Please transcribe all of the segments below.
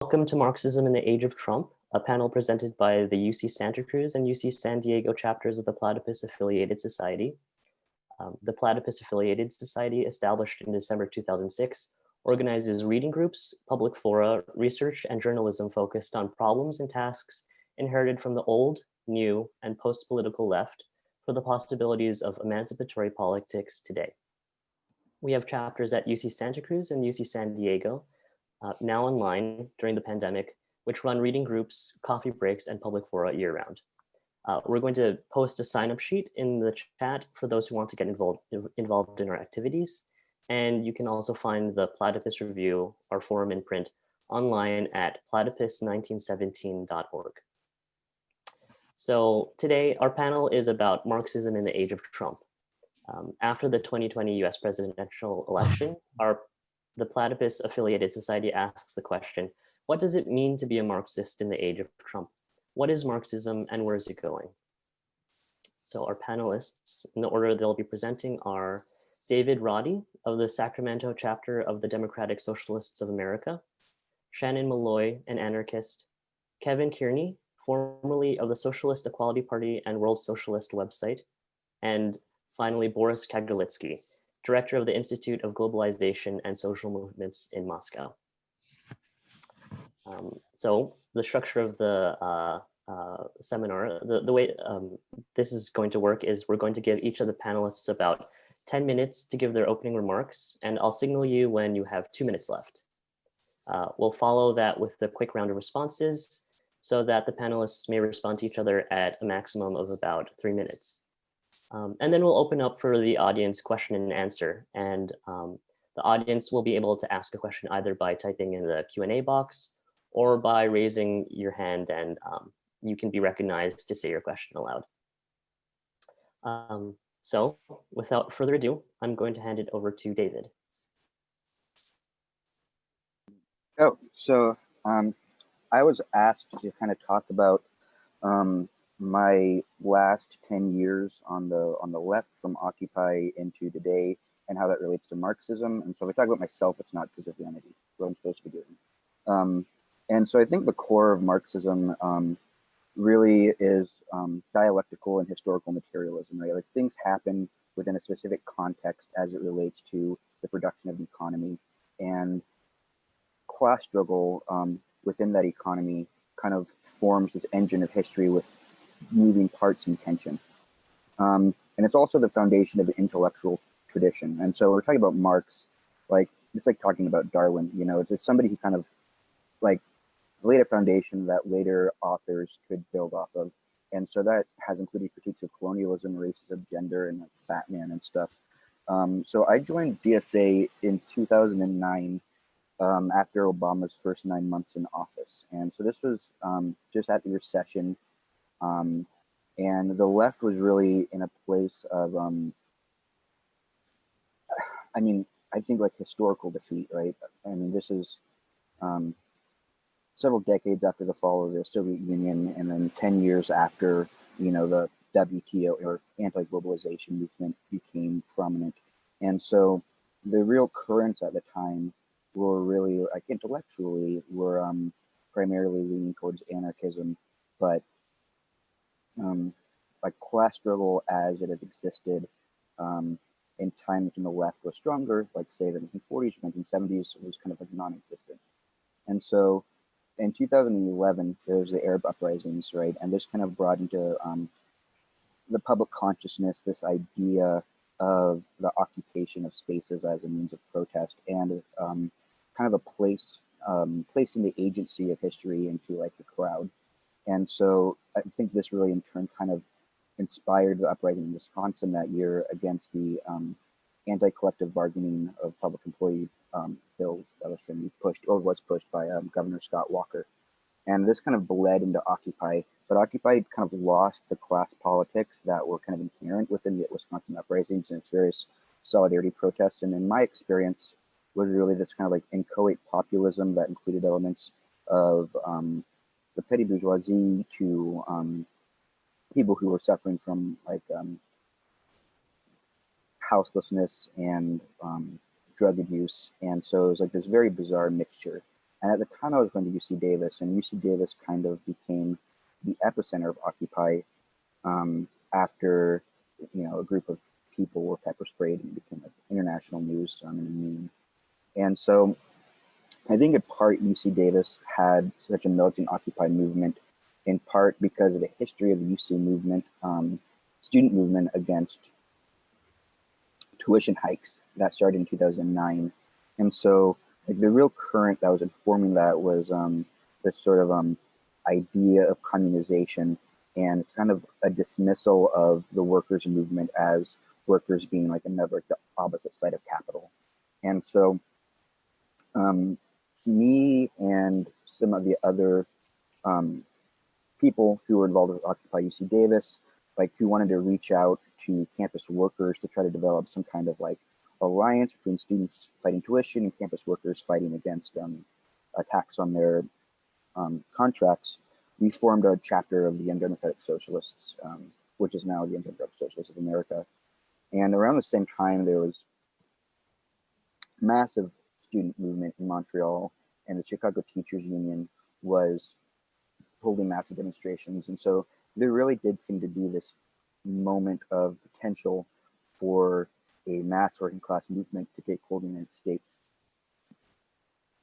Welcome to Marxism in the Age of Trump, a panel presented by the UC Santa Cruz and UC San Diego chapters of the Platypus Affiliated Society. The Platypus Affiliated Society, established in December 2006, organizes reading groups, public fora, research, and journalism focused on problems and tasks inherited from the old, new, and post-political left for the possibilities of emancipatory politics today. We have chapters at UC Santa Cruz and UC San Diego, now online during the pandemic, which run reading groups, coffee breaks, and public fora year-round. We're going to post a sign-up sheet in the chat for those who want to get involved in our activities. And you can also find the Platypus Review, our forum in print, online at platypus1917.org. So today, our panel is about Marxism in the Age of Trump. After the 2020 US presidential election, the Platypus Affiliated Society asks the question, what does it mean to be a Marxist in the age of Trump? What is Marxism and where is it going? So our panelists, in the order they'll be presenting, are David Roddy of the Sacramento chapter of the Democratic Socialists of America, Shannon Malloy, an anarchist, Kevin Kearney, formerly of the Socialist Equality Party and World Socialist website, and finally Boris Kagarlitsky, director of the Institute of Globalization and Social Movements in Moscow. So the structure of the seminar, the way this is going to work is we're going to give each of the panelists about 10 minutes to give their opening remarks, and I'll signal you when you have 2 minutes left. We'll follow that with a quick round of responses so that the panelists may respond to each other at a maximum of about 3 minutes. And then we'll open up for the audience question and answer. And the audience will be able to ask a question either by typing in the Q&A box or by raising your hand, and you can be recognized to say your question aloud. So without further ado, I'm going to hand it over to David. Oh, so I was asked to kind of talk about my last 10 years on the left from Occupy into today and how that relates to Marxism. And so if I talk about myself, it's not because of vanity, what I'm supposed to be doing. And so I think the core of Marxism really is dialectical and historical materialism, right? Like things happen within a specific context as it relates to the production of the economy, and class struggle within that economy kind of forms this engine of history with moving parts and tension. And it's also the foundation of the intellectual tradition. And so we're talking about Marx, like it's like talking about Darwin, you know, it's somebody who kind of like laid a foundation that later authors could build off of. And so that has included critiques of colonialism, racism, gender, and like Batman and stuff. So I joined DSA in 2009 after Obama's first 9 months in office. And so this was just at the recession. And the left was really in a place of, I mean, I think like historical defeat, right? I mean, this is several decades after the fall of the Soviet Union, and then 10 years after, you know, the WTO or anti-globalization movement became prominent. And so the real currents at the time were really, like intellectually, were primarily leaning towards anarchism, but like class struggle as it has existed in times when the left was stronger, like say the 1940s, 1970s, was kind of like non-existent. And so in 2011, there was the Arab uprisings, right? And this kind of brought into the public consciousness this idea of the occupation of spaces as a means of protest, and kind of a place, placing the agency of history into like the crowd. And so I think this really in turn kind of inspired the uprising in Wisconsin that year against the anti-collective bargaining of public employee bill that was trying to be pushed, or was pushed by Governor Scott Walker. And this kind of bled into Occupy, but Occupy kind of lost the class politics that were kind of inherent within the Wisconsin uprisings and its various solidarity protests. And in my experience, was really this kind of like inchoate populism that included elements of the petty bourgeoisie to people who were suffering from like houselessness and drug abuse. And so it was like this very bizarre mixture. And at the time I was going to UC Davis, and UC Davis kind of became the epicenter of Occupy after, a group of people were pepper sprayed and became like international news in a meme. And so I think in part UC Davis had such a militant Occupy movement, in part because of the history of the UC movement, student movement against tuition hikes that started in 2009. And so like the real current that was informing that was this sort of idea of communization and kind of a dismissal of the workers' movement as workers being like another, like the opposite side of capital. And so me and some of the other people who were involved with Occupy UC Davis, like who wanted to reach out to campus workers to try to develop some kind of like alliance between students fighting tuition and campus workers fighting against attacks on their contracts, we formed a chapter of the Young Democratic Socialists, which is now the Young Democratic Socialists of America. And around the same time, there was massive student movement in Montreal, and the Chicago Teachers Union was holding massive demonstrations. And so there really did seem to be this moment of potential for a mass working class movement to take hold in the United States.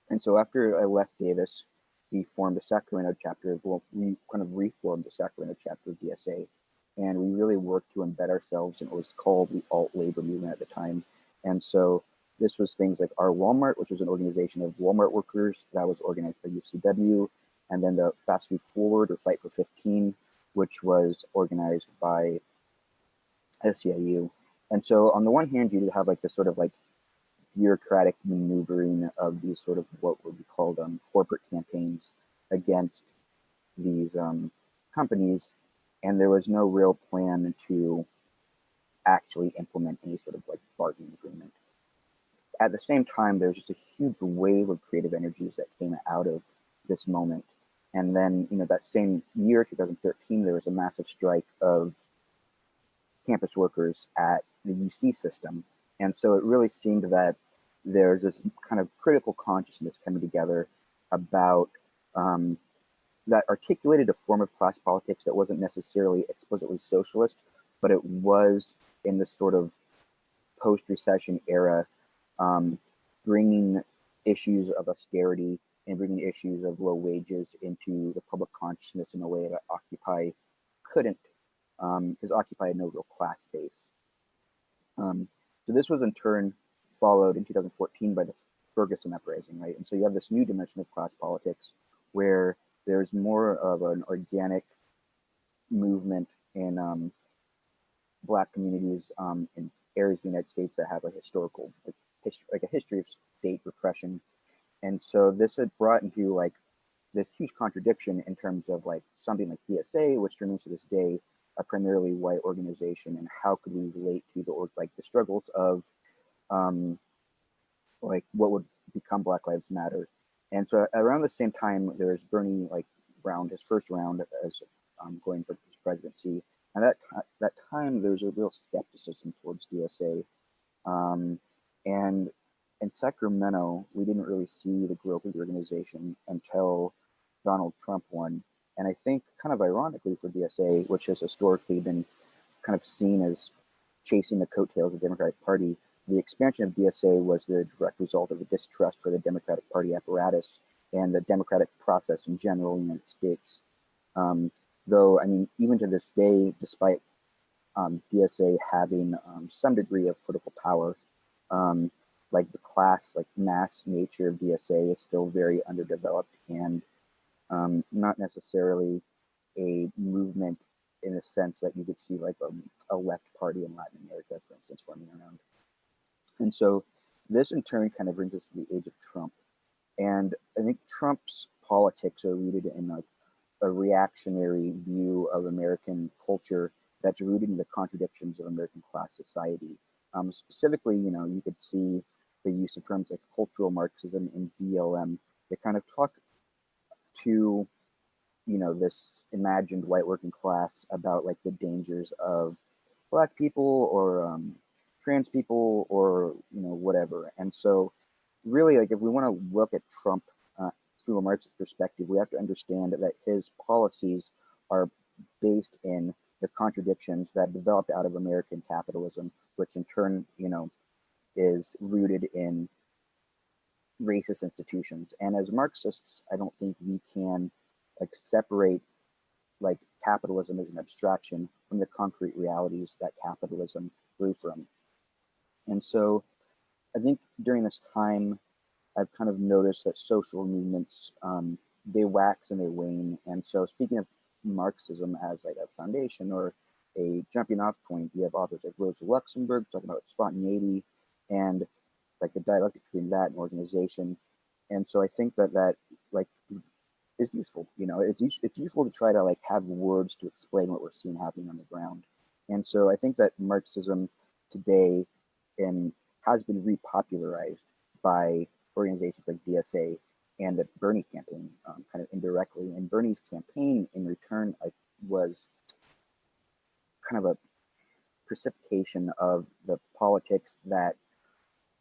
And so after I left Davis, we formed a Sacramento chapter. Well, we kind of reformed the Sacramento chapter of DSA, and we really worked to embed ourselves in what was called the alt labor movement at the time. And so this was things like our Walmart, which was an organization of Walmart workers that was organized by UCW, and then the Fast Food Forward or Fight for 15, which was organized by SEIU. And so on the one hand, you have like this sort of like bureaucratic maneuvering of these sort of what would be called corporate campaigns against these companies, and there was no real plan to actually implement any sort of like bargaining agreement. At the same time, there's just a huge wave of creative energies that came out of this moment. And then, that same year, 2013, there was a massive strike of campus workers at the UC system. And so it really seemed that there's this kind of critical consciousness coming together about that articulated a form of class politics that wasn't necessarily explicitly socialist, but it was in this sort of post-recession era, bringing issues of austerity and bringing issues of low wages into the public consciousness in a way that Occupy couldn't, because Occupy had no real class base. So this was in turn followed in 2014 by the Ferguson uprising, right? And so you have this new dimension of class politics where there's more of an organic movement in Black communities in areas of the United States that have a historical, like a history of state repression. And so this had brought into like this huge contradiction in terms of like something like DSA, which remains to this day a primarily white organization, and how could we relate to the struggles of like what would become Black Lives Matter. And so around the same time, there's Bernie like round his first round as going for his presidency, and that time there's a real skepticism towards DSA, and in Sacramento we didn't really see the growth of the organization until Donald Trump won. And I think kind of ironically for DSA, which has historically been kind of seen as chasing the coattails of the Democratic Party, the expansion of DSA was the direct result of a distrust for the Democratic Party apparatus and the democratic process in general in the United States. Though, I mean, even to this day, despite DSA having some degree of political power, like the class, like mass nature of DSA is still very underdeveloped and not necessarily a movement in the sense that you could see like a left party in Latin America, for instance, forming around. And so this in turn kind of brings us to the age of Trump. And I think Trump's politics are rooted in like a reactionary view of American culture that's rooted in the contradictions of American class society. Specifically, you could see the use of terms like cultural Marxism and BLM. They kind of talk to, this imagined white working class about like the dangers of Black people or trans people or whatever. And so really, like, if we want to look at Trump through a Marxist perspective, we have to understand that his policies are based in the contradictions that developed out of American capitalism, which in turn, is rooted in racist institutions. And as Marxists, I don't think we can separate capitalism as an abstraction from the concrete realities that capitalism grew from. And so I think during this time, I've kind of noticed that social movements, they wax and they wane. And so speaking of Marxism as a foundation or a jumping off point, you have authors like Rosa Luxemburg talking about spontaneity and the dialectic between that and organization. And so I think that is useful. It's useful to try to have words to explain what we're seeing happening on the ground. And so I think that Marxism today has been repopularized by organizations like DSA and the Bernie campaign, kind of indirectly. And Bernie's campaign in return was kind of a precipitation of the politics that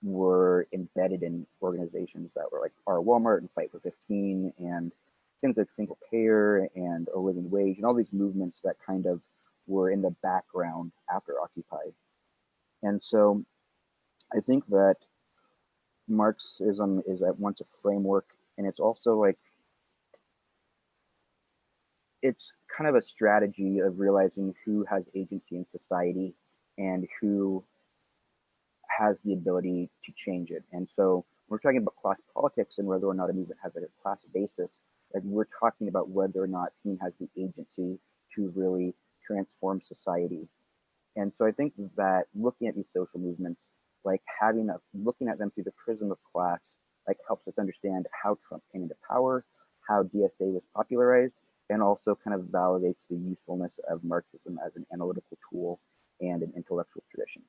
were embedded in organizations that were like our Walmart and Fight for 15 and things like single payer and a living wage and all these movements that kind of were in the background after Occupy. And so I think that Marxism is at once a framework, and it's also it's kind of a strategy of realizing who has agency in society and who has the ability to change it. And so we're talking about class politics and whether or not a movement has a class basis. We're talking about whether or not someone has the agency to really transform society. And so I think that looking at these social movements, looking at them through the prism of class, helps us understand how Trump came into power, how DSA was popularized, and also kind of validates the usefulness of Marxism as an analytical tool and an intellectual tradition.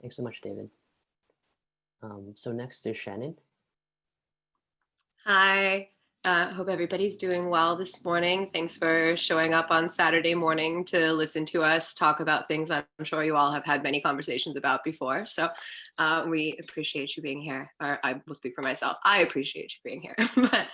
Thanks so much, David. So next is Shannon. Hi, hope everybody's doing well this morning. Thanks for showing up on Saturday morning to listen to us talk about things I'm sure you all have had many conversations about before. So we appreciate you being here. Or I will speak for myself. I appreciate you being here. But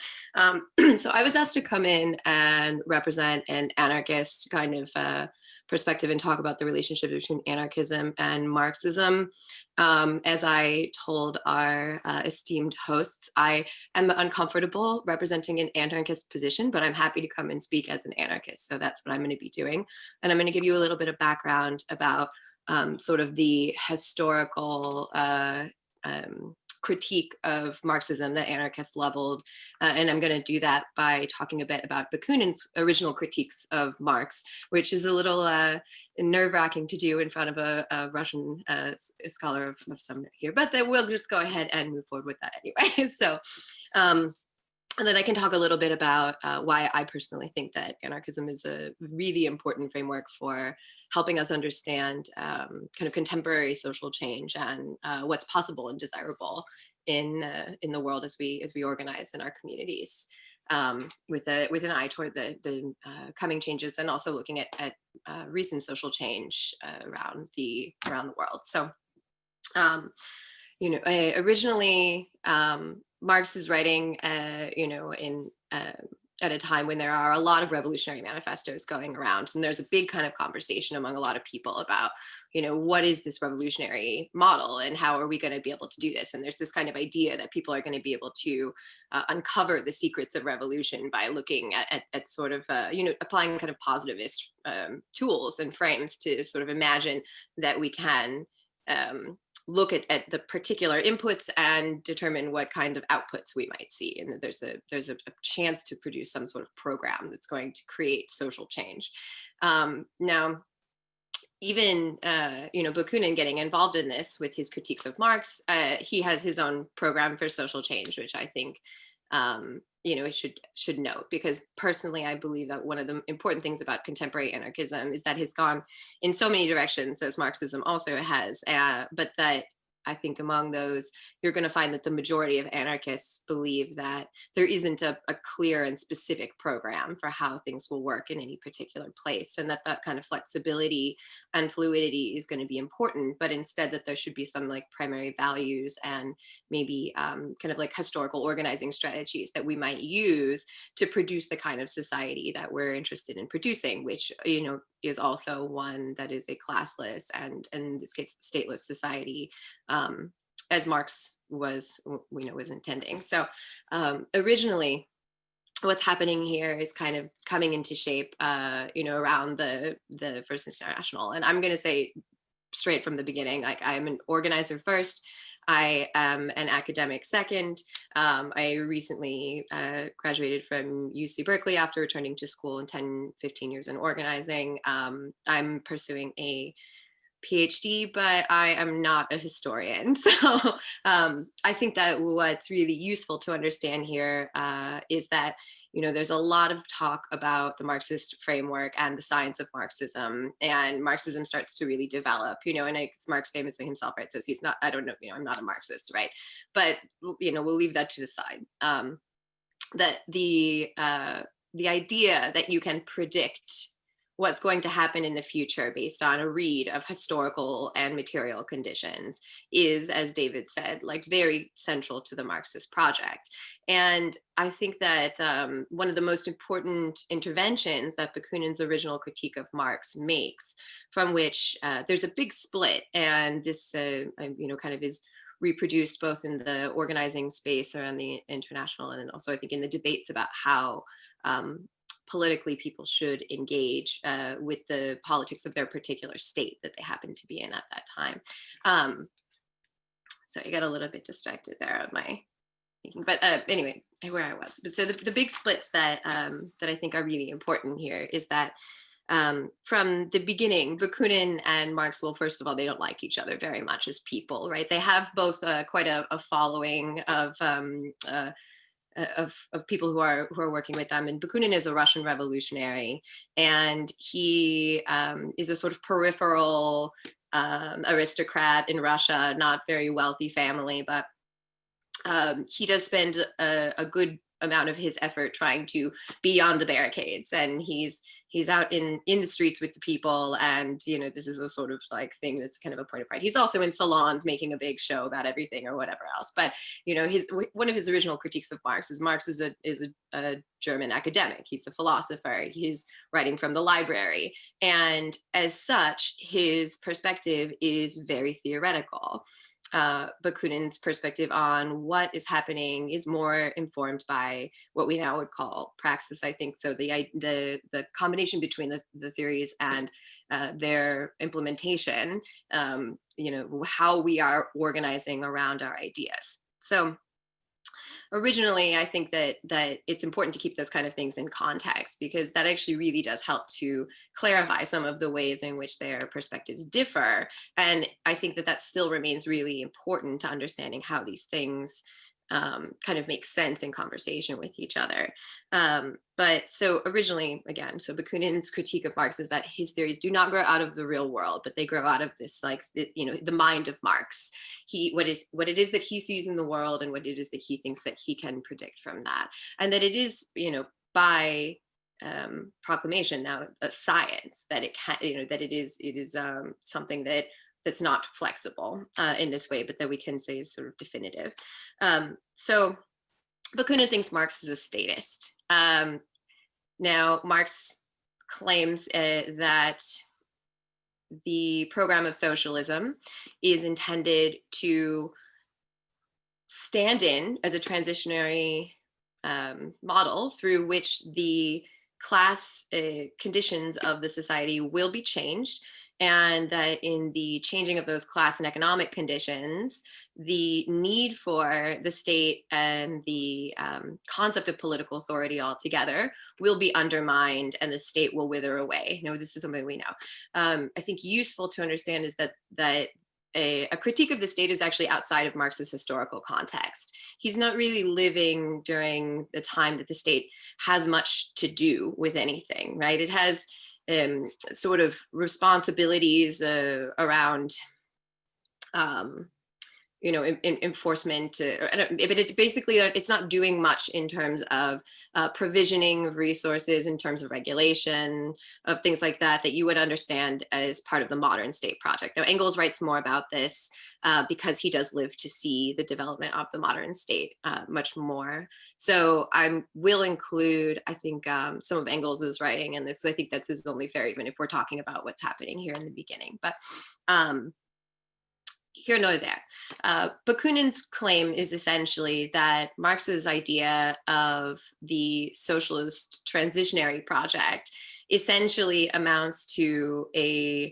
so I was asked to come in and represent an anarchist kind of perspective and talk about the relationship between anarchism and Marxism. As I told our esteemed hosts, I am uncomfortable representing an anarchist position, but I'm happy to come and speak as an anarchist. So that's what I'm going to be doing. And I'm going to give you a little bit of background about sort of the historical critique of Marxism that anarchists leveled. And I'm going to do that by talking a bit about Bakunin's original critiques of Marx, which is a little nerve-wracking to do in front of a Russian scholar of some here, but then we'll just go ahead and move forward with that anyway. So, and then I can talk a little bit about why I personally think that anarchism is a really important framework for helping us understand kind of contemporary social change and what's possible and desirable in the world as we organize in our communities, with an eye toward the coming changes and also looking at recent social change around the world. So, originally. Marx is writing, at a time when there are a lot of revolutionary manifestos going around, and there's a big kind of conversation among a lot of people about, what is this revolutionary model and how are we going to be able to do this? And there's this kind of idea that people are going to be able to uncover the secrets of revolution by looking at sort of, applying kind of positivist tools and frames to sort of imagine that we can look at the particular inputs and determine what kind of outputs we might see, and that there's a chance to produce some sort of program that's going to create social change. Now, even Bakunin getting involved in this with his critiques of Marx, he has his own program for social change, which I think it should note, because personally I believe that one of the important things about contemporary anarchism is that it's gone in so many directions as Marxism also has, but that I think among those, you're going to find that the majority of anarchists believe that there isn't a clear and specific program for how things will work in any particular place, and that that kind of flexibility and fluidity is going to be important, but instead that there should be some like primary values and maybe kind of like historical organizing strategies that we might use to produce the kind of society that we're interested in producing, which, you know, is also one that is a classless and in this case stateless society, as Marx was, we know, was intending. So originally, what's happening here is kind of coming into shape, you know, around the First International. And I'm going to say straight from the beginning, like, I'm an organizer first. I am an academic second. I recently graduated from UC Berkeley after returning to school in 10, 15 years in organizing. I'm pursuing a PhD, but I am not a historian. So I think that what's really useful to understand here is that, you know, there's a lot of talk about the Marxist framework and the science of Marxism, and Marxism starts to really develop, you know, and Marx famously himself, right, says he's not, I don't know, you know, I'm not a Marxist, right? But, you know, we'll leave that to the side. That the idea that you can predict what's going to happen in the future based on a read of historical and material conditions is, as David said, like very central to the Marxist project. And I think that one of the most important interventions that Bakunin's original critique of Marx makes, from which there's a big split, and this, you know, kind of is reproduced both in the organizing space around the international, and then also I think in the debates about how politically people should engage with the politics of their particular state that they happen to be in at that time. So I got a little bit distracted there of my thinking, but anyway, where I was. But so the big splits that that I think are really important here is that from the beginning, Bakunin and Marx, well, first of all, they don't like each other very much as people, right? They have both quite a following of people who are working with them. And Bakunin is a Russian revolutionary, and he is a sort of peripheral aristocrat in Russia, not very wealthy family, but he does spend a good amount of his effort trying to be on the barricades, and he's out in the streets with the people, and, you know, this is a sort of like thing that's kind of a point of pride. He's also in salons making a big show about everything or whatever else. But, you know, one of his original critiques of Marx is a German academic. He's a philosopher. He's writing from the library, and as such, his perspective is very theoretical. Bakunin's perspective on what is happening is more informed by what we now would call praxis, I think. So the combination between the theories and their implementation, you know, how we are organizing around our ideas. So originally, I think that it's important to keep those kind of things in context, because that actually really does help to clarify some of the ways in which their perspectives differ. And I think that still remains really important to understanding how these things kind of make sense in conversation with each other. But so originally, again, so Bakunin's critique of Marx is that his theories do not grow out of the real world, but they grow out of this, like, you know, the mind of Marx. What it is that he sees in the world, and what it is that he thinks that he can predict from that, and that it is, you know, by proclamation now a science, that it can, you know, that it is something that's not flexible in this way, but that we can say is sort of definitive. So Bakunin thinks Marx is a statist. Now, Marx claims that the program of socialism is intended to stand in as a transitionary model through which the class conditions of the society will be changed, and that in the changing of those class and economic conditions, the need for the state and the concept of political authority altogether will be undermined, and the state will wither away. You know, this is something we know. I think useful to understand is that a critique of the state is actually outside of Marx's historical context. He's not really living during the time that the state has much to do with anything, right? It has sort of responsibilities around enforcement, basically it's not doing much in terms of provisioning of resources, in terms of regulation of things like that you would understand as part of the modern state project. Now, Engels writes more about this because he does live to see the development of the modern state much more. So I will include, I think, some of Engels's writing in this. I think that's his only fair, even if we're talking about what's happening here in the beginning. But here nor there. Bakunin's claim is essentially that Marx's idea of the socialist transitionary project essentially amounts to an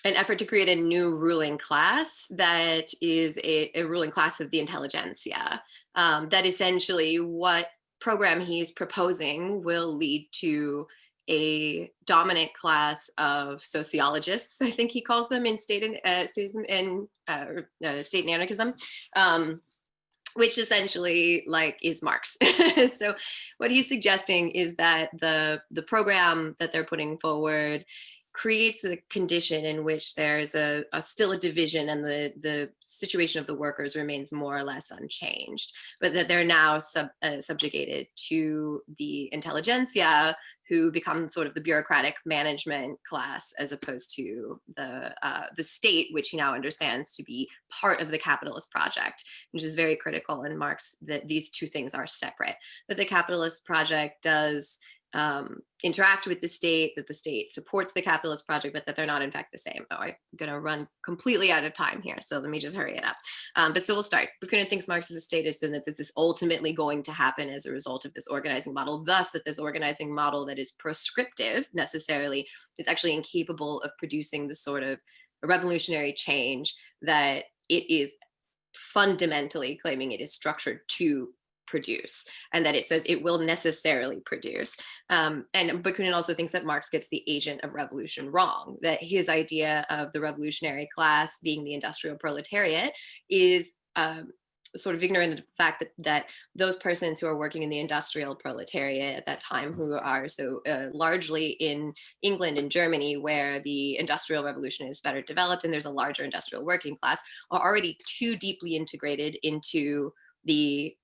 effort to create a new ruling class that is a ruling class of the intelligentsia. That essentially what program he's proposing will lead to a dominant class of sociologists, I think he calls them, in state and state and anarchism, which essentially is Marx. So what he's suggesting is that the program that they're putting forward creates a condition in which there's still a division, and the situation of the workers remains more or less unchanged, but that they're now subjugated to the intelligentsia, who become sort of the bureaucratic management class, as opposed to the state, which he now understands to be part of the capitalist project, which is very critical in Marx, that these two things are separate. That the capitalist project does interact with the state, that the state supports the capitalist project, but that they're not in fact the same. Oh, I'm gonna run completely out of time here, so let me just hurry it up. But so we'll start. Bakunin thinks Marx is a statist, and that this is ultimately going to happen as a result of this organizing model, thus that this organizing model that is prescriptive necessarily is actually incapable of producing the sort of revolutionary change that it is fundamentally claiming it is structured to produce, and that it says it will necessarily produce. And Bakunin also thinks that Marx gets the agent of revolution wrong, that his idea of the revolutionary class being the industrial proletariat is sort of ignorant of the fact that those persons who are working in the industrial proletariat at that time, who are so largely in England and Germany, where the industrial revolution is better developed and there's a larger industrial working class, are already too deeply integrated into the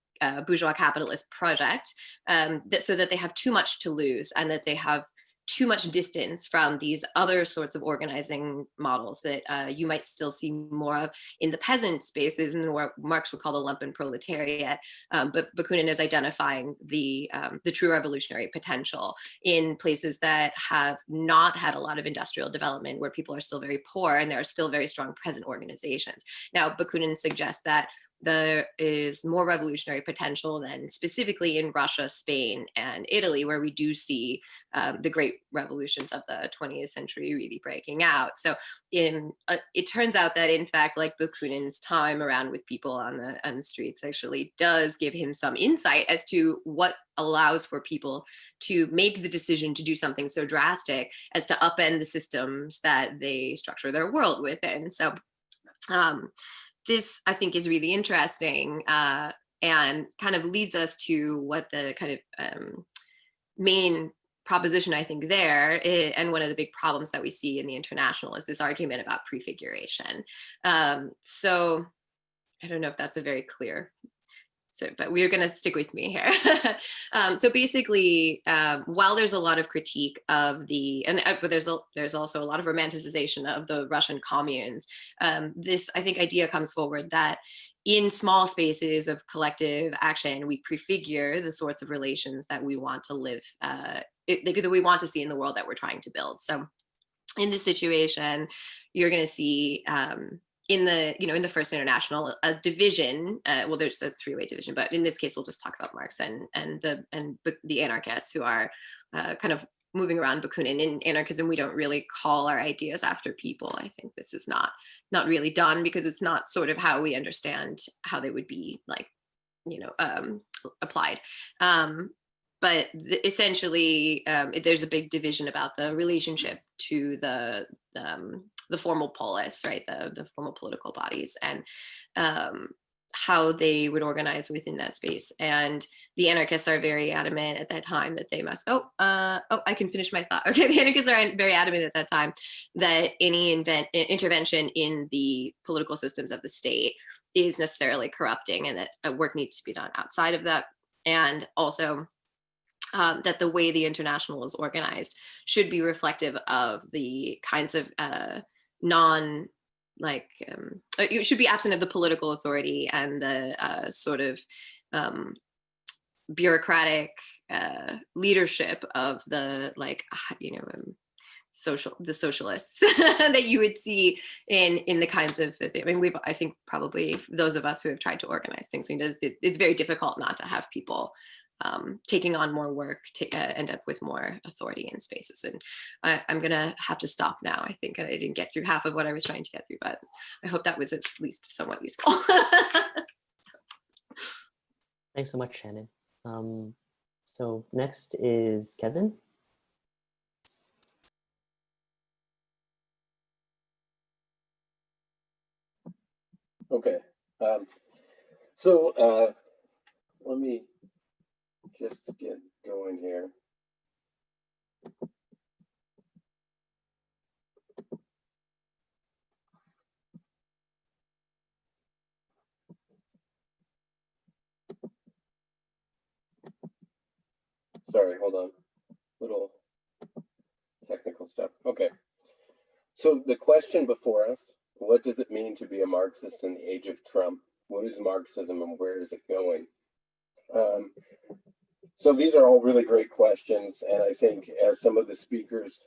bourgeois capitalist project, so that they have too much to lose, and that they have too much distance from these other sorts of organizing models that you might still see more of in the peasant spaces, and what Marx would call the lumpen proletariat. But Bakunin is identifying the true revolutionary potential in places that have not had a lot of industrial development, where people are still very poor and there are still very strong peasant organizations. Now, Bakunin suggests that there is more revolutionary potential than specifically in Russia, Spain, and Italy, where we do see the great revolutions of the 20th century really breaking out. So it turns out that, in fact, Bakunin's time around with people on the streets actually does give him some insight as to what allows for people to make the decision to do something so drastic as to upend the systems that they structure their world within. So this, I think, is really interesting and kind of leads us to what the kind of main proposition, I think, there is, and one of the big problems that we see in the International, is this argument about prefiguration. So I don't know if that's a very clear, but we're going to stick with me here. So basically, while there's a lot of critique of but there's also a lot of romanticization of the Russian communes, this, I think, idea comes forward that in small spaces of collective action, we prefigure the sorts of relations that we want to live, that we want to see in the world that we're trying to build. So in this situation, you're going to see in the First International, a division. Well, there's a three-way division, but in this case, we'll just talk about Marx and the anarchists, who are kind of moving around Bakunin. In anarchism, we don't really call our ideas after people. I think this is not really done, because it's not sort of how we understand how they would be applied. But essentially, there's a big division about the relationship to the formal polis, right? The formal political bodies. And how they would organize within that space. And the anarchists are very adamant at that time that they must, I can finish my thought. Okay, the anarchists are very adamant at that time that any intervention in the political systems of the state is necessarily corrupting, and that work needs to be done outside of that. And also that the way the International is organized should be reflective of the kinds of it should be absent of the political authority and the sort of bureaucratic leadership of the socialists that you would see in the kinds of, I mean, I think probably those of us who have tried to organize things, it's very difficult not to have people taking on more work to end up with more authority in spaces. And I'm gonna have to stop now. I think I didn't get through half of what I was trying to get through, but I hope that was at least somewhat useful. Thanks so much, Shannon. So next is Kevin. Okay, let me just get going here. Sorry, hold on. Little technical stuff. Okay. So the question before us, what does it mean to be a Marxist in the age of Trump? What is Marxism and where is it going? So these are all really great questions. And I think as some of the speakers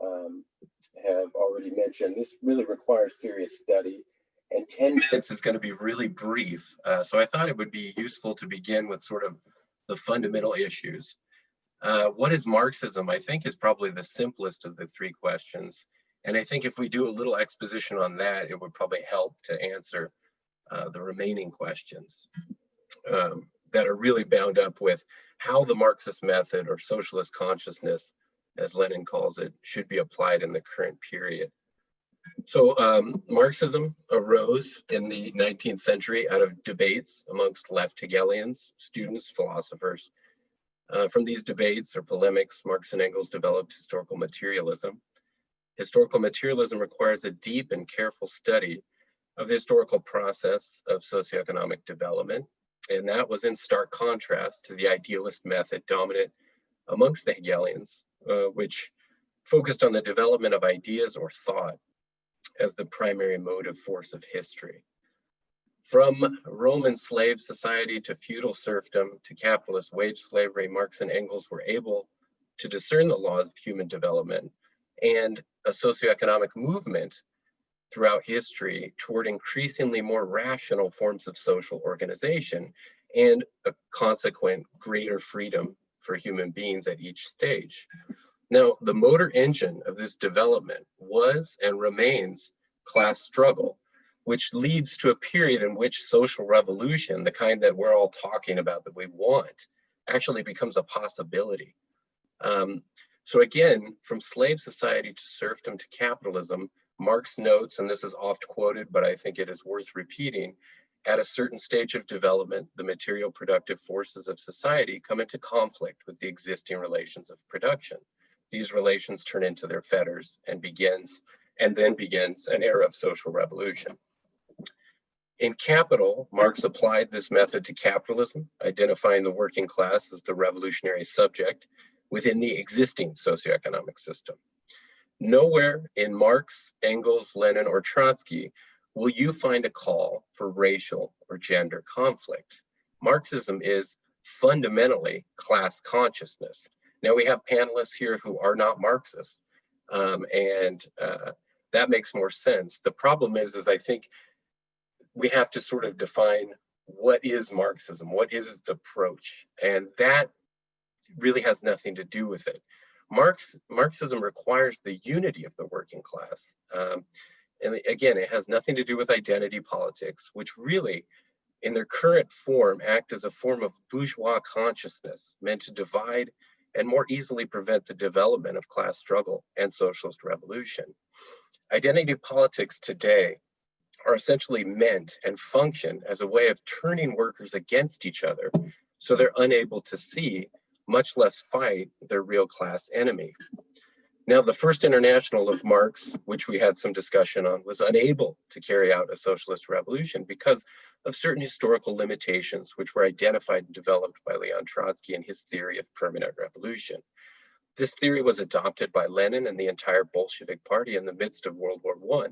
have already mentioned, this really requires serious study. And 10 minutes is going to be really brief. So I thought it would be useful to begin with sort of the fundamental issues. What is Marxism? I think is probably the simplest of the three questions. And I think if we do a little exposition on that, it would probably help to answer the remaining questions that are really bound up with how the Marxist method, or socialist consciousness, as Lenin calls it, should be applied in the current period. So Marxism arose in the 19th century out of debates amongst left Hegelians, students, philosophers. From these debates or polemics, Marx and Engels developed historical materialism. Historical materialism requires a deep and careful study of the historical process of socioeconomic development. And that was in stark contrast to the idealist method dominant amongst the Hegelians, which focused on the development of ideas or thought as the primary motive force of history. From Roman slave society to feudal serfdom to capitalist wage slavery, Marx and Engels were able to discern the laws of human development and a socioeconomic movement throughout history toward increasingly more rational forms of social organization and a consequent greater freedom for human beings at each stage. Now, the motor engine of this development was and remains class struggle, which leads to a period in which social revolution, the kind that we're all talking about that we want, actually becomes a possibility. So again, from slave society to serfdom to capitalism, Marx notes, and this is oft quoted, but I think it is worth repeating, at a certain stage of development, the material productive forces of society come into conflict with the existing relations of production. These relations turn into their fetters and then begins an era of social revolution. In Capital, Marx applied this method to capitalism, identifying the working class as the revolutionary subject within the existing socioeconomic system. Nowhere in Marx, Engels, Lenin, or Trotsky will you find a call for racial or gender conflict. Marxism is fundamentally class consciousness. Now we have panelists here who are not Marxists, and that makes more sense. The problem is I think we have to sort of define what is Marxism, what is its approach, and that really has nothing to do with it. Marxism requires the unity of the working class. And again, it has nothing to do with identity politics, which really, in their current form, act as a form of bourgeois consciousness meant to divide and more easily prevent the development of class struggle and socialist revolution. Identity politics today are essentially meant and function as a way of turning workers against each other, so they're unable to see, much less fight, their real class enemy. Now, the First International of Marx, which we had some discussion on, was unable to carry out a socialist revolution because of certain historical limitations, which were identified and developed by Leon Trotsky in his theory of permanent revolution. This theory was adopted by Lenin and the entire Bolshevik Party in the midst of World War I.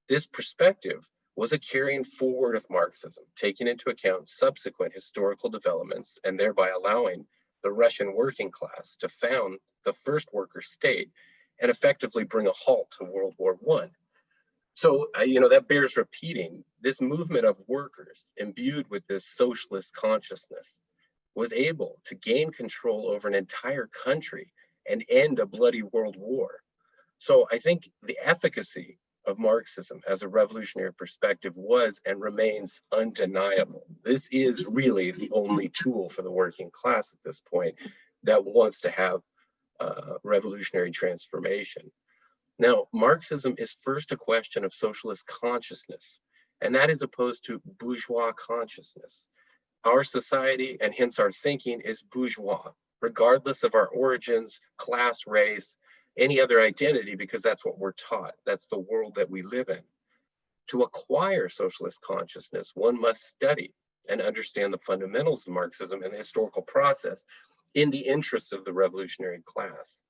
This perspective was a carrying forward of Marxism, taking into account subsequent historical developments and thereby allowing the Russian working class to found the first worker state and effectively bring a halt to World War I. So, that bears repeating. This movement of workers imbued with this socialist consciousness was able to gain control over an entire country and end a bloody world war. So I think the efficacy of Marxism as a revolutionary perspective was and remains undeniable. This is really the only tool for the working class at this point that wants to have revolutionary transformation. Now, Marxism is first a question of socialist consciousness, and that is opposed to bourgeois consciousness. Our society, and hence our thinking, is bourgeois, regardless of our origins, class, race, any other identity, because that's what we're taught. That's the world that we live in. To acquire socialist consciousness, one must study and understand the fundamentals of Marxism and the historical process in the interests of the revolutionary class.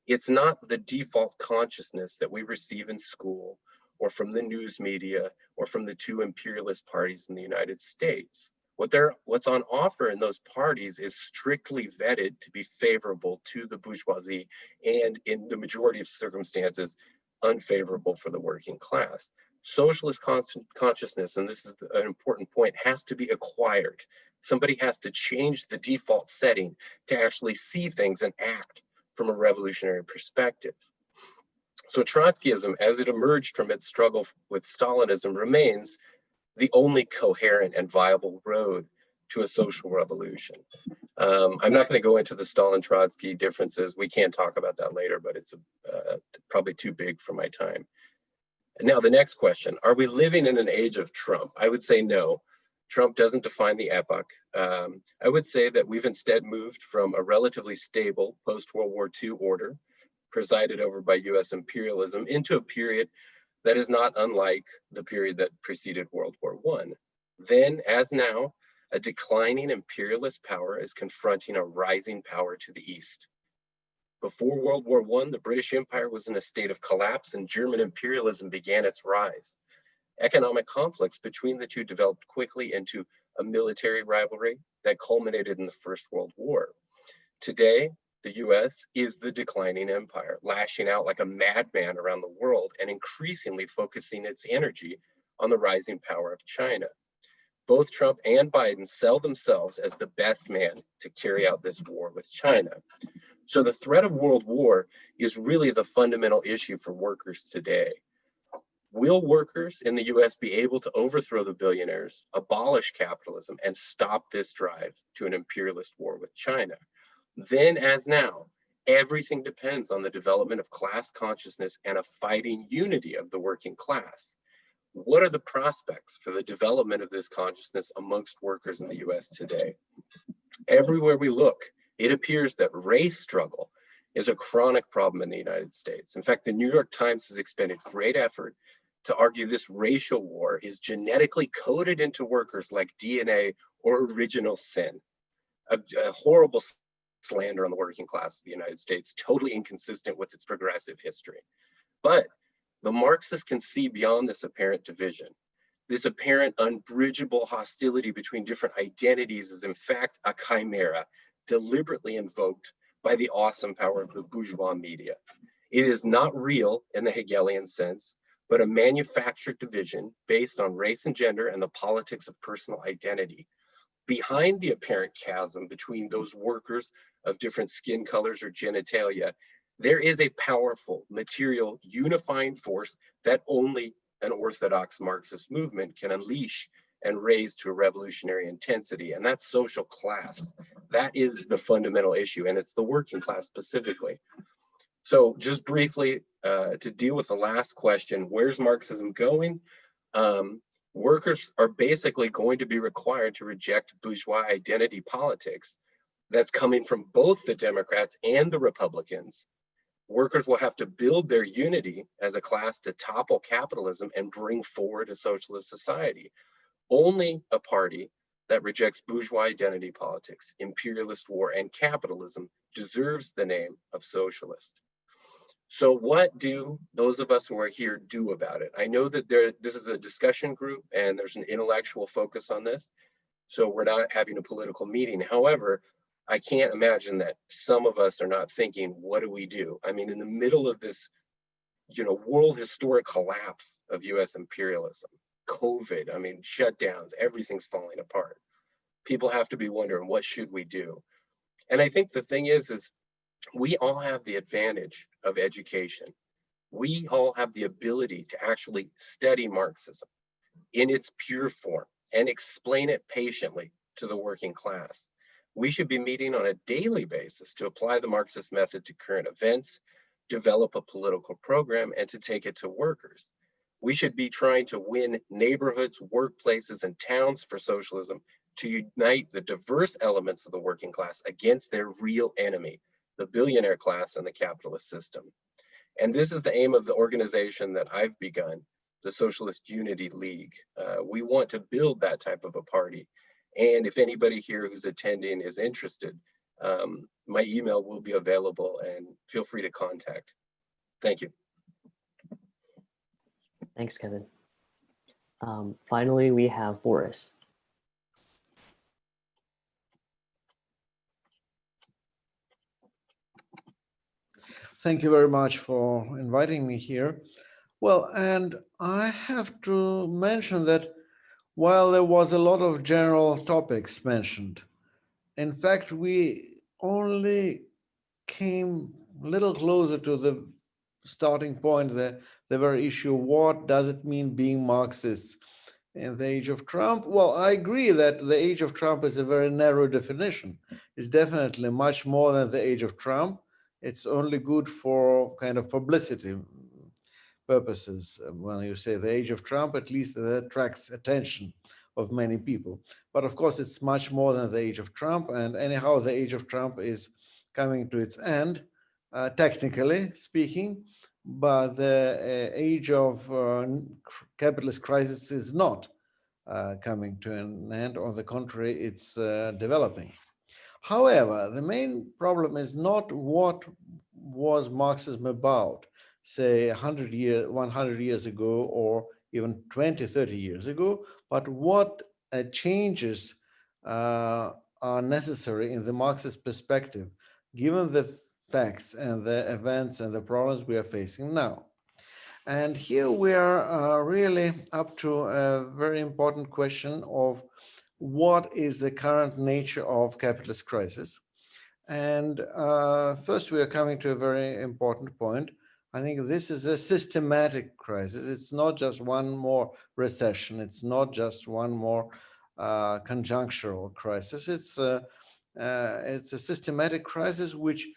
It's not the default consciousness that we receive in school or from the news media or from the two imperialist parties in the United States. What's on offer in those parties is strictly vetted to be favorable to the bourgeoisie and, in the majority of circumstances, unfavorable for the working class. Socialist consciousness, and this is an important point, has to be acquired. Somebody has to change the default setting to actually see things and act from a revolutionary perspective. So Trotskyism, as it emerged from its struggle with Stalinism, remains the only coherent and viable road to a social revolution. I'm not going to go into the Stalin-Trotsky differences. We can talk about that later, but it's probably too big for my time. Now, the next question, are we living in an age of Trump? I would say no. Trump doesn't define the epoch. I would say that we've instead moved from a relatively stable post-World War II order presided over by US imperialism into a period that is not unlike the period that preceded World War I. Then, as now, a declining imperialist power is confronting a rising power to the east. Before World War I, the British Empire was in a state of collapse and German imperialism began its rise. Economic conflicts between the two developed quickly into a military rivalry that culminated in the First World War. Today, the US is the declining empire, lashing out like a madman around the world and increasingly focusing its energy on the rising power of China. Both Trump and Biden sell themselves as the best man to carry out this war with China. So the threat of world war is really the fundamental issue for workers today. Will workers in the US be able to overthrow the billionaires, abolish capitalism, and stop this drive to an imperialist war with China? Then, as now, everything depends on the development of class consciousness and a fighting unity of the working class. What are the prospects for the development of this consciousness amongst workers in the US today? Everywhere we look, it appears that race struggle is a chronic problem in the United States. In fact, the New York Times has expended great effort to argue this racial war is genetically coded into workers like DNA or original sin, a horrible slander on the working class of the United States, totally inconsistent with its progressive history. But the Marxists can see beyond this apparent division. This apparent unbridgeable hostility between different identities is in fact a chimera deliberately invoked by the awesome power of the bourgeois media. It is not real in the Hegelian sense, but a manufactured division based on race and gender and the politics of personal identity. Behind the apparent chasm between those workers of different skin colors or genitalia, there is a powerful material unifying force that only an orthodox Marxist movement can unleash and raise to a revolutionary intensity, and that's social class. That is the fundamental issue, and it's the working class specifically. So just briefly, to deal with the last question, where's Marxism going? workers are basically going to be required to reject bourgeois identity politics that's coming from both the Democrats and the Republicans. Workers will have to build their unity as a class to topple capitalism and bring forward a socialist society. Only a party that rejects bourgeois identity politics, imperialist war, and capitalism deserves the name of socialist. So what do those of us who are here do about it? I know that this is a discussion group and there's an intellectual focus on this, so we're not having a political meeting. However, I can't imagine that some of us are not thinking, what do we do? I mean, in the middle of this, world historic collapse of US imperialism, COVID, I mean, shutdowns, everything's falling apart. People have to be wondering, what should we do? And I think the thing is we all have the advantage of education. We all have the ability to actually study Marxism in its pure form and explain it patiently to the working class. We should be meeting on a daily basis to apply the Marxist method to current events, develop a political program, and to take it to workers. We should be trying to win neighborhoods, workplaces, and towns for socialism to unite the diverse elements of the working class against their real enemy, the billionaire class and the capitalist system. And this is the aim of the organization that I've begun, the Socialist Unity League. We want to build that type of a party. And if anybody here who's attending is interested, my email will be available and feel free to contact. Thank you. Thanks, Kevin. Finally, we have Boris. Thank you very much for inviting me here. Well, and I have to mention that while there was a lot of general topics mentioned, in fact, we only came a little closer to the starting point, the very issue, what does it mean being Marxist in the age of Trump? Well, I agree that the age of Trump is a very narrow definition. It's definitely much more than the age of Trump. It's only good for kind of publicity purposes. When you say the age of Trump, at least that attracts attention of many people. But of course, it's much more than the age of Trump. And anyhow, the age of Trump is coming to its end, technically speaking. But the age of capitalist crisis is not coming to an end. On the contrary, it's developing. However, the main problem is not what was Marxism about, say 100 years ago, or even 20, 30 years ago, but what changes are necessary in the Marxist perspective, given the facts and the events and the problems we are facing now. And here we are really up to a very important question of what is the current nature of capitalist crisis. And first, we are coming to a very important point. I think this is a systematic crisis. It's not just one more recession. It's not just one more conjunctural crisis. It's a systematic crisis which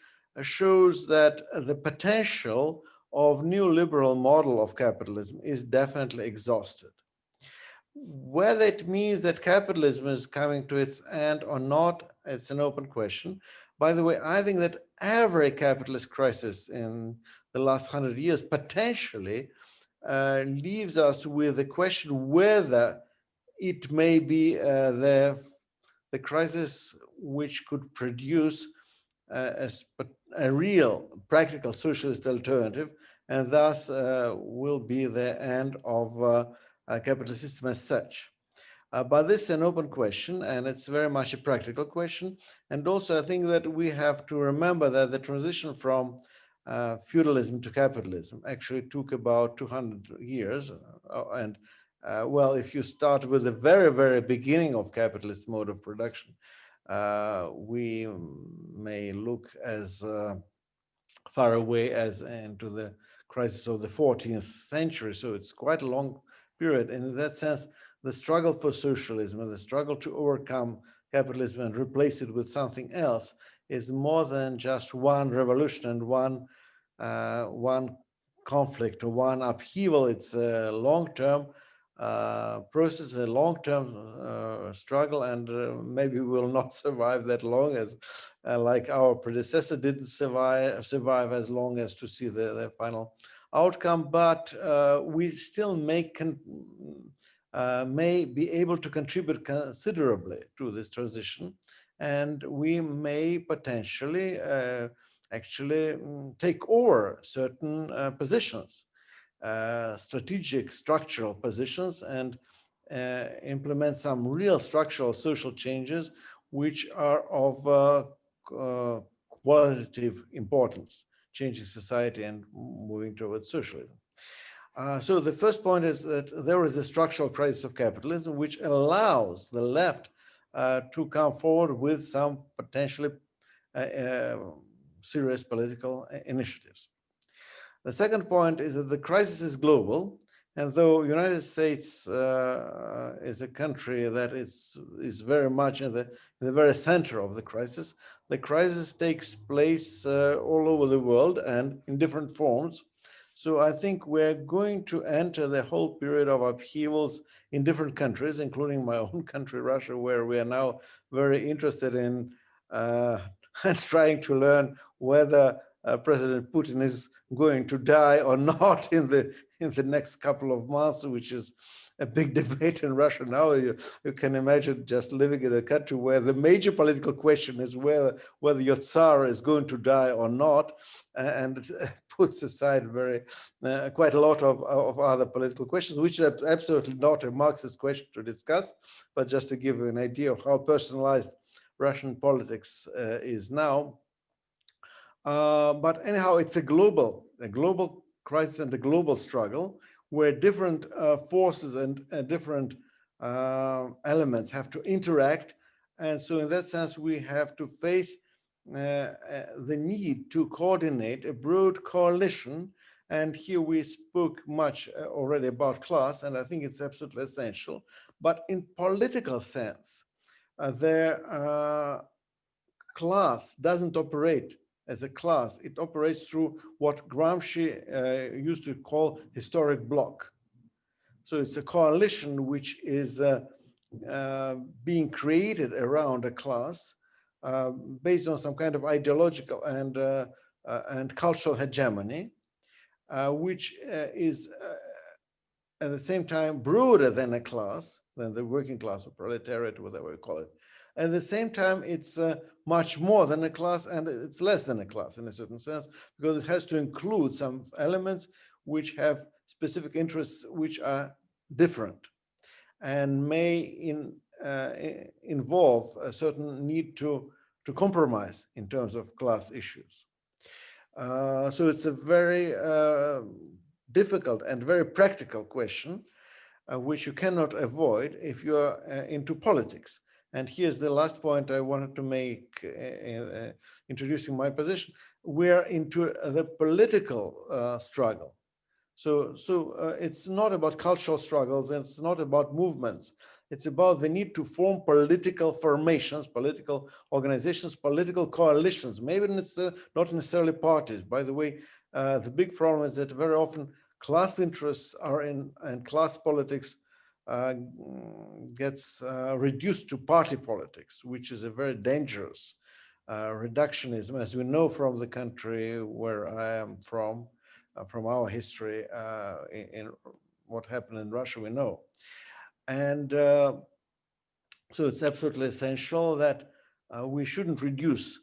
shows that the potential of neoliberal model of capitalism is definitely exhausted. Whether it means that capitalism is coming to its end or not, it's an open question. By the way, I think that every capitalist crisis in the last 100 years potentially leaves us with the question whether it may be the crisis which could produce a real practical socialist alternative, and thus will be the end of capitalist system as such. But this is an open question, and it's very much a practical question. And also, I think that we have to remember that the transition from feudalism to capitalism actually took about 200 years. Well, if you start with the very, very beginning of capitalist mode of production, we may look as far away as into the crisis of the 14th century. So it's quite a long period. And in that sense, the struggle for socialism and the struggle to overcome capitalism and replace it with something else is more than just one revolution and one conflict or one upheaval. It's a long-term process, a long-term struggle, and maybe we will not survive that long as like our predecessor didn't survive as long as to see the final outcome, but we still may be able to contribute considerably to this transition, and we may potentially actually take over certain positions, strategic structural positions, and implement some real structural social changes which are of qualitative importance, changing society and moving towards socialism. So the first point is that there is a structural crisis of capitalism which allows the left to come forward with some potentially serious political initiatives. The second point is that the crisis is global, and though United States is a country that is very much in the very center of the crisis takes place all over the world and in different forms. So I think we're going to enter the whole period of upheavals in different countries, including my own country, Russia, where we are now very interested in trying to learn whether President Putin is going to die or not in the next couple of months, which is a big debate in Russia now. You can imagine just living in a country where the major political question is whether your Tsar is going to die or not, and it puts aside quite a lot of other political questions, which are absolutely not a Marxist question to discuss, but just to give you an idea of how personalized Russian politics is now. But anyhow, it's a global crisis and a global struggle where different forces and different elements have to interact. And so in that sense, we have to face the need to coordinate a broad coalition. And here we spoke much already about class, and I think it's absolutely essential. But in political sense, their class doesn't operate as a class. It operates through what Gramsci used to call historic bloc. So it's a coalition which is being created around a class based on some kind of ideological and cultural hegemony, which is at the same time broader than a class, than the working class or proletariat, whatever we call it. At the same time, it's much more than a class, and it's less than a class in a certain sense, because it has to include some elements which have specific interests which are different and may involve a certain need to compromise in terms of class issues. So it's a very difficult and very practical question, which you cannot avoid if you are into politics. And here's the last point I wanted to make, introducing my position. We're into the political struggle. So it's not about cultural struggles, and it's not about movements. It's about the need to form political formations, political organizations, political coalitions, maybe not necessarily parties. By the way, the big problem is that very often class interests are and class politics gets reduced to party politics, which is a very dangerous reductionism, as we know from the country where I am from our history. In what happened in Russia, we know. And so it's absolutely essential that we shouldn't reduce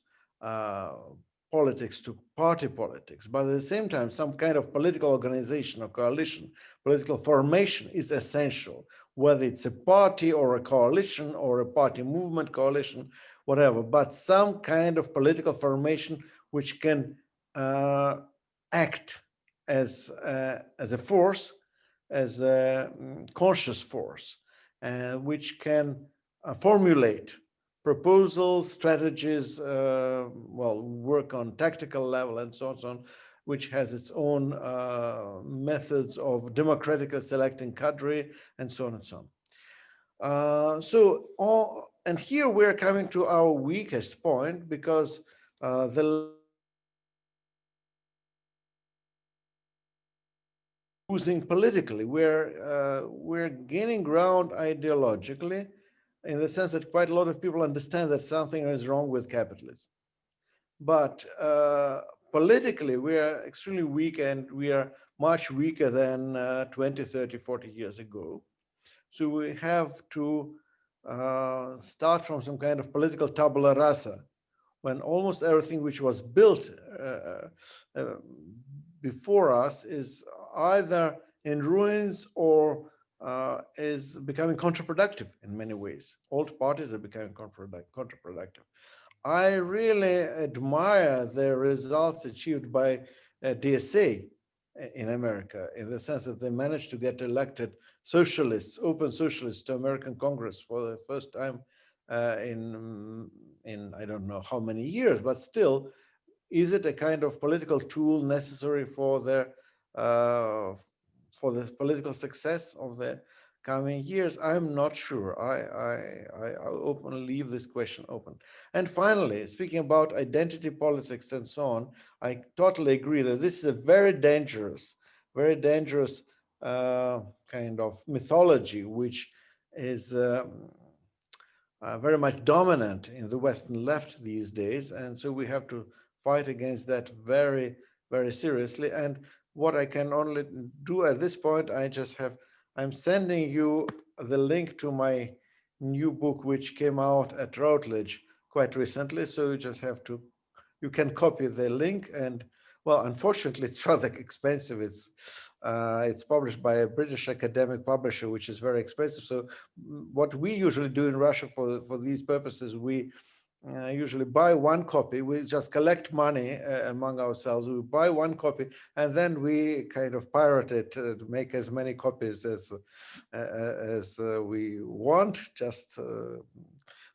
politics to party politics, but at the same time, some kind of political organization or coalition, political formation is essential, whether it's a party or a coalition or a party movement coalition, whatever, but some kind of political formation which can act as a force, as a conscious force, which can formulate proposals, strategies, work on tactical level and so on, which has its own methods of democratically selecting cadre and so on and so on. And here we're coming to our weakest point, because the losing politically. We're gaining ground ideologically, in the sense that quite a lot of people understand that something is wrong with capitalism. But politically, we are extremely weak, and we are much weaker than 20, 30, 40 years ago. So we have to start from some kind of political tabula rasa, when almost everything which was built before us is either in ruins or is becoming counterproductive in many ways. Old parties are becoming counterproductive. I really admire the results achieved by DSA in America, in the sense that they managed to get elected socialists, open socialists, to American Congress for the first time in I don't know how many years, but still, is it a kind of political tool necessary for the political success of the coming years? I'm not sure. I openly leave this question open. And finally, speaking about identity politics and so on, I totally agree that this is a very dangerous kind of mythology, which is very much dominant in the Western left these days. And so we have to fight against that very, very seriously. And what I can only do at this point, I'm sending you the link to my new book, which came out at Routledge quite recently. So you can copy the link. And well, unfortunately, it's rather expensive. It's published by a British academic publisher, which is very expensive. So what we usually do in Russia for these purposes, we usually buy one copy. We just collect money among ourselves. We buy one copy, and then we kind of pirate it to make as many copies as we want.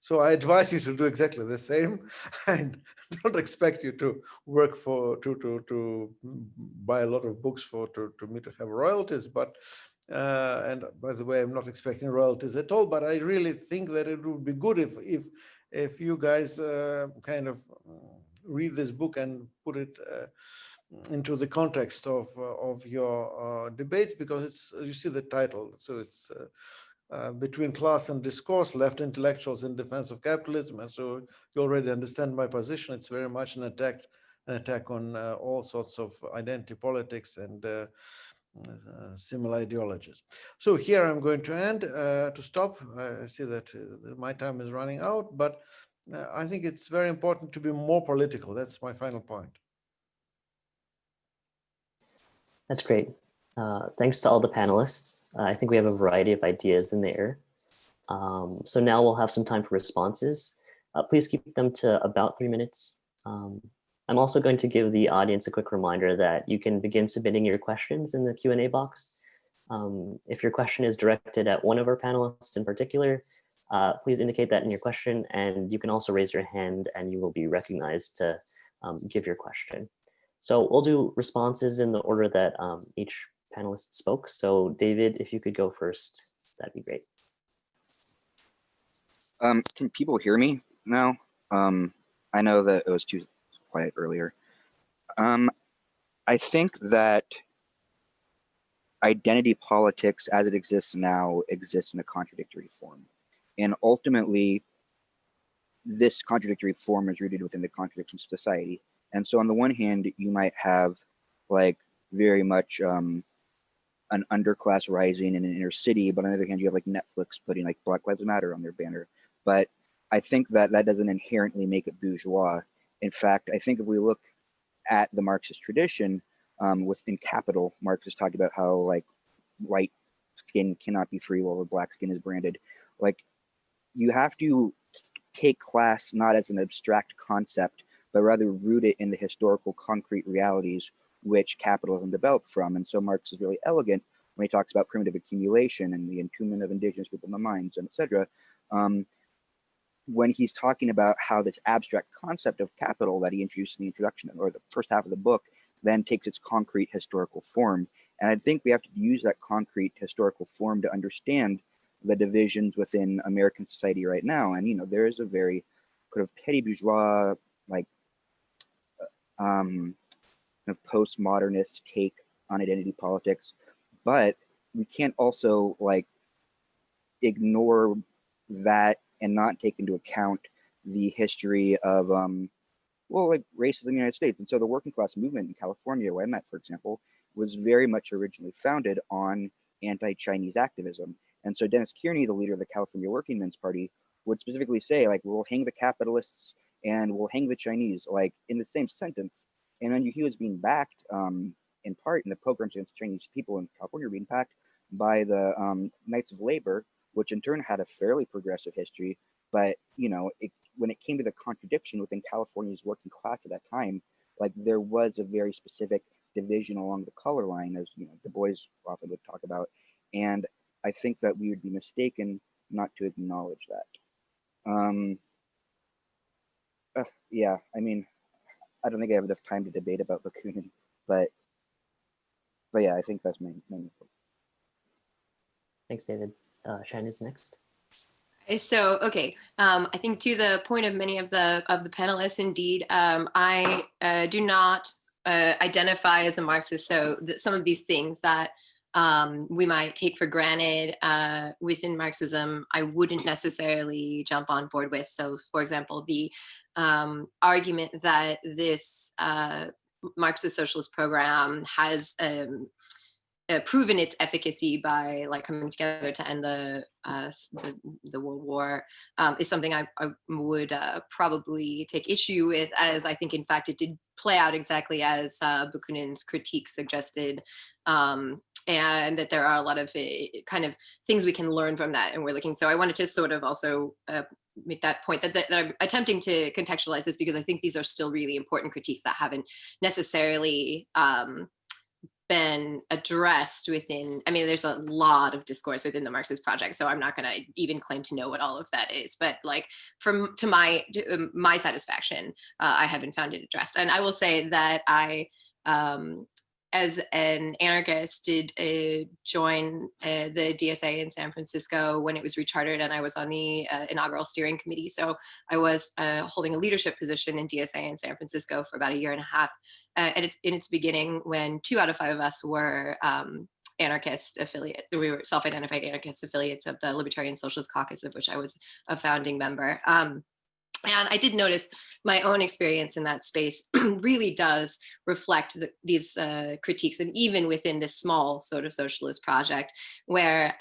So I advise you to do exactly the same, and don't expect you to work to buy a lot of books to me to have royalties. But and by the way, I'm not expecting royalties at all. But I really think that it would be good if you guys kind of read this book and put it into the context of your debates, because you see the title, so it's between class and discourse, left intellectuals in defense of capitalism. And so you already understand my position. It's very much an attack on all sorts of identity politics and similar ideologies. So here I'm going to end, to stop. I see that my time is running out, but I think it's very important to be more political. That's my final point. That's great. Thanks to all the panelists. I think we have a variety of ideas in the air. So now we'll have some time for responses. Please keep them to about 3 minutes. I'm also going to give the audience a quick reminder that you can begin submitting your questions in the Q&A box. If your question is directed at one of our panelists in particular, please indicate that in your question, and you can also raise your hand and you will be recognized to give your question. So we'll do responses in the order that each panelist spoke. So David, if you could go first, that'd be great. Can people hear me now? I know that it was too quiet earlier. I think that identity politics as it exists now exists in a contradictory form. And ultimately, this contradictory form is rooted within the contradictions of society. And so on the one hand, you might have like very much an underclass rising in an inner city, but on the other hand, you have like Netflix putting like Black Lives Matter on their banner. But I think that that doesn't inherently make it bourgeois. In fact, I think if we look at the Marxist tradition, within Capital, Marx is talking about how like white skin cannot be free while the black skin is branded. Like you have to take class not as an abstract concept, but rather root it in the historical concrete realities which capitalism developed from. And so Marx is really elegant when he talks about primitive accumulation and the entombment of indigenous people in the mines, and etc. When he's talking about how this abstract concept of capital that he introduced in the introduction or the first half of the book then takes its concrete historical form. And I think we have to use that concrete historical form to understand the divisions within American society right now. And, you know, there is a very kind of petty bourgeois, like, kind of postmodernist take on identity politics. but we can't also like ignore that and not take into account the history of well, like racism in the United States. And so the working class movement in California, where I'm at, for example, was very much originally founded on anti-Chinese activism. And so Dennis Kearney, the leader of the California Working Men's Party, would specifically say, like, we'll hang the capitalists and we'll hang the Chinese, like in the same sentence. And then he was being backed in part in the pogroms against Chinese people in California were being backed by the Knights of Labor, which in turn had a fairly progressive history. But, you know, when it came to the contradiction within California's working class at that time, like there was a very specific division along the color line, as you know, Du Bois often would talk about. And I think that we would be mistaken not to acknowledge that. Yeah, I mean, I don't think I have enough time to debate about Bakunin, but yeah, I think that's my main point. Thanks, David. Shannon's next. So, okay, I think to the point of many of the panelists, indeed, I do not identify as a Marxist. So some of these things that we might take for granted within Marxism, I wouldn't necessarily jump on board with. So, for example, the argument that this Marxist socialist program has proven its efficacy by like coming together to end the World War is something I would probably take issue with, as I think in fact it did play out exactly as Bakunin's critique suggested, and that there are a lot of kind of things we can learn from that, and we're looking. So I wanted to sort of also make that point that I'm attempting to contextualize this, because I think these are still really important critiques that haven't necessarily been addressed within, I mean, there's a lot of discourse within the Marxist project, so I'm not going to even claim to know what all of that is, but like to my satisfaction, I haven't found it addressed. And I will say that I, as an anarchist, did join the DSA in San Francisco when it was rechartered, and I was on the inaugural steering committee. So I was holding a leadership position in DSA in San Francisco for about a year and a half. In its beginning, when 2 out of 5 of us were anarchist affiliates, we were self-identified anarchist affiliates of the Libertarian Socialist Caucus, of which I was a founding member. And I did notice my own experience in that space really does reflect these critiques, and even within this small sort of socialist project, where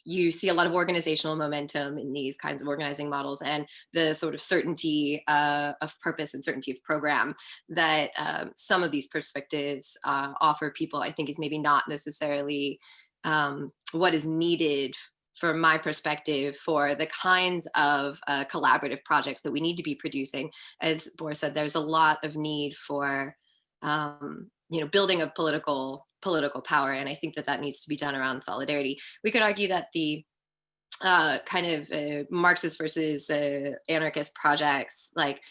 you see a lot of organizational momentum in these kinds of organizing models, and the sort of certainty of purpose and certainty of program that some of these perspectives offer people, I think is maybe not necessarily what is needed from my perspective for the kinds of collaborative projects that we need to be producing. As Boris said, there's a lot of need for building a political power, and I think that needs to be done around solidarity. We could argue that the kind of Marxist versus anarchist projects, like,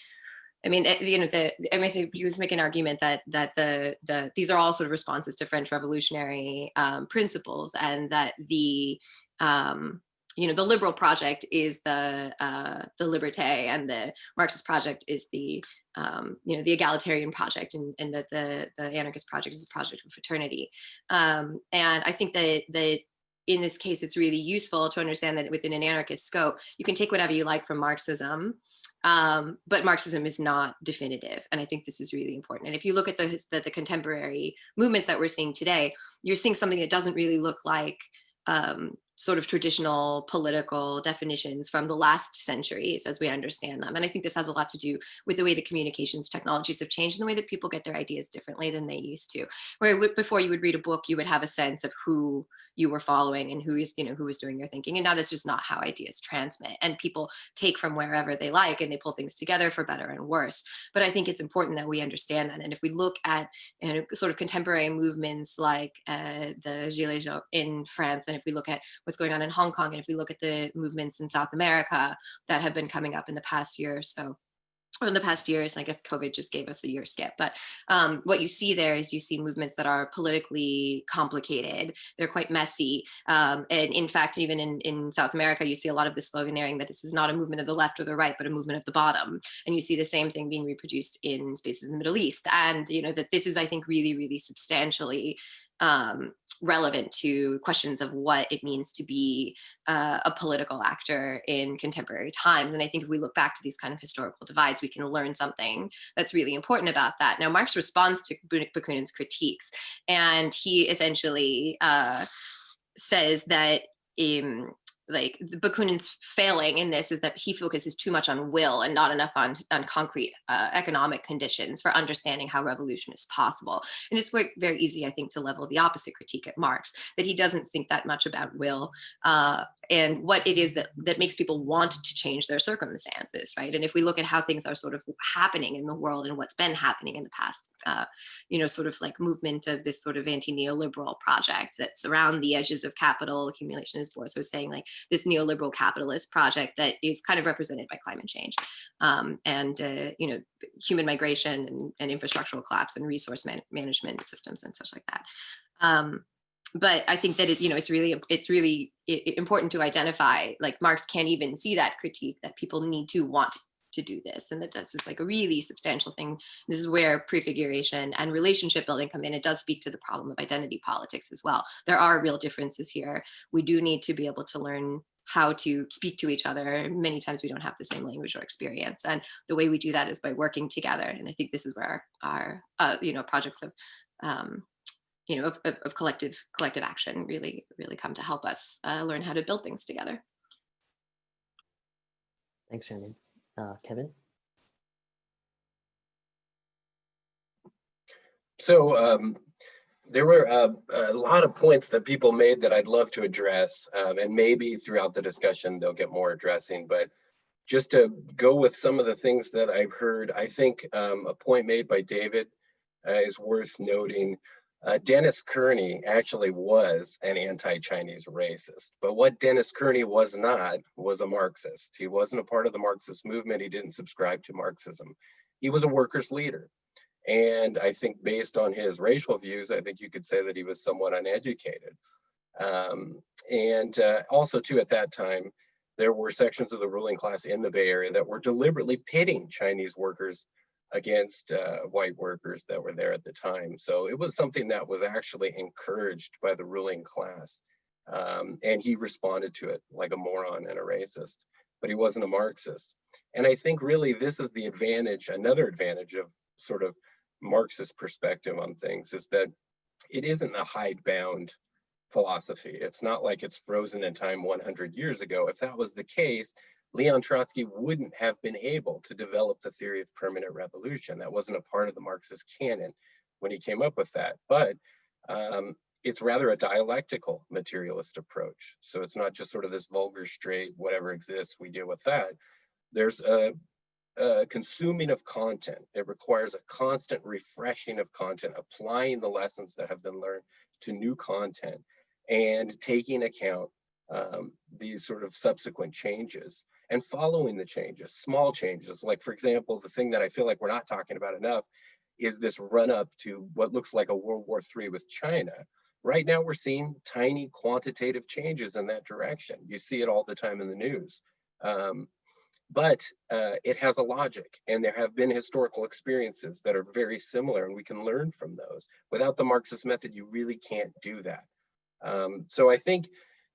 I mean, I think he was making an argument that these are all sort of responses to French revolutionary principles, and that the liberal project is the liberté, and the Marxist project is the egalitarian project, and that the anarchist project is a project of fraternity. And I think that in this case, it's really useful to understand that within an anarchist scope, you can take whatever you like from Marxism, but Marxism is not definitive. And I think this is really important. And if you look at the contemporary movements that we're seeing today, you're seeing something that doesn't really look like sort of traditional political definitions from the last centuries as we understand them. And I think this has a lot to do with the way the communications technologies have changed, and the way that people get their ideas differently than they used to. Where before you would read a book, you would have a sense of who you were following and who was doing your thinking. And now that's just not how ideas transmit. And people take from wherever they like, and they pull things together for better and worse. But I think it's important that we understand that. And if we look at sort of contemporary movements like the Gilets jaunes in France, and if we look at what's going on in Hong Kong, and if we look at the movements in South America that have been coming up in the past year or so, or in the past years, I guess COVID just gave us a year skip, but what you see there is you see movements that are politically complicated. They're quite messy. And in fact, even in South America, you see a lot of this sloganeering that this is not a movement of the left or the right, but a movement of the bottom. And you see the same thing being reproduced in spaces in the Middle East. And that this is, I think, really, really substantially relevant to questions of what it means to be a political actor in contemporary times. And I think if we look back to these kind of historical divides, we can learn something that's really important about that. Now, Marx responds to Bakunin's critiques, and he essentially says that like Bakunin's failing in this is that he focuses too much on will and not enough on concrete economic conditions for understanding how revolution is possible. And it's very easy, I think, to level the opposite critique at Marx, that he doesn't think that much about will and what it is that makes people want to change their circumstances, right? And if we look at how things are sort of happening in the world and what's been happening in the past, sort of like movement of this sort of anti-neoliberal project that's around the edges of capital accumulation, as Boris was saying, like this neoliberal capitalist project that is kind of represented by climate change and human migration and infrastructural collapse and resource management systems and such like that. But I think that it's really important to identify, like Marx can't even see that critique, that people need to want to do this, and that's just like a really substantial thing. This is where prefiguration and relationship building come in. It does speak to the problem of identity politics as well. There are real differences here. We do need to be able to learn how to speak to each other. Many times we don't have the same language or experience, and the way we do that is by working together. And I think this is where our projects of of collective action really come to help us learn how to build things together. Thanks, Shannon. Kevin? So there were a lot of points that people made that I'd love to address, and maybe throughout the discussion they'll get more addressing, but just to go with some of the things that I've heard, I think a point made by David is worth noting. Dennis Kearney actually was an anti-Chinese racist, but what Dennis Kearney was not was a Marxist. He wasn't a part of the Marxist movement. He didn't subscribe to Marxism. He was a workers' leader. And I think based on his racial views, I think you could say that he was somewhat uneducated. Also too, at that time, there were sections of the ruling class in the Bay Area that were deliberately pitting Chinese workers against white workers that were there at the time. So it was something that was actually encouraged by the ruling class. And he responded to it like a moron and a racist, but he wasn't a Marxist. And I think really this is the advantage, another advantage of sort of Marxist perspective on things, is that it isn't a hidebound philosophy. It's not like it's frozen in time 100 years ago. If that was the case, Leon Trotsky wouldn't have been able to develop the theory of permanent revolution. That wasn't a part of the Marxist canon when he came up with that. But it's rather a dialectical materialist approach. So it's not just sort of this vulgar, straight, whatever exists, we deal with that. There's a consuming of content. It requires a constant refreshing of content, applying the lessons that have been learned to new content and taking account these sort of subsequent changes and following the changes, small changes. Like, for example, the thing that I feel like we're not talking about enough is this run up to what looks like a World War III with China. Right now, we're seeing tiny quantitative changes in that direction. You see it all the time in the news. But it has a logic, and there have been historical experiences that are very similar, and we can learn from those. Without the Marxist method, you really can't do that. So I think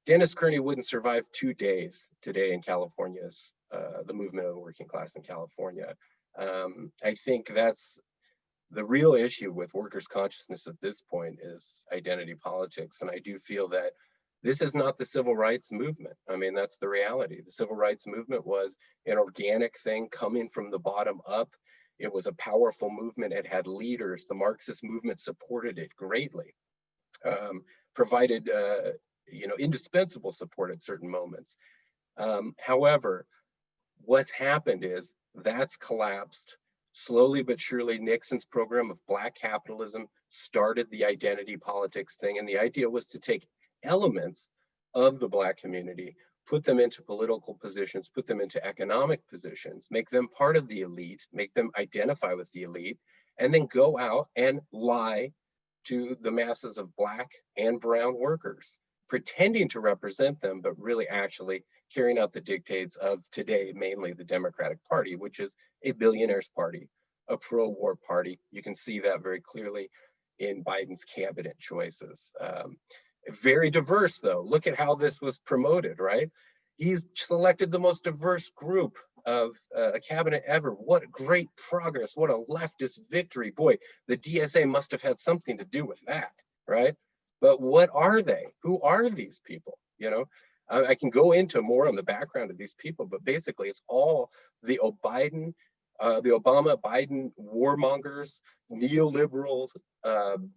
Dennis Kearney wouldn't survive 2 days today in California's, the movement of the working class in California. I think that's the real issue with workers' consciousness at this point is identity politics. And I do feel that this is not the civil rights movement. I mean, that's the reality. The civil rights movement was an organic thing coming from the bottom up. It was a powerful movement. It had leaders. The Marxist movement supported it greatly, provided indispensable support at certain moments. However, what's happened is that's collapsed. Slowly but surely, Nixon's program of Black capitalism started the identity politics thing. And the idea was to take elements of the Black community, put them into political positions, put them into economic positions, make them part of the elite, make them identify with the elite, and then go out and lie to the masses of Black and brown workers, pretending to represent them, but really actually carrying out the dictates of today, mainly the Democratic Party, which is a billionaires party, a pro-war party. You can see that very clearly in Biden's cabinet choices. Very diverse, though. Look at how this was promoted, right? He's selected the most diverse group of a cabinet ever. What great progress. What a leftist victory. Boy, the DSA must have had something to do with that, right? But what are they? Who are these people? You know, I can go into more on the background of these people, but basically it's all the Obama Biden warmongers, neoliberals,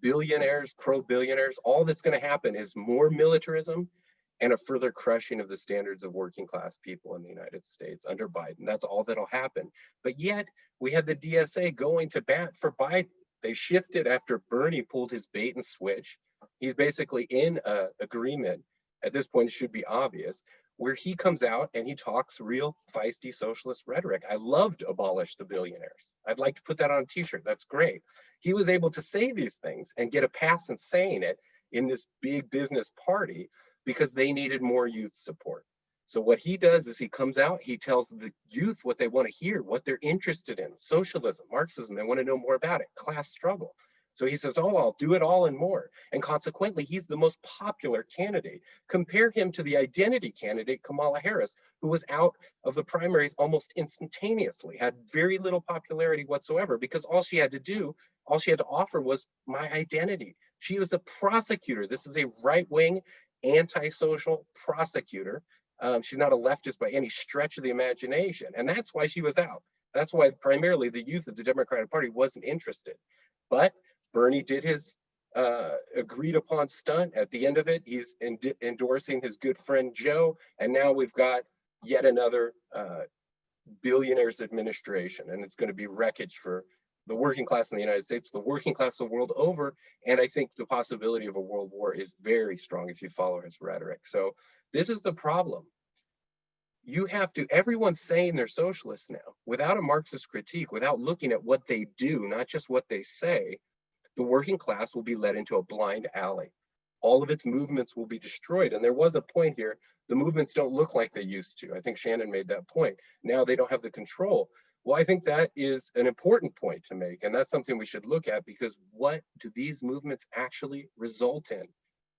billionaires, pro-billionaires. All that's going to happen is more militarism and a further crushing of the standards of working class people in the United States under Biden. That's all that'll happen. But yet we had the DSA going to bat for Biden. They shifted after Bernie pulled his bait and switch. He's basically in an agreement. At this point, it should be obvious, where he comes out and he talks real feisty socialist rhetoric. I loved abolish the billionaires. I'd like to put that on a t-shirt. That's great. He was able to say these things and get a pass in saying it in this big business party because they needed more youth support. So what he does is he comes out, he tells the youth what they want to hear, what they're interested in, socialism, Marxism, they want to know more about it, class struggle. So he says, oh, I'll do it all and more. And consequently, he's the most popular candidate. Compare him to the identity candidate, Kamala Harris, who was out of the primaries almost instantaneously, had very little popularity whatsoever because all she had to offer was my identity. She was a prosecutor. This is a right-wing, antisocial prosecutor. She's not a leftist by any stretch of the imagination. And that's why she was out. That's why primarily the youth of the Democratic Party wasn't interested. But Bernie did his agreed upon stunt. At the end of it, he's endorsing his good friend Joe. And now we've got yet another billionaires administration. And it's going to be wreckage for the working class in the United States, the working class the world over. And I think the possibility of a world war is very strong if you follow his rhetoric. So this is the problem. You have to, everyone's saying they're socialists now without a Marxist critique, without looking at what they do, not just what they say. The working class will be led into a blind alley. All of its movements will be destroyed. And there was a point here, the movements don't look like they used to. I think Shannon made that point. Now they don't have the control. Well, I think that is an important point to make. And that's something we should look at because what do these movements actually result in?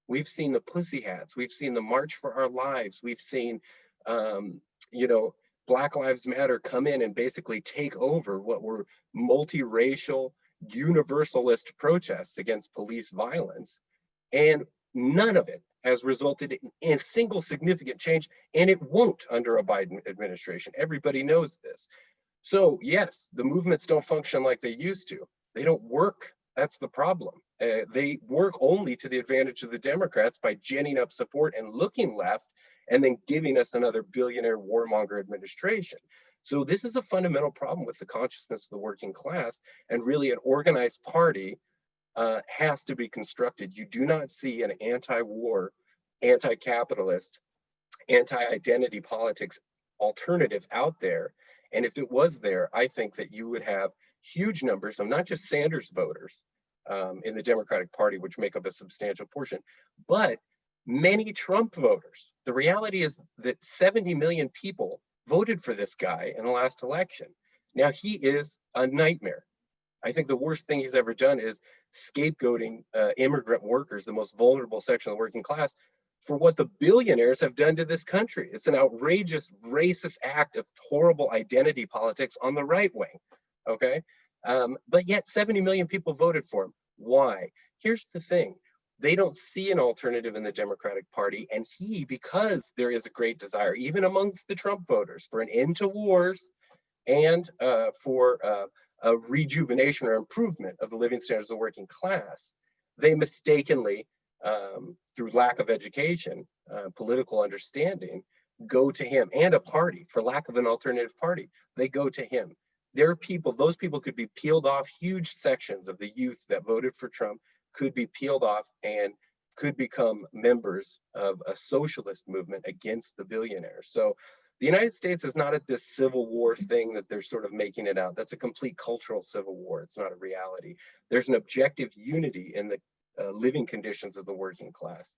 We've seen the pussy hats. We've seen the March for Our Lives. We've seen, Black Lives Matter come in and basically take over what were multiracial, universalist protests against police violence. And none of it has resulted in a single significant change, and it won't under a Biden administration. Everybody knows this. So yes, the movements don't function like they used to. They don't work. That's the problem. They work only to the advantage of the Democrats by ginning up support and looking left, and then giving us another billionaire warmonger administration. So this is a fundamental problem with the consciousness of the working class, and really an organized party has to be constructed. You do not see an anti-war, anti-capitalist, anti-identity politics alternative out there. And if it was there, I think that you would have huge numbers of not just Sanders voters in the Democratic Party, which make up a substantial portion, but many Trump voters. The reality is that 70 million people voted for this guy in the last election. Now he is a nightmare. I think the worst thing he's ever done is scapegoating immigrant workers, the most vulnerable section of the working class, for what the billionaires have done to this country. It's an outrageous, racist act of horrible identity politics on the right wing, okay? But yet 70 million people voted for him. Why? Here's the thing. They don't see an alternative in the Democratic Party, and because there is a great desire, even amongst the Trump voters, for an end to wars and for a rejuvenation or improvement of the living standards of the working class, they mistakenly, through lack of education, political understanding, go to him, and a party, for lack of an alternative party, they go to him. There are people, those people could be peeled off. Huge sections of the youth that voted for Trump could be peeled off and could become members of a socialist movement against the billionaires. So the United States is not at this civil war thing that they're sort of making it out. That's a complete cultural civil war. It's not a reality. There's an objective unity in the living conditions of the working class.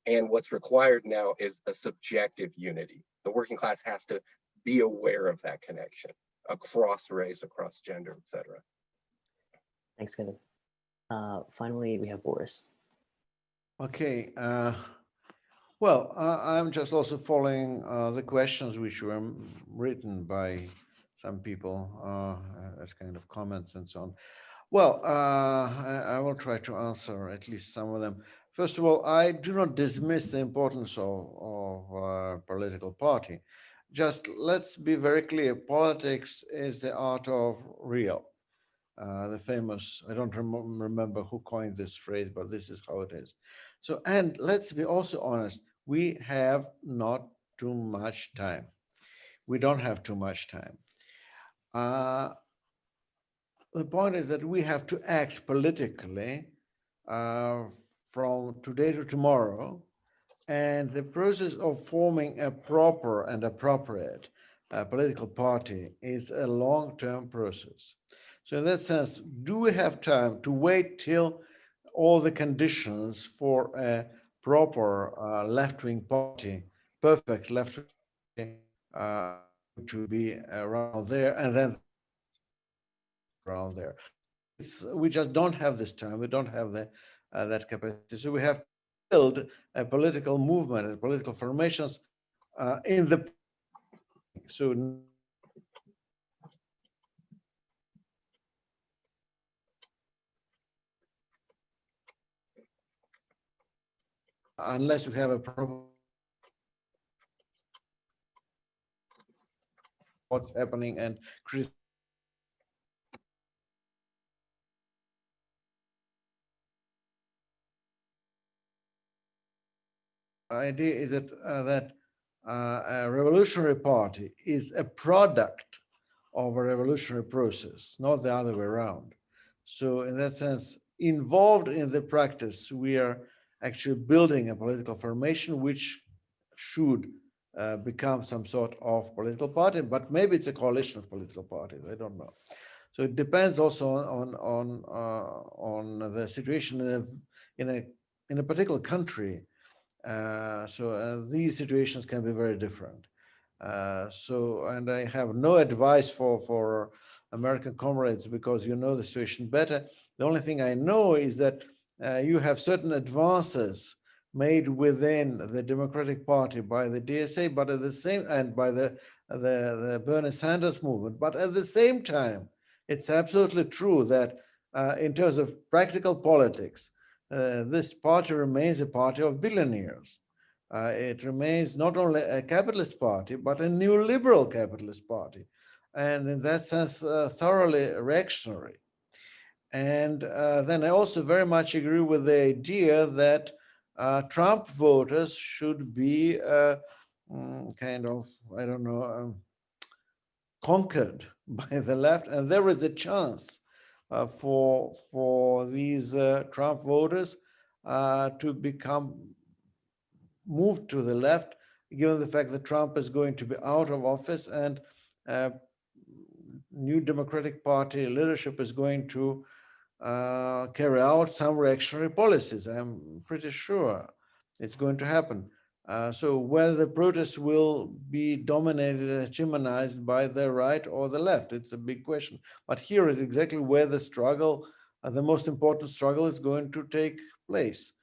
And what's required now is a subjective unity. The working class has to be aware of that connection across race, across gender, et cetera. Thanks, Kevin. Finally, we have Boris. Okay. Well, I'm just also following the questions which were written by some people as kind of comments and so on. Well, I will try to answer at least some of them. First of all, I do not dismiss the importance of political party. Just let's be very clear, politics is the art of real. The famous, I don't remember who coined this phrase, but this is how it is. So, and let's be also honest, we have not too much time. We don't have too much time. The point is that we have to act politically from today to tomorrow, and the process of forming a proper and appropriate political party is a long-term process. So in that sense, do we have time to wait till all the conditions for a proper left-wing party, perfect left-wing party, to be around there, and then around there? We just don't have this time. We don't have that capacity. So we have to build a political movement and political formations in the so unless you have a proper what's happening and idea is that a revolutionary party is a product of a revolutionary process, not the other way around. So in that sense, involved in the practice, we are actually building a political formation which should become some sort of political party, but maybe it's a coalition of political parties. I don't know. So it depends also on the situation in a particular country. These situations can be very different. And I have no advice for American comrades because you know the situation better. The only thing I know is that you have certain advances made within the Democratic Party by the DSA, but at the same and by the Bernie Sanders movement. But at the same time, it's absolutely true that in terms of practical politics, this party remains a party of billionaires. It remains not only a capitalist party, but a neoliberal capitalist party. And in that sense, thoroughly reactionary. And then I also very much agree with the idea that Trump voters should be kind of, I don't know, conquered by the left. And there is a chance for these Trump voters to become moved to the left, given the fact that Trump is going to be out of office and new Democratic Party leadership is going to carry out some reactionary policies. I'm pretty sure it's going to happen. So whether the protests will be dominated and hegemonized by the right or the left, it's a big question. But here is exactly where the struggle, the most important struggle is going to take place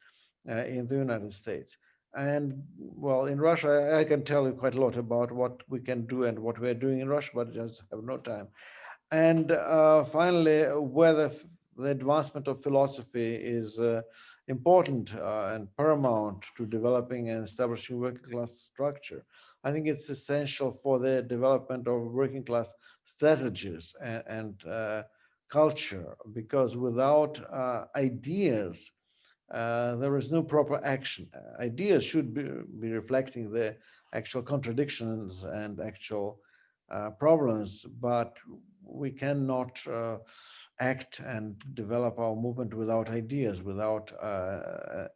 in the United States. And well, in Russia, I can tell you quite a lot about what we can do and what we're doing in Russia, but I just have no time. And finally, whether the advancement of philosophy is important and paramount to developing and establishing working class structure. I think it's essential for the development of working class strategies and culture, because without ideas, there is no proper action. Ideas should be reflecting the actual contradictions and actual problems, but we cannot act and develop our movement without ideas, without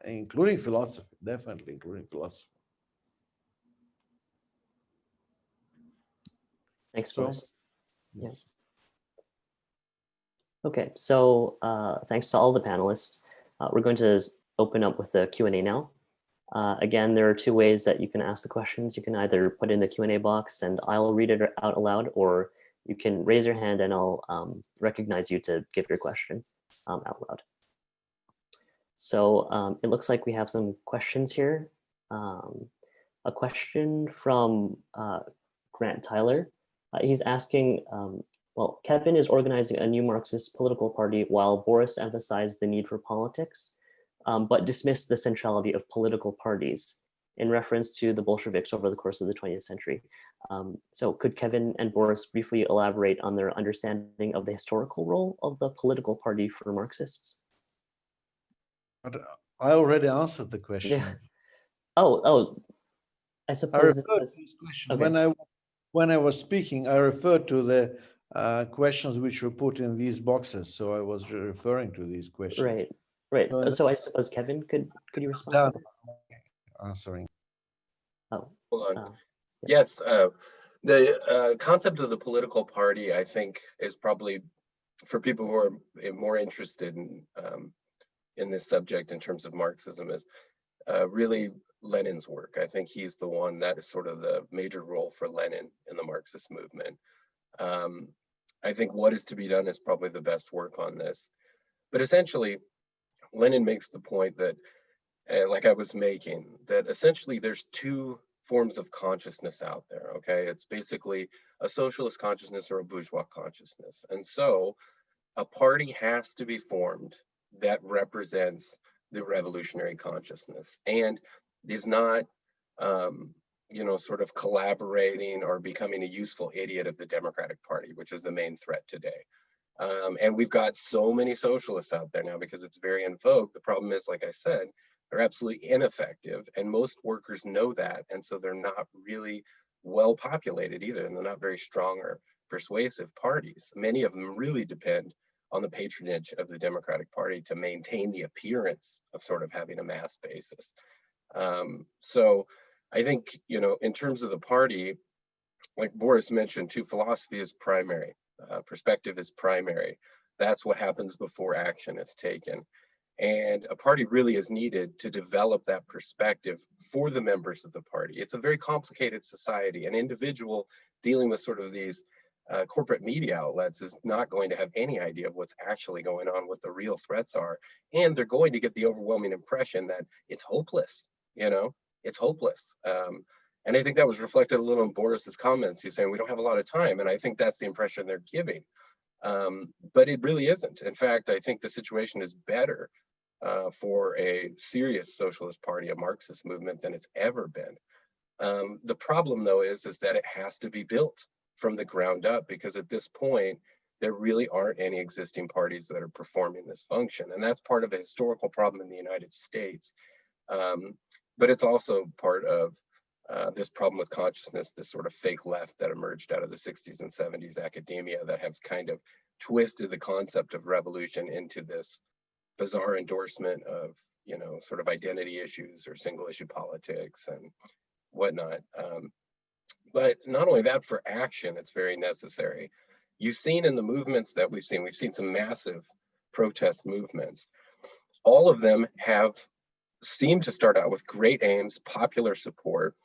including philosophy, definitely including philosophy. Thanks, Boris. Yes. Yeah. Okay, so thanks to all the panelists. We're going to open up with the Q&A now. Again, there are two ways that you can ask the questions. You can either put in the Q&A box and I'll read it out aloud, or you can raise your hand and I'll recognize you to give your question out loud. So it looks like we have some questions here. A question from Grant Tyler. He's asking, well, Kevin is organizing a new Marxist political party while Boris emphasized the need for politics, but dismissed the centrality of political parties in reference to the Bolsheviks over the course of the 20th century. So could Kevin and Boris briefly elaborate on their understanding of the historical role of the political party for Marxists? But I already answered the question. Yeah. Oh, I I suppose referred this to this question. okay. When I was speaking, I referred to the questions which were put in these boxes. So I was referring to these questions. Right. So So I suppose Kevin, could you respond done to this? answering. Oh, Hold on. yeah. Yes, the concept of the political party, I think, is probably for people who are more interested in this subject in terms of Marxism is really Lenin's work. I think he's the one that is sort of the major role for Lenin in the Marxist movement. I think what is to be done is probably the best work on this. But essentially, Lenin makes the point that, like I was making, that essentially there's two forms of consciousness out there, okay? It's basically a socialist consciousness or a bourgeois consciousness. And so a party has to be formed that represents the revolutionary consciousness and is not, sort of collaborating or becoming a useful idiot of the Democratic Party, which is the main threat today. And we've got so many socialists out there now because it's very in vogue. The problem is, like I said, they're absolutely ineffective, and most workers know that, and so they're not really well populated either, and they're not very strong or persuasive parties. Many of them really depend on the patronage of the Democratic Party to maintain the appearance of sort of having a mass basis. So I think, in terms of the party, like Boris mentioned too, philosophy is primary, perspective is primary. That's what happens before action is taken. And a party really is needed to develop that perspective for the members of the party. It's a very complicated society. An individual dealing with sort of these corporate media outlets is not going to have any idea of what's actually going on, what the real threats are. And they're going to get the overwhelming impression that it's hopeless, it's hopeless. And I think that was reflected a little in Boris's comments. He's saying we don't have a lot of time. And I think that's the impression they're giving. But it really isn't. In fact, I think the situation is better for a serious socialist party, a Marxist movement, than it's ever been. The problem, though, is that it has to be built from the ground up, because at this point, there really aren't any existing parties that are performing this function. And that's part of a historical problem in the United States. But it's also part of this problem with consciousness, this sort of fake left that emerged out of the 60s and 70s academia that have kind of twisted the concept of revolution into this bizarre endorsement of, sort of identity issues or single issue politics and whatnot. But not only that, for action, it's very necessary. You've seen in the movements that we've seen some massive protest movements. All of them have seemed to start out with great aims, popular support.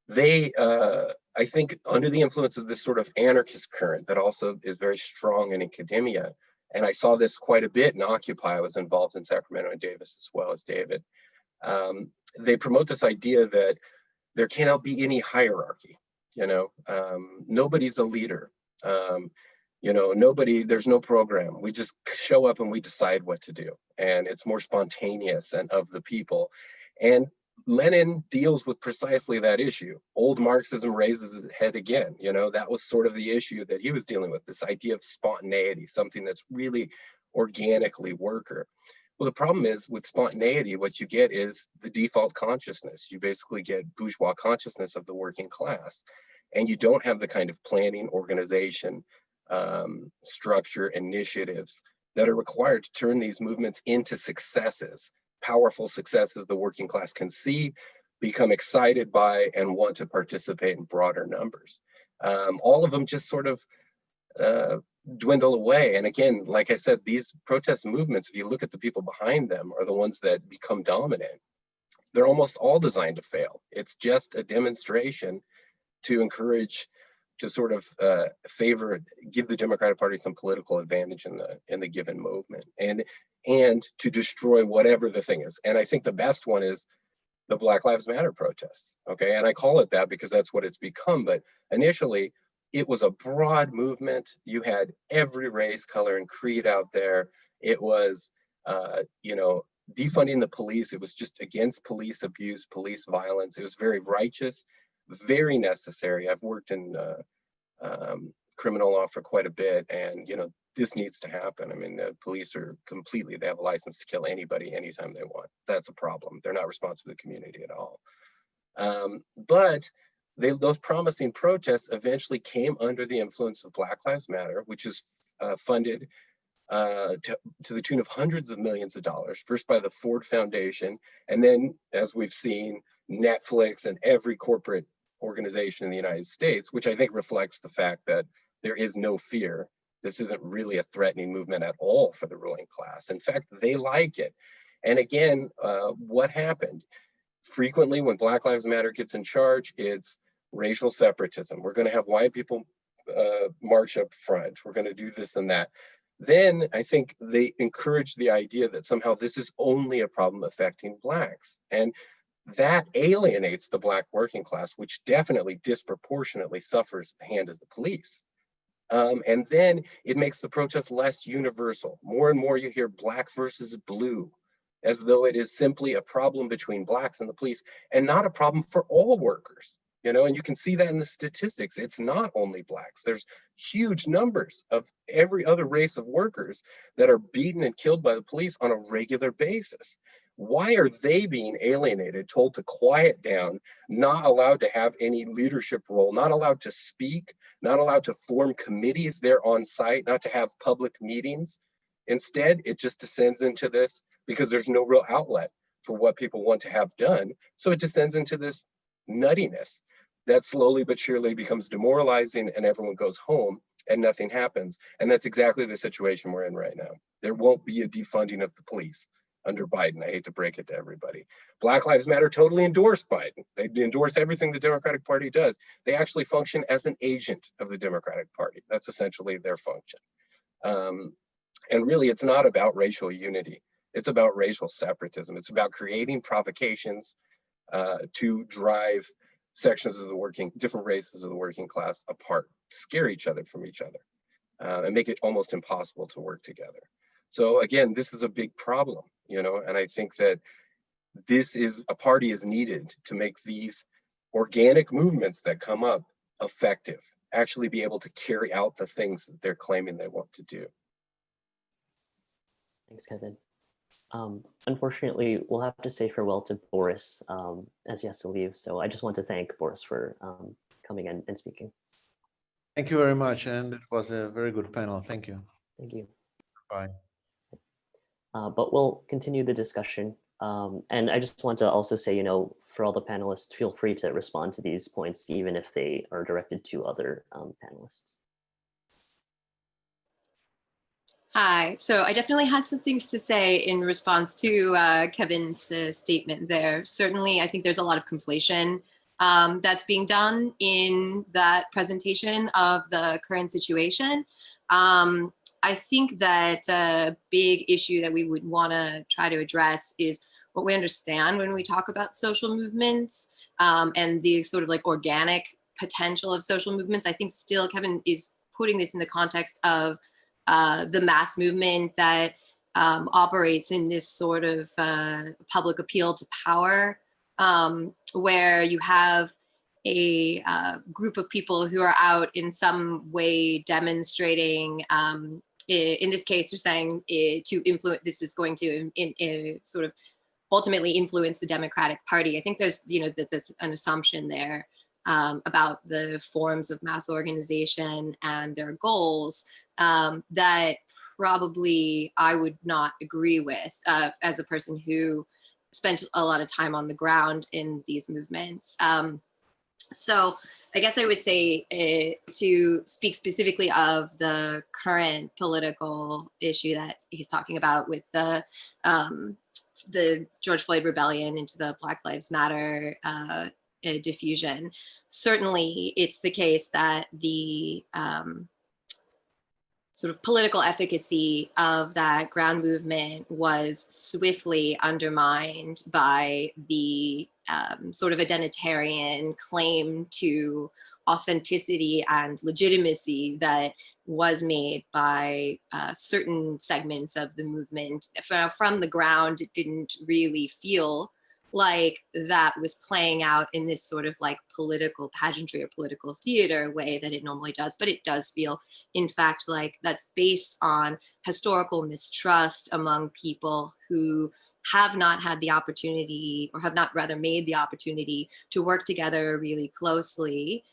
They, I think, under the influence of this sort of anarchist current that also is very strong in academia, and I saw this quite a bit in Occupy. I was involved in Sacramento and Davis as well as David. They promote this idea that there cannot be any hierarchy. Nobody's a leader. There's no program. We just show up and we decide what to do. And it's more spontaneous and of the people. And Lenin deals with precisely that issue. Old Marxism raises its head again. That was sort of the issue that he was dealing with, this idea of spontaneity, something that's really organically worker. Well, the problem is with spontaneity, what you get is the default consciousness. You basically get bourgeois consciousness of the working class, and you don't have the kind of planning, organization, structure, initiatives that are required to turn these movements into successes, powerful successes the working class can see, become excited by, and want to participate in broader numbers. All of them just sort of dwindle away. And again, like I said, these protest movements, if you look at the people behind them, are the ones that become dominant. They're almost all designed to fail. It's just a demonstration to encourage sort of give the Democratic Party some political advantage in the given movement, and to destroy whatever the thing is. And I think the best one is the Black Lives Matter protests. Okay, and I call it that because that's what it's become. But initially, it was a broad movement. You had every race, color, and creed out there. It was, you know, defunding the police. It was just against police abuse, police violence. It was very righteous, very necessary. I've worked in criminal law for quite a bit, and you know, this needs to happen. I mean, the police are completely, they have a license to kill anybody anytime they want. That's a problem. They're not responsible to the community at all. But those promising protests eventually came under the influence of Black Lives Matter, which is funded to the tune of hundreds of millions of dollars, first by the Ford Foundation, and then, as we've seen, Netflix and every corporate organization in the United States, which I think reflects the fact that there is no fear. This isn't really a threatening movement at all for the ruling class. In fact, they like it. And again, what happened? Frequently, when Black Lives Matter gets in charge, it's racial separatism. We're going to have white people march up front. We're going to do this and that. Then I think they encourage the idea that somehow this is only a problem affecting Blacks. And that alienates the Black working class, which definitely disproportionately suffers at the hand of the police. And then it makes the protest less universal. More and more you hear Black versus blue, as though it is simply a problem between Blacks and the police and not a problem for all workers. You know, and you can see that in the statistics. It's not only Blacks. There's huge numbers of every other race of workers that are beaten and killed by the police on a regular basis. Why are they being alienated, told to quiet down, not allowed to have any leadership role, not allowed to speak, not allowed to form committees there on site, not to have public meetings? Instead, it just descends into this because there's no real outlet for what people want to have done. So it descends into this nuttiness that slowly but surely becomes demoralizing, and everyone goes home and nothing happens. And that's exactly the situation we're in right now. There won't be a defunding of the police under Biden. I hate to break it to everybody. Black Lives Matter totally endorse Biden. They endorse everything the Democratic Party does. They actually function as an agent of the Democratic Party. That's essentially their function. And really, it's not about racial unity. It's about racial separatism. It's about creating provocations to drive sections of the different races of the working class apart, scare each other from each other, and make it almost impossible to work together. So again, this is a big problem, you know, and I think that a party is needed to make these organic movements that come up effective, actually be able to carry out the things that they're claiming they want to do. Thanks, Kevin. Unfortunately, we'll have to say farewell to Boris as he has to leave. So I just want to thank Boris for coming in and speaking. Thank you very much. And it was a very good panel. Thank you. Thank you. Bye. But we'll continue the discussion. And I just want to also say, you know, for all the panelists, feel free to respond to these points, even if they are directed to other panelists. Hi, so I definitely have some things to say in response to Kevin's statement there. Certainly, I think there's a lot of conflation that's being done in that presentation of the current situation. I think that a big issue that we would want to try to address is what we understand when we talk about social movements and the sort of like organic potential of social movements. I think still Kevin is putting this in the context of the mass movement that operates in this sort of public appeal to power, where you have a group of people who are out in some way demonstrating, in this case, you're saying to influence, this is going to sort of ultimately influence the Democratic Party. I think there's, you know, that there's an assumption there about the forms of mass organization and their goals that probably I would not agree with as a person who spent a lot of time on the ground in these movements. So I guess I would say to speak specifically of the current political issue that he's talking about with the George Floyd rebellion into the Black Lives Matter diffusion. Certainly, it's the case that the sort of political efficacy of that ground movement was swiftly undermined by the sort of identitarian claim to authenticity and legitimacy that was made by certain segments of the movement. From the ground, it didn't really feel like that was playing out in this sort of like political pageantry or political theater way that it normally does, but it does feel, in fact, like that's based on historical mistrust among people who have not had the opportunity, or have not rather made the opportunity, to work together really closely,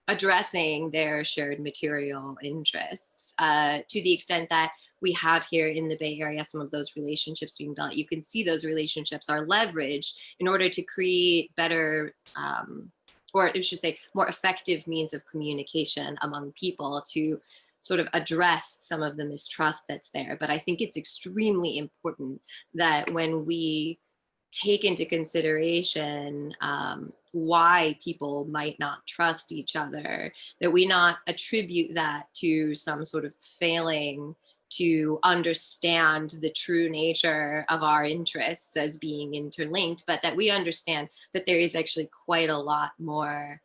addressing their shared material interests, to the extent that we have here in the Bay Area some of those relationships being built. You can see those relationships are leveraged in order to create better, or I should say more effective means of communication among people to sort of address some of the mistrust that's there. But I think it's extremely important that when we take into consideration why people might not trust each other, that we not attribute that to some sort of failing to understand the true nature of our interests as being interlinked, but that we understand that there is actually quite a lot more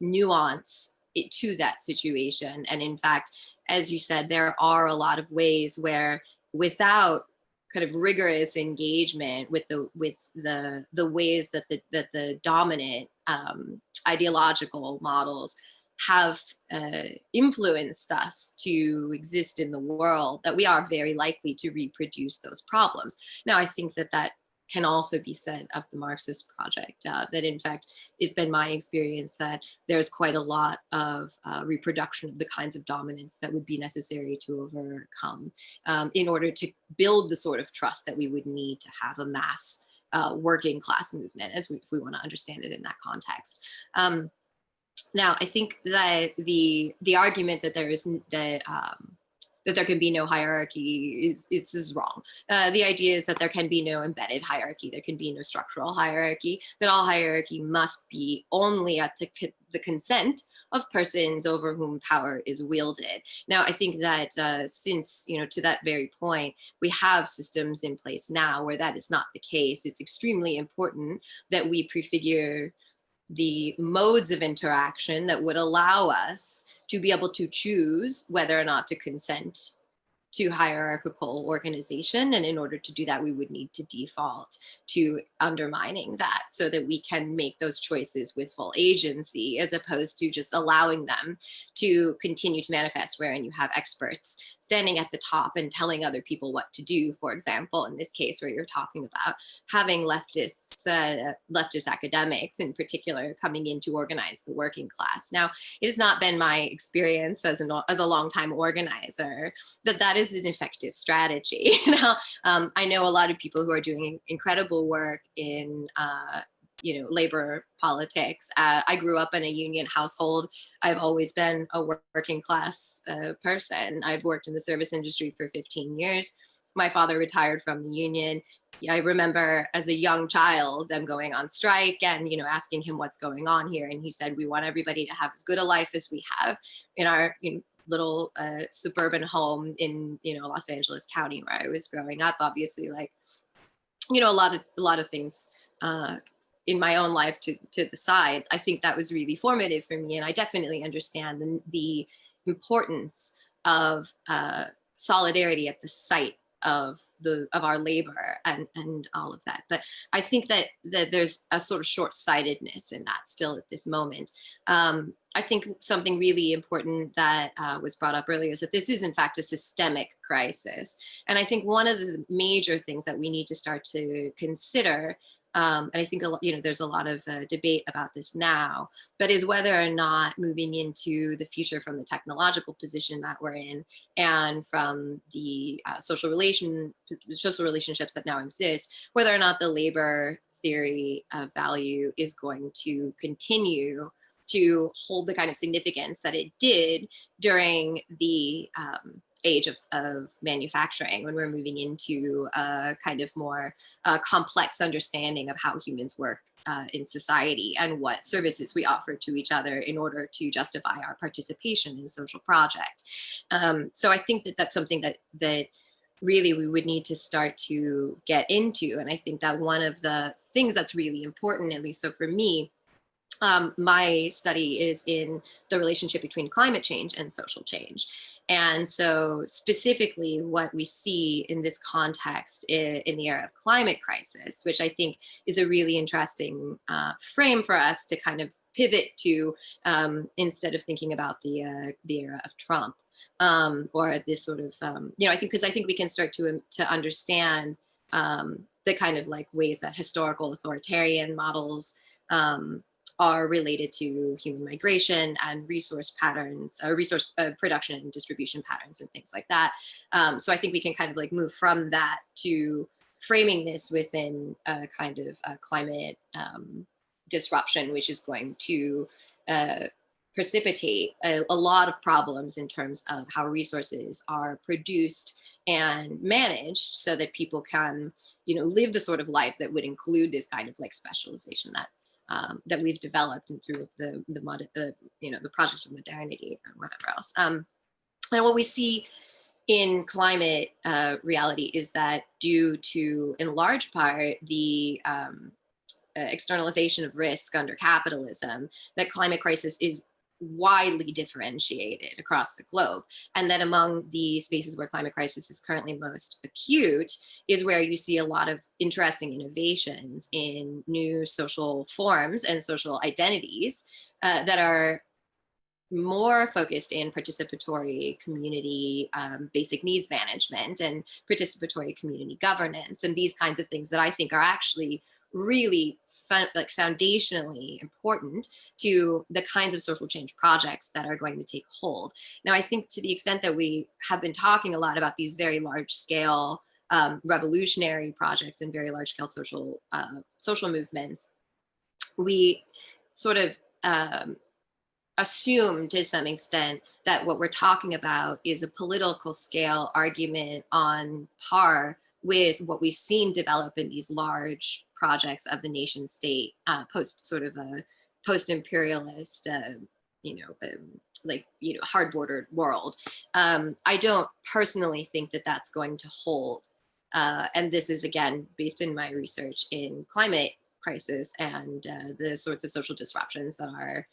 nuance to that situation. And in fact, as you said, there are a lot of ways where, without kind of rigorous engagement with the ways that the dominant ideological models have influenced us to exist in the world, that we are very likely to reproduce those problems. Now, I think that can also be said of the Marxist project, that in fact, it's been my experience that there's quite a lot of reproduction of the kinds of dominance that would be necessary to overcome in order to build the sort of trust that we would need to have a mass working class movement, if we want to understand it in that context. Now, I think that the argument that that there can be no hierarchy is wrong. The idea is that there can be no embedded hierarchy, there can be no structural hierarchy, that all hierarchy must be only at the consent of persons over whom power is wielded. Now, I think that since, to that very point, we have systems in place now where that is not the case, it's extremely important that we prefigure the modes of interaction that would allow us to be able to choose whether or not to consent to hierarchical organization. And in order to do that, we would need to default to undermining that so that we can make those choices with full agency, as opposed to just allowing them to continue to manifest, wherein you have experts standing at the top and telling other people what to do. For example, in this case where you're talking about having leftist academics in particular coming in to organize the working class. Now, it has not been my experience as a longtime organizer that is an effective strategy. I know a lot of people who are doing incredible work in labor politics. I grew up in a union household. I've always been a working class person. I've worked in the service industry for 15 years. My father retired from the union. I remember as a young child them going on strike and asking him what's going on here, and he said, we want everybody to have as good a life as we have in our little suburban home in Los Angeles County where I was growing up. Obviously, a lot of things in my own life to decide. I think that was really formative for me, and I definitely understand the importance of solidarity at the site of our labor and all of that. But I think that there's a sort of short-sightedness in that still at this moment. I think something really important that was brought up earlier is that this is in fact a systemic crisis. And I think one of the major things that we need to start to consider, and I think there's a lot of debate about this now, but is whether or not moving into the future from the technological position that we're in and from the social relationships that now exist, whether or not the labor theory of value is going to continue to hold the kind of significance that it did during the age of manufacturing, when we're moving into a kind of more complex understanding of how humans work in society and what services we offer to each other in order to justify our participation in a social project. So I think that that's something that really we would need to start to get into. And I think that one of the things that's really important, at least so for me, my study is in the relationship between climate change and social change. And so specifically what we see in this context in the era of climate crisis, which I think is a really interesting frame for us to kind of pivot to instead of thinking about the era of Trump or this sort of, I think, because I think we can start to understand the kind of like ways that historical authoritarian models are related to human migration and resource patterns, resource production and distribution patterns and things like that. So I think we can kind of like move from that to framing this within a kind of climate disruption, which is going to precipitate a lot of problems in terms of how resources are produced and managed so that people can, live the sort of lives that would include this kind of like specialization that we've developed and through the project of modernity and whatever else. And what we see in climate reality is that due to, in large part, the externalization of risk under capitalism, that climate crisis is widely differentiated across the globe. And that among the spaces where climate crisis is currently most acute is where you see a lot of interesting innovations in new social forms and social identities that are more focused in participatory community basic needs management and participatory community governance and these kinds of things that I think are actually really foundationally important to the kinds of social change projects that are going to take hold. Now, I think to the extent that we have been talking a lot about these very large scale revolutionary projects and very large scale social movements, we sort of assume to some extent that what we're talking about is a political scale argument on par with what we've seen develop in these large projects of the nation state, post-imperialist, hard-bordered world. I don't personally think that that's going to hold. And this is, again, based in my research in climate crisis and the sorts of social disruptions that are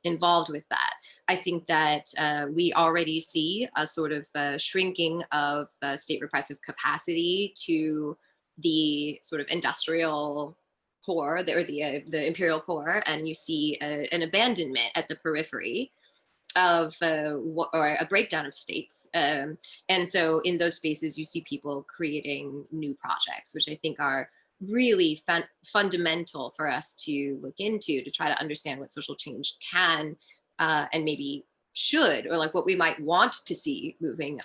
involved with that. I think that we already see a sort of shrinking of state repressive capacity to the sort of industrial core, or the imperial core, and you see an abandonment at the periphery of or a breakdown of states. And so in those spaces, you see people creating new projects, which I think are really fundamental for us to look into to try to understand what social change can and maybe should, or like what we might want to see moving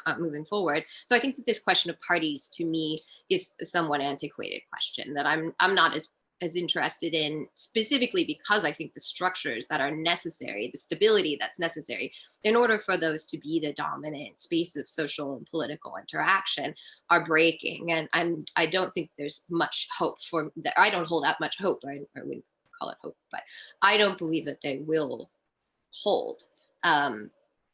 forward. So I think that this question of parties to me is a somewhat antiquated question that I'm not as interested in, specifically because I think the structures that are necessary, the stability that's necessary in order for those to be the dominant space of social and political interaction are breaking. And I don't think there's much hope for that. I don't hold out much hope, or I wouldn't call it hope, but I don't believe that they will hold.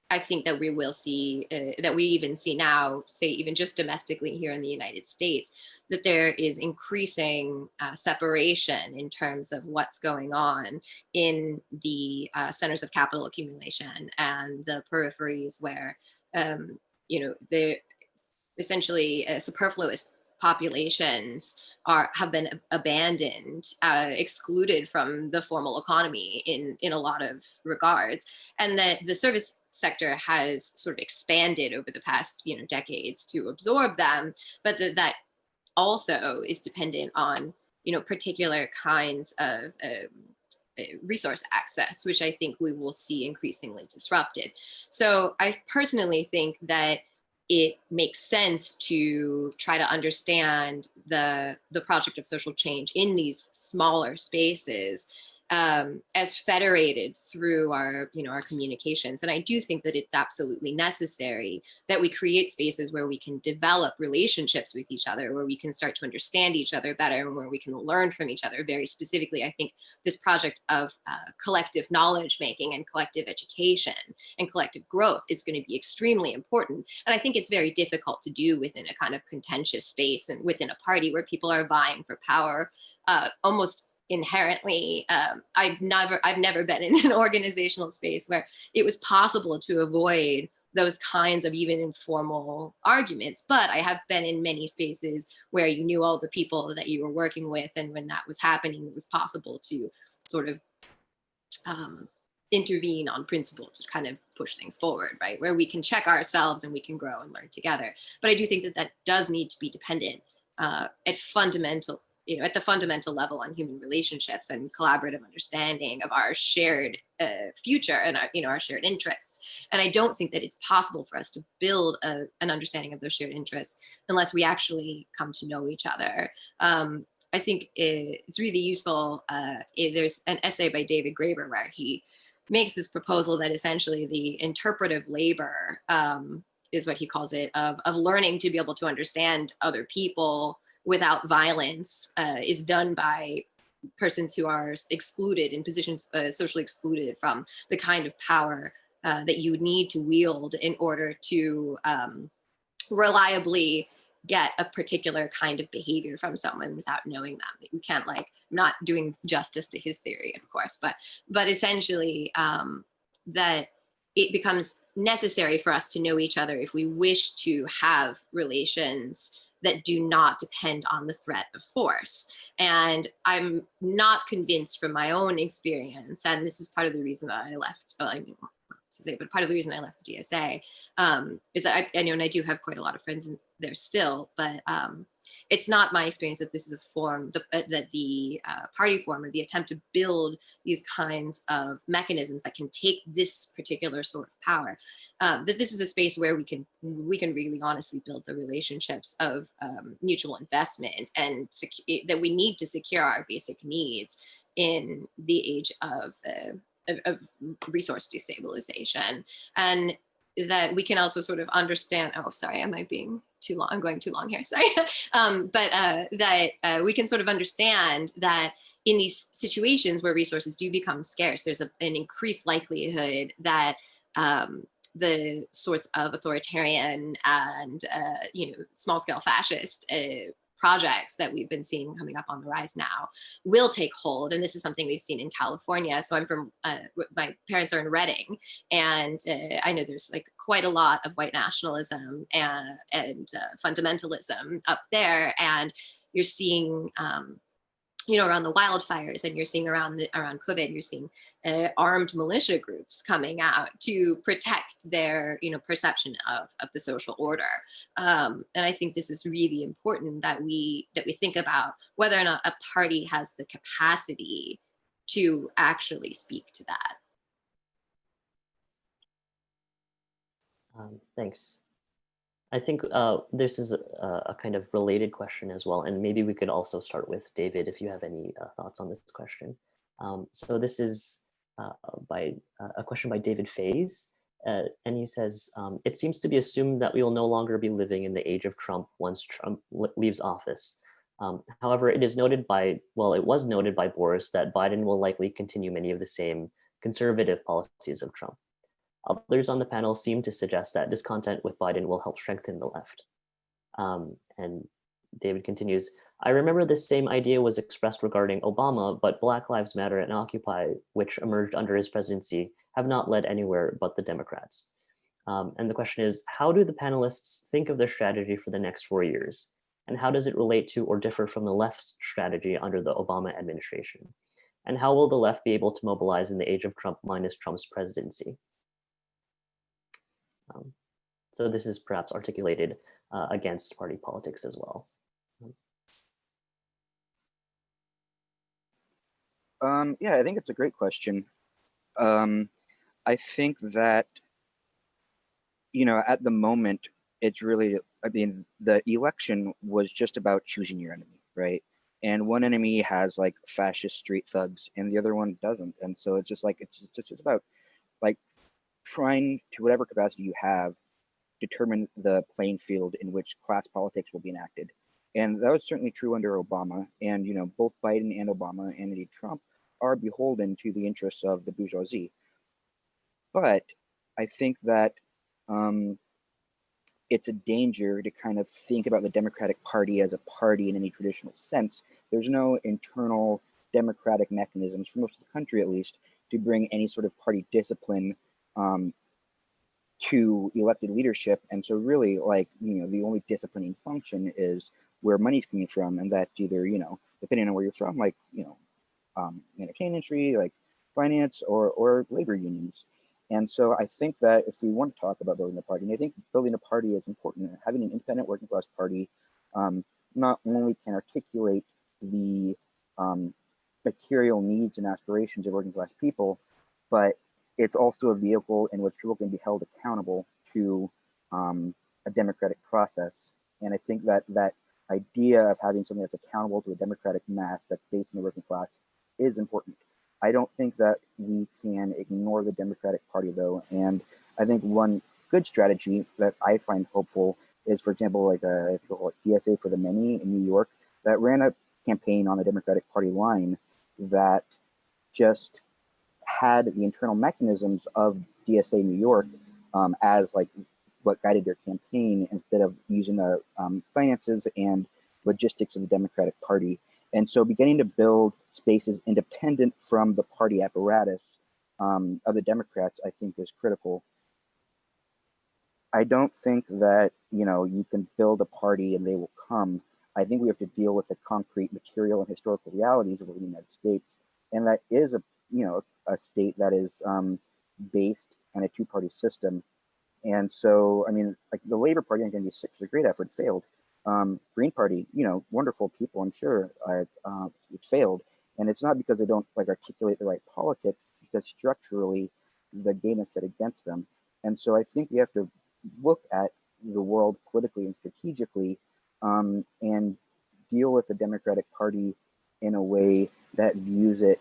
I think that we will see, that we even see now, say even just domestically here in the United States, that there is increasing separation in terms of what's going on in the centers of capital accumulation and the peripheries where, the essentially superfluous populations have been abandoned, excluded from the formal economy in a lot of regards, and that the service sector has sort of expanded over the past decades to absorb them, but that also is dependent on particular kinds of resource access, which I think we will see increasingly disrupted. So I personally think that it makes sense to try to understand the project of social change in these smaller spaces as federated through our, our communications. And I do think that it's absolutely necessary that we create spaces where we can develop relationships with each other, where we can start to understand each other better, and where we can learn from each other. Very specifically, I think this project of collective knowledge making and collective education and collective growth is going to be extremely important. And I think it's very difficult to do within a kind of contentious space and within a party where people are vying for power almost inherently. I've never been in an organizational space where it was possible to avoid those kinds of even informal arguments, but I have been in many spaces where you knew all the people that you were working with, and when that was happening, it was possible to sort of intervene on principle to kind of push things forward, right? Where we can check ourselves and we can grow and learn together. But I do think that that does need to be dependent at the fundamental level on human relationships and collaborative understanding of our shared future and our shared interests. And I don't think that it's possible for us to build an understanding of those shared interests unless we actually come to know each other. I think it's really useful. There's an essay by David Graeber where he makes this proposal that essentially the interpretive labor is what he calls it, of learning to be able to understand other people without violence is done by persons who are excluded in positions, socially excluded from the kind of power that you need to wield in order to reliably get a particular kind of behavior from someone without knowing them. You can't, like, I'm not doing justice to his theory, of course, but essentially that it becomes necessary for us to know each other if we wish to have relations that do not depend on the threat of force. And I'm not convinced from my own experience, and this is part of the reason that I left, but part of the reason I left the DSA is that I know, and I do have quite a lot of friends in there still, but it's not my experience that this is a form, that the party form or the attempt to build these kinds of mechanisms that can take this particular sort of power, that this is a space where we can really honestly build the relationships of mutual investment, and that we need to secure our basic needs in the age of resource destabilization, and that we can also sort of understand, oh, sorry, am I being too long? I'm going too long here, sorry. That we can sort of understand that in these situations where resources do become scarce, there's an increased likelihood that the sorts of authoritarian and small-scale fascist projects that we've been seeing coming up on the rise now will take hold. And this is something we've seen in California. So I'm from, my parents are in Redding, and I know there's like quite a lot of white nationalism and fundamentalism up there. And you're seeing, around the wildfires, and you're seeing around COVID, you're seeing armed militia groups coming out to protect their, perception of the social order. And I think this is really important that we think about whether or not a party has the capacity to actually speak to that. Thanks. I think this is a kind of related question as well, and maybe we could also start with David if you have any thoughts on this question. So this is a question by David Fays, and he says, it seems to be assumed that we will no longer be living in the age of Trump once Trump leaves office. However, it was noted by Boris that Biden will likely continue many of the same conservative policies of Trump. Others on the panel seem to suggest that discontent with Biden will help strengthen the left. And David continues, I remember this same idea was expressed regarding Obama, but Black Lives Matter and Occupy, which emerged under his presidency, have not led anywhere but the Democrats. And the question is, how do the panelists think of their strategy for the next 4 years? And how does it relate to or differ from the left's strategy under the Obama administration? And how will the left be able to mobilize in the age of Trump minus Trump's presidency? So this is perhaps articulated against party politics as well. Yeah, I think it's a great question. I think that, at the moment, it's really, the election was just about choosing your enemy, right? and one enemy has like fascist street thugs and the other one doesn't. And so it's just like, it's just about like trying to whatever capacity you have, determine the playing field in which class politics will be enacted. And that was certainly true under Obama. And, you know, both Biden and Obama and indeed Trump are beholden to the interests of the bourgeoisie. But I think that it's a danger to kind of think about the Democratic Party as a party in any traditional sense. There's no internal democratic mechanisms, for most of the country at least, to bring any sort of party discipline to elected leadership. And so really, like, you know, the only disciplining function is where money's coming from. And that's either, you know, depending on where you're from, like, you know, entertainment industry, like finance or labor unions. And so I think that if we want to talk about building a party, and I think building a party is important, having an independent working class party not only can articulate the material needs and aspirations of working class people, but it's also a vehicle in which people can be held accountable to a democratic process. And I think that that idea of having something that's accountable to a democratic mass that's based in the working class is important. I don't think that we can ignore the Democratic Party, though. And I think one good strategy that I find hopeful is, for example, like a DSA for the Many in New York that ran a campaign on the Democratic Party line that just had the internal mechanisms of DSA New York as like what guided their campaign instead of using the finances and logistics of the Democratic Party. And so beginning to build spaces independent from the party apparatus of the Democrats, I think is critical. I don't think that, you know, you can build a party and they will come. I think we have to deal with the concrete material and historical realities of the United States. And that is a, you know, a state that is based on a two-party system. And so, I mean, like the Labor Party in 1996 was a great effort, failed. Green Party, you know, wonderful people, I'm sure, it failed. And it's not because they don't like articulate the right politics, because structurally the game is set against them. And so I think we have to look at the world politically and strategically and deal with the Democratic Party in a way that views it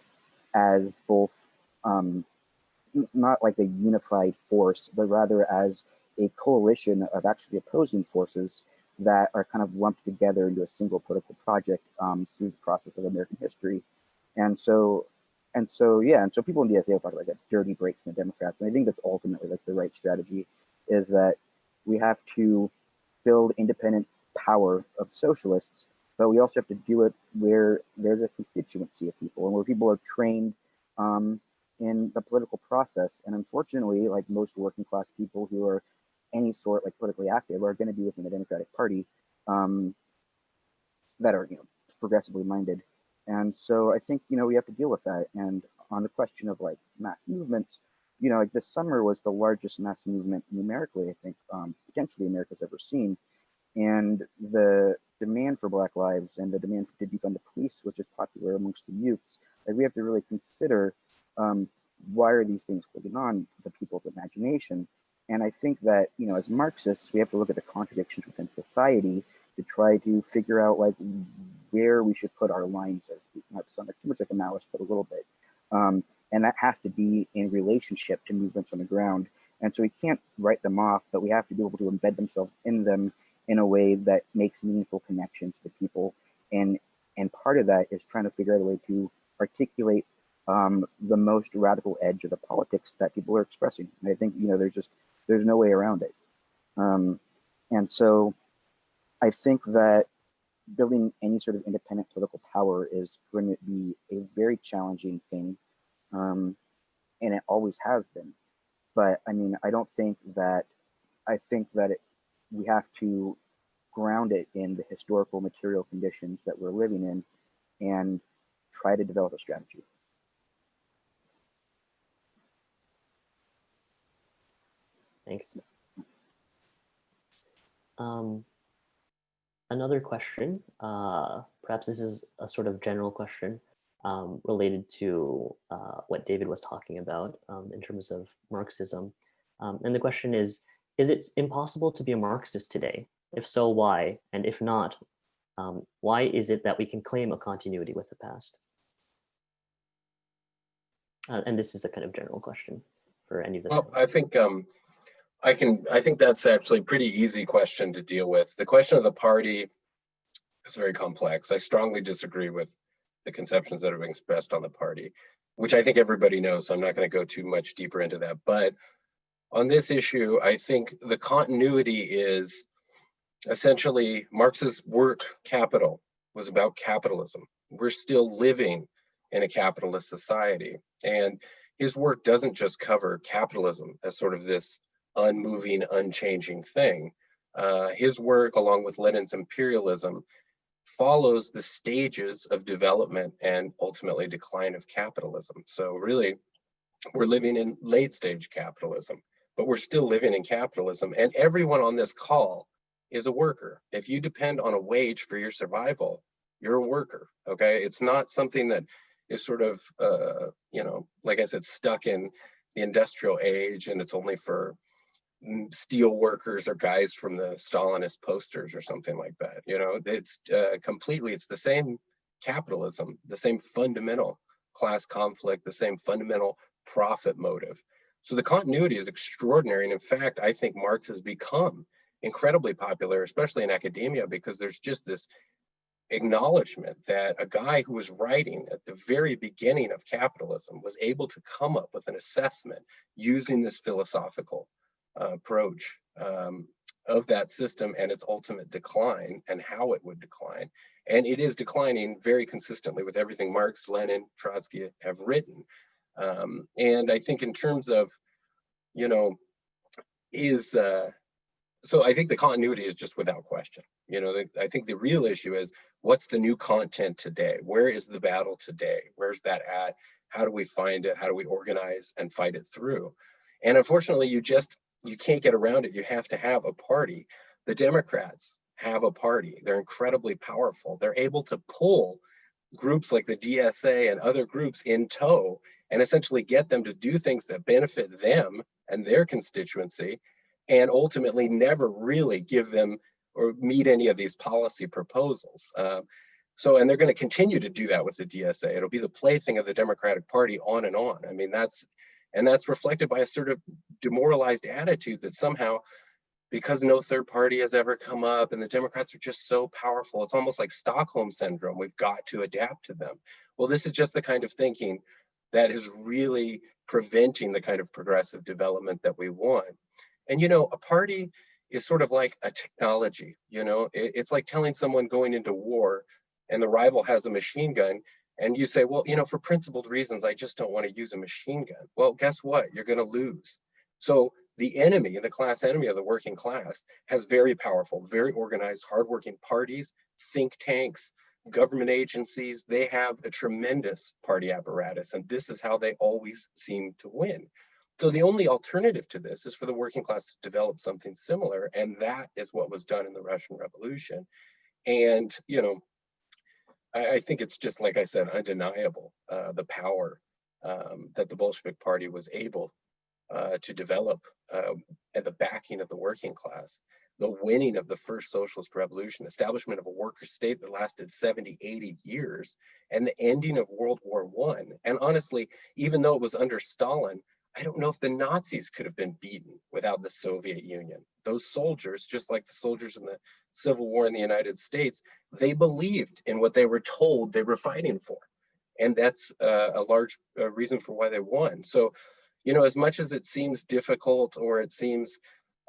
as both not like a unified force, but rather as a coalition of actually opposing forces that are kind of lumped together into a single political project through the process of American history. And so people in DSA will talk about like dirty breaks in the Democrats. And I think that's ultimately like the right strategy, is that we have to build independent power of socialists, but we also have to do it where there's a constituency of people and where people are trained in the political process. And unfortunately, like most working class people who are any sort like politically active are going to be within the Democratic Party that are, you know, progressively minded. And so I think, you know, we have to deal with that. And on the question of like mass movements, you know, like this summer was the largest mass movement numerically, I think, potentially America's ever seen. And the demand for Black lives and the demand to defund the police, which is popular amongst the youths, like we have to really consider why are these things holding on to people's imagination. And I think that, you know, as Marxists, we have to look at the contradictions within society to try to figure out like where we should put our lines, as not sound like too much like a Maoist, but a little bit. And that has to be in relationship to movements on the ground. And so we can't write them off, but we have to be able to embed themselves in them in a way that makes meaningful connections to people. And part of that is trying to figure out a way to articulate the most radical edge of the politics that people are expressing. And I think, you know, there's no way around it. And so I think that building any sort of independent political power is going to be a very challenging thing. And it always has been. But I mean, I think that we have to ground it in the historical material conditions that we're living in and try to develop a strategy. Thanks. Another question, perhaps this is a sort of general question related to what David was talking about in terms of Marxism. And the question is it impossible to be a Marxist today? If so, why? And if not, Why is it that we can claim a continuity with the past? And this is a kind of general question for any of the. Well, I think I think that's actually a pretty easy question to deal with. The question of the party is very complex. I strongly disagree with the conceptions that are being expressed on the party, which I think everybody knows, so I'm not going to go too much deeper into that. But on this issue, I think the continuity is essentially Marx's work Capital was about capitalism. We're still living in a capitalist society, and his work doesn't just cover capitalism as sort of this unmoving, unchanging thing. His work, along with Lenin's imperialism, follows the stages of development and ultimately decline of capitalism. So really, we're living in late stage capitalism, but we're still living in capitalism. And everyone on this call is a worker. If you depend on a wage for your survival, you're a worker, okay? It's not something that is sort of, you know, like I said, stuck in the industrial age and it's only for steel workers or guys from the Stalinist posters or something like that. You know, it's completely, it's the same capitalism, the same fundamental class conflict, the same fundamental profit motive. So the continuity is extraordinary. And in fact, I think Marx has become incredibly popular, especially in academia, because there's just this acknowledgement that a guy who was writing at the very beginning of capitalism was able to come up with an assessment using this philosophical approach of that system and its ultimate decline and how it would decline. And it is declining very consistently with everything Marx, Lenin, Trotsky have written. And I think in terms of, you know, so I think the continuity is just without question. You know, I think the real issue is what's the new content today? Where is the battle today? Where's that at? How do we find it? How do we organize and fight it through? And unfortunately, you can't get around it. You have to have a party. The Democrats have a party. They're incredibly powerful. They're able to pull groups like the DSA and other groups in tow and essentially get them to do things that benefit them and their constituency, and ultimately never really give them or meet any of these policy proposals. And they're going to continue to do that with the DSA. It'll be the plaything of the Democratic Party on and on. I mean, that's reflected by a sort of demoralized attitude that somehow, because no third party has ever come up and the Democrats are just so powerful, it's almost like Stockholm syndrome. We've got to adapt to them. Well, this is just the kind of thinking that is really preventing the kind of progressive development that we want. And, you know, a party is sort of like a technology, you know, it's like telling someone going into war and the rival has a machine gun and you say, well, you know, for principled reasons, I just don't want to use a machine gun. Well, guess what? You're going to lose. So the enemy, the class enemy of the working class, has very powerful, very organized, hardworking parties, think tanks, government agencies. They have a tremendous party apparatus, and this is how they always seem to win. So the only alternative to this is for the working class to develop something similar, and that is what was done in the Russian Revolution. And, you know, I think it's just, like I said, undeniable, the power that the Bolshevik Party was able to develop at the backing of the working class, the winning of the first socialist revolution, establishment of a worker state that lasted 70, 80 years, and the ending of World War I. And honestly, even though it was under Stalin, I don't know if the Nazis could have been beaten without the Soviet Union. Those soldiers, just like the soldiers in the Civil War in the United States, they believed in what they were told they were fighting for. And that's a large reason for why they won. So, you know, as much as it seems difficult or it seems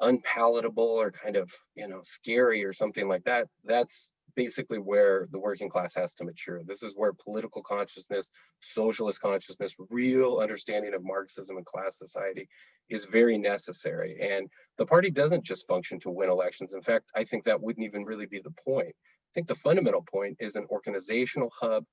unpalatable or kind of, you know, scary or something like that, that's basically where the working class has to mature. This is where political consciousness, socialist consciousness, real understanding of Marxism and class society is very necessary. And the party doesn't just function to win elections. In fact, I think that wouldn't even really be the point. I think the fundamental point is an organizational hub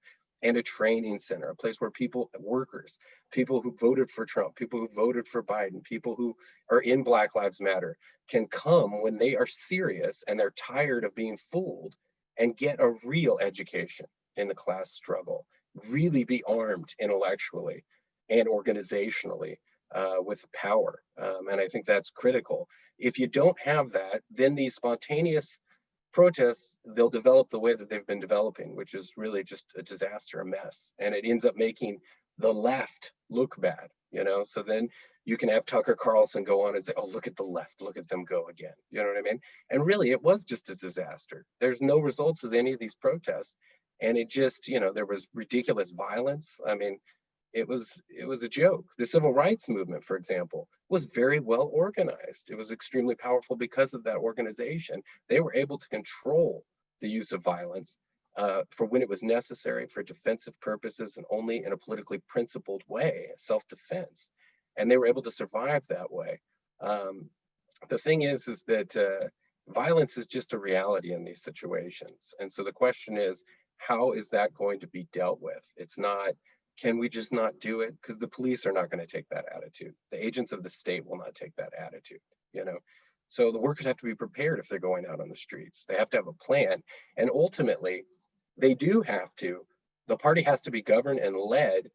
and a training center, a place where people, workers, people who voted for Trump, people who voted for Biden, people who are in Black Lives Matter can come when they are serious and they're tired of being fooled and get a real education in the class struggle, really be armed intellectually and organizationally with power. And I think that's critical. If you don't have that, then these spontaneous protests, they'll develop the way that they've been developing, which is really just a disaster, a mess. And it ends up making the left look bad, you know? So then you can have Tucker Carlson go on and say, oh, look at the left, look at them go again. You know what I mean? And really, it was just a disaster. There's no results of any of these protests. And it just, you know, there was ridiculous violence. I mean, it was a joke. The civil rights movement, for example, was very well organized. It was extremely powerful because of that organization. They were able to control the use of violence for when it was necessary for defensive purposes and only in a politically principled way, self-defense. And they were able to survive that way. The thing is that violence is just a reality in these situations. And so the question is, how is that going to be dealt with? It's not, can we just not do it? Because the police are not going to take that attitude. The agents of the state will not take that attitude, you know? So the workers have to be prepared if they're going out on the streets. They have to have a plan. And ultimately, they do have to, the party has to be governed and led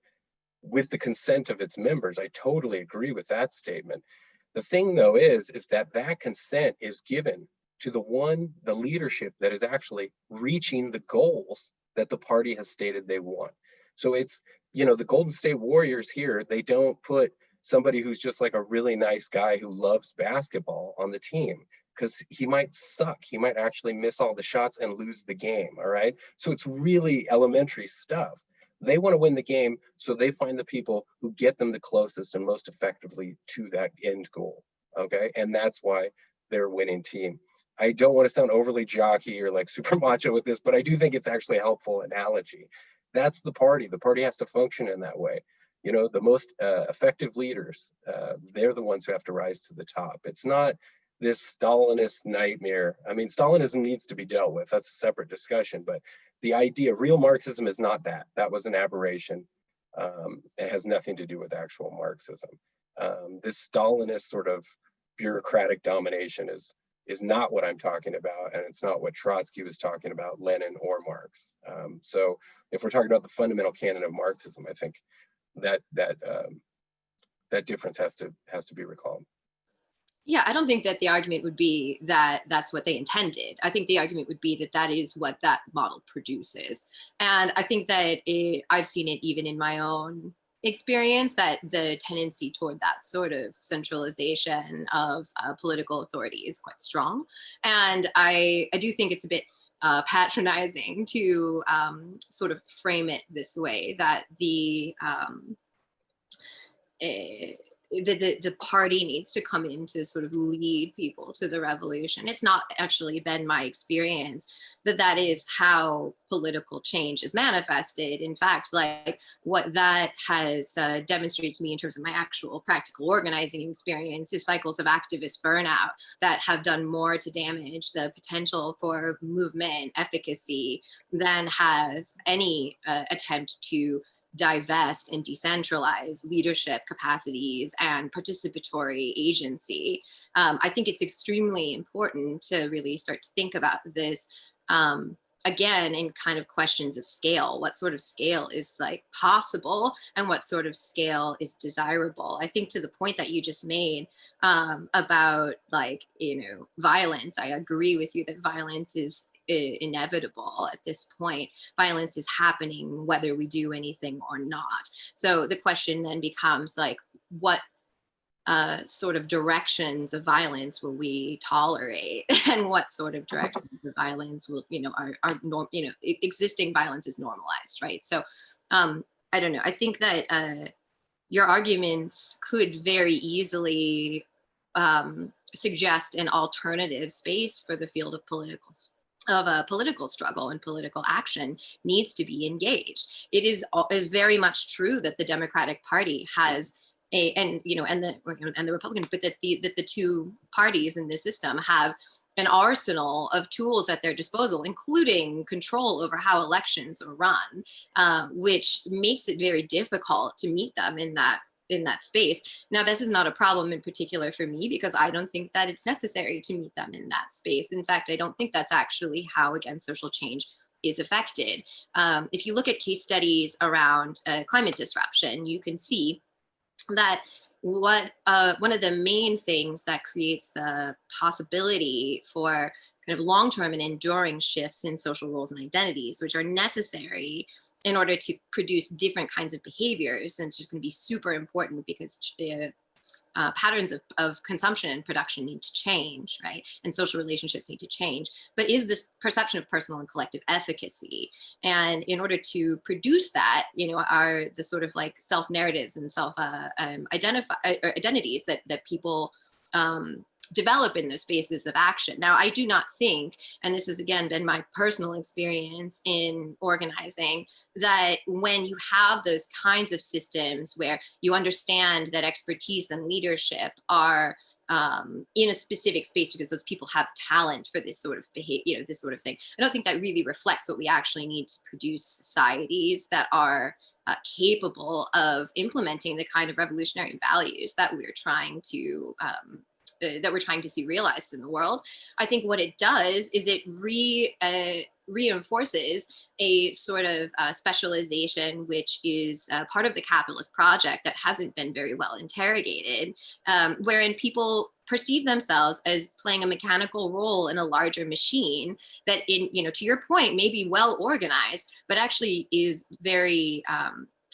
with the consent of its members. I totally agree with that statement. The thing though is that that consent is given to the leadership that is actually reaching the goals that the party has stated they want. So it's, you know, the Golden State Warriors here, they don't put somebody who's just like a really nice guy who loves basketball on the team, because he might suck. He might actually miss all the shots and lose the game, all right? So it's really elementary stuff. They want to win the game, so they find the people who get them the closest and most effectively to that end goal, okay? And that's why they're a winning team. I don't want to sound overly jockey or like super macho with this, but I do think it's actually a helpful analogy. That's the party. The party has to function in that way. You know, the most effective leaders, they're the ones who have to rise to the top. It's not this Stalinist nightmare. I mean, Stalinism needs to be dealt with. That's a separate discussion, but the idea, real Marxism is not that. That was an aberration. It has nothing to do with actual Marxism. This Stalinist sort of bureaucratic domination is not what I'm talking about, and it's not what Trotsky was talking about, Lenin or Marx. So if we're talking about the fundamental canon of Marxism, I think that difference has to be recalled. Yeah, I don't think that the argument would be that that's what they intended. I think the argument would be that that is what that model produces. And I think that I've seen it even in my own experience, that the tendency toward that sort of centralization of political authority is quite strong. And I do think it's a bit patronizing to sort of frame it this way, that the party needs to come in to sort of lead people to the revolution. It's not actually been my experience that is how political change is manifested. In fact, like what that has demonstrated to me in terms of my actual practical organizing experience is cycles of activist burnout that have done more to damage the potential for movement efficacy than has any attempt to divest and decentralize leadership capacities and participatory agency. I think it's extremely important to really start to think about this again in kind of questions of scale. What sort of scale is like possible and what sort of scale is desirable? I think to the point that you just made about like, you know, violence, I agree with you that violence is inevitable at this point. Violence is happening whether we do anything or not. So the question then becomes like, what sort of directions of violence will we tolerate, and what sort of directions of violence will, you know, existing violence is normalized, right? So I don't know. I think that your arguments could very easily suggest an alternative space for the field of political struggle and political action needs to be engaged. It is very much true that the Democratic Party has and the Republicans, but that the two parties in this system have an arsenal of tools at their disposal, including control over how elections are run, which makes it very difficult to meet them in that space. Now, this is not a problem in particular for me, because I don't think that it's necessary to meet them in that space. In fact, I don't think that's actually how, again, social change is affected. If you look at case studies around climate disruption, you can see that one of the main things that creates the possibility for kind of long-term and enduring shifts in social roles and identities, which are necessary in order to produce different kinds of behaviors, and it's just going to be super important because patterns of consumption and production need to change, right? And social relationships need to change. But is this perception of personal and collective efficacy? And in order to produce that, are the sort of like self-narratives and identities that people develop in those spaces of action. Now, I do not think, and this has again been my personal experience in organizing, that when you have those kinds of systems where you understand that expertise and leadership are in a specific space because those people have talent for this sort of behavior, this sort of thing, I don't think that really reflects what we actually need to produce societies that are capable of implementing the kind of revolutionary values that we're trying to see realized in the world. I think what it does is it reinforces a sort of specialization, which is part of the capitalist project that hasn't been very well interrogated, wherein people perceive themselves as playing a mechanical role in a larger machine that, to your point, may be well organized, but actually is very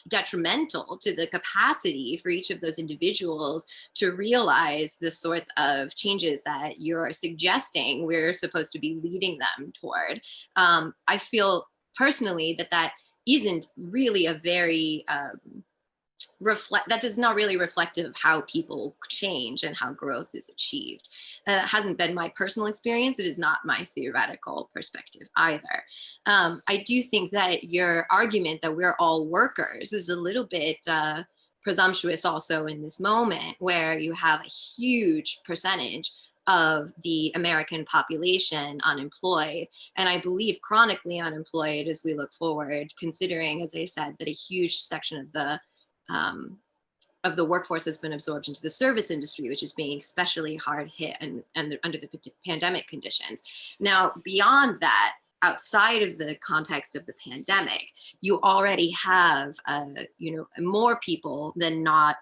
detrimental to the capacity for each of those individuals to realize the sorts of changes that you're suggesting we're supposed to be leading them toward. I feel personally that isn't really a very that is not really reflective of how people change and how growth is achieved. It hasn't been my personal experience. It is not my theoretical perspective either. I do think that your argument that we're all workers is a little bit presumptuous also in this moment, where you have a huge percentage of the American population unemployed, and I believe chronically unemployed as we look forward, considering, as I said, that a huge section of the workforce has been absorbed into the service industry, which is being especially hard hit and under the pandemic conditions. Now, beyond that, outside of the context of the pandemic, you already have, more people than not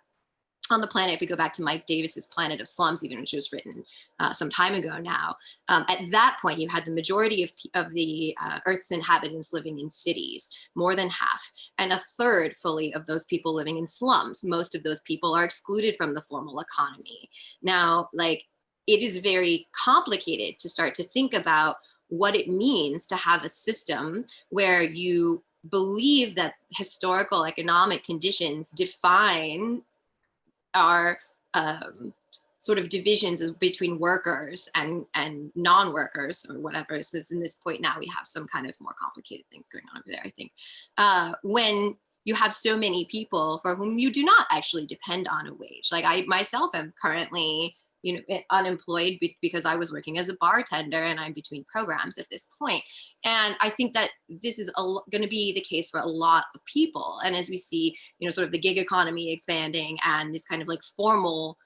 on the planet. If we go back to Mike Davis's Planet of Slums, even, which was written some time ago now, at that point, you had the majority of the Earth's inhabitants living in cities, more than half, and a third fully of those people living in slums. Most of those people are excluded from the formal economy. Now, it is very complicated to start to think about what it means to have a system where you believe that historical economic conditions define our sort of divisions between workers and non-workers or whatever. So in this point now, we have some kind of more complicated things going on over there, I think. When you have so many people for whom you do not actually depend on a wage. Like I myself am currently unemployed because I was working as a bartender and I'm between programs at this point. And I think that this is going to be the case for a lot of people. And as we see, sort of the gig economy expanding and this kind of formal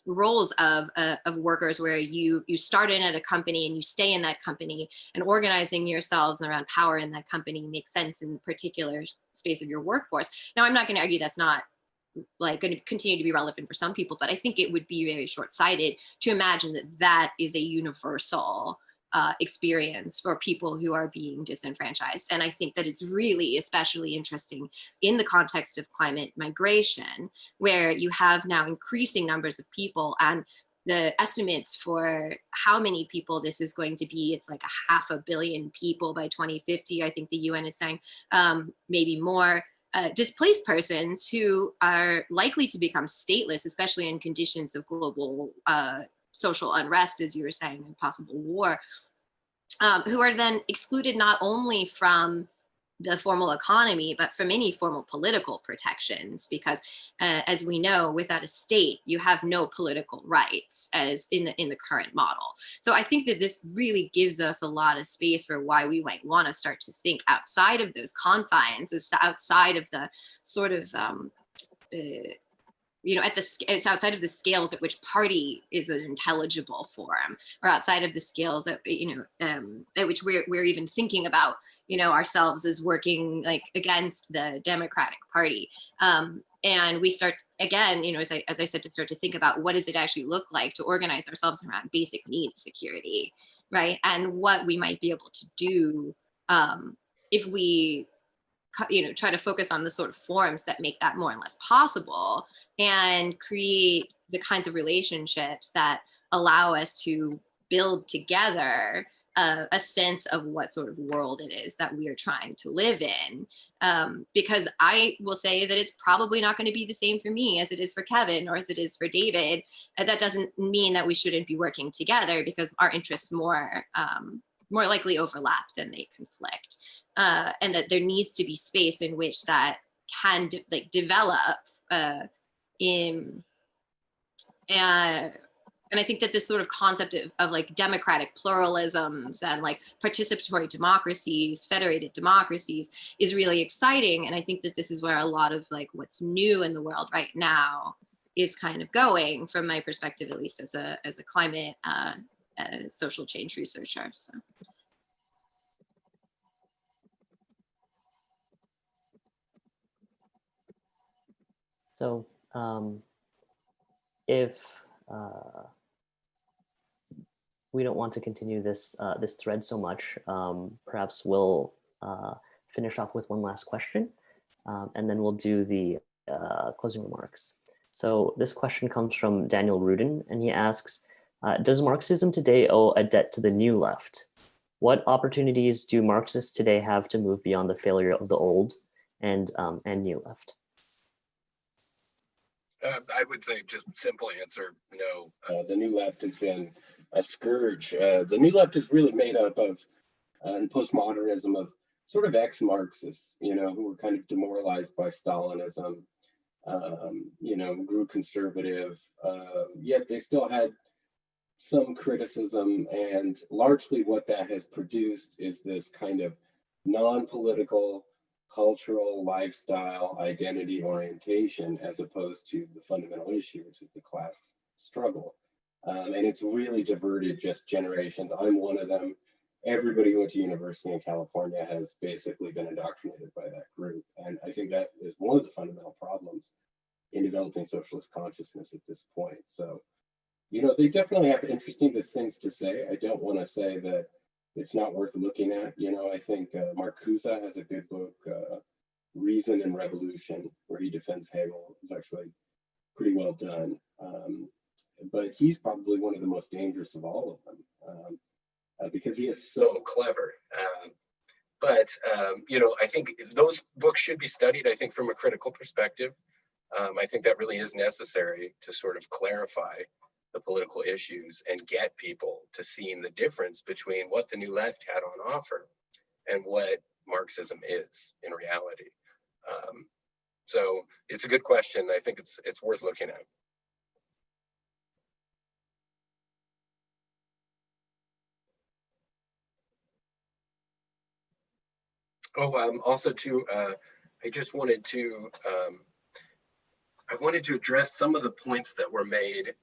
roles of workers where you start in at a company and you stay in that company, and organizing yourselves around power in that company makes sense in the particular space of your workforce. Now, I'm not going to argue that's not going to continue to be relevant for some people, but I think it would be very short-sighted to imagine that is a universal experience for people who are being disenfranchised. And I think that it's really especially interesting in the context of climate migration, where you have now increasing numbers of people, and the estimates for how many people this is going to be, it's like 500 million people by 2050, I think the UN is saying, maybe more. Displaced persons who are likely to become stateless, especially in conditions of global social unrest, as you were saying, and possible war, who are then excluded not only from the formal economy, but from any formal political protections, because as we know, without a state, you have no political rights as in the current model. So I think that this really gives us a lot of space for why we might want to start to think outside of those confines, outside of the sort of it's outside of the scales at which party is an intelligible forum, or outside of the scales at at which we're even thinking about ourselves as working like against the Democratic Party. And we start again, as I said, to start to think about what does it actually look like to organize ourselves around basic needs security, right? And what we might be able to do if we try to focus on the sort of forms that make that more or less possible, and create the kinds of relationships that allow us to build together a sense of what sort of world it is that we are trying to live in. Because I will say that it's probably not going to be the same for me as it is for Kevin or as it is for David. That doesn't mean that we shouldn't be working together, because our interests more likely overlap than they conflict. And that there needs to be space in which that can develop and I think that this sort of concept of like democratic pluralisms and like participatory democracies, federated democracies, is really exciting. And I think that this is where a lot of like what's new in the world right now is kind of going, from my perspective, at least as a climate social change researcher. So if we don't want to continue this this thread so much, perhaps we'll finish off with one last question, and then we'll do the closing remarks. So this question comes from Daniel Rudin, and he asks, does Marxism today owe a debt to the new left? What opportunities do Marxists today have to move beyond the failure of the old and new left? I would say just simple answer, no. The new left has been a scourge. The new left is really made up of, in postmodernism, of sort of ex-Marxists, who were kind of demoralized by Stalinism, grew conservative, yet they still had some criticism, and largely what that has produced is this kind of non-political, cultural, lifestyle, identity orientation, as opposed to the fundamental issue, which is the class struggle. And it's really diverted just generations. I'm one of them. Everybody who went to university in California has basically been indoctrinated by that group. And I think that is one of the fundamental problems in developing socialist consciousness at this point. So, they definitely have interesting things to say. I don't want to say that it's not worth looking at. I think Marcuse has a good book, Reason and Revolution, where he defends Hegel. It's actually pretty well done. But he's probably one of the most dangerous of all of them, because he is so clever. But I think those books should be studied, I think, from a critical perspective. I think that really is necessary to sort of clarify the political issues and get people to seeing the difference between what the new left had on offer and what Marxism is in reality. So it's a good question. I think it's worth looking at. Oh, also too, I just wanted to address some of the points that were made.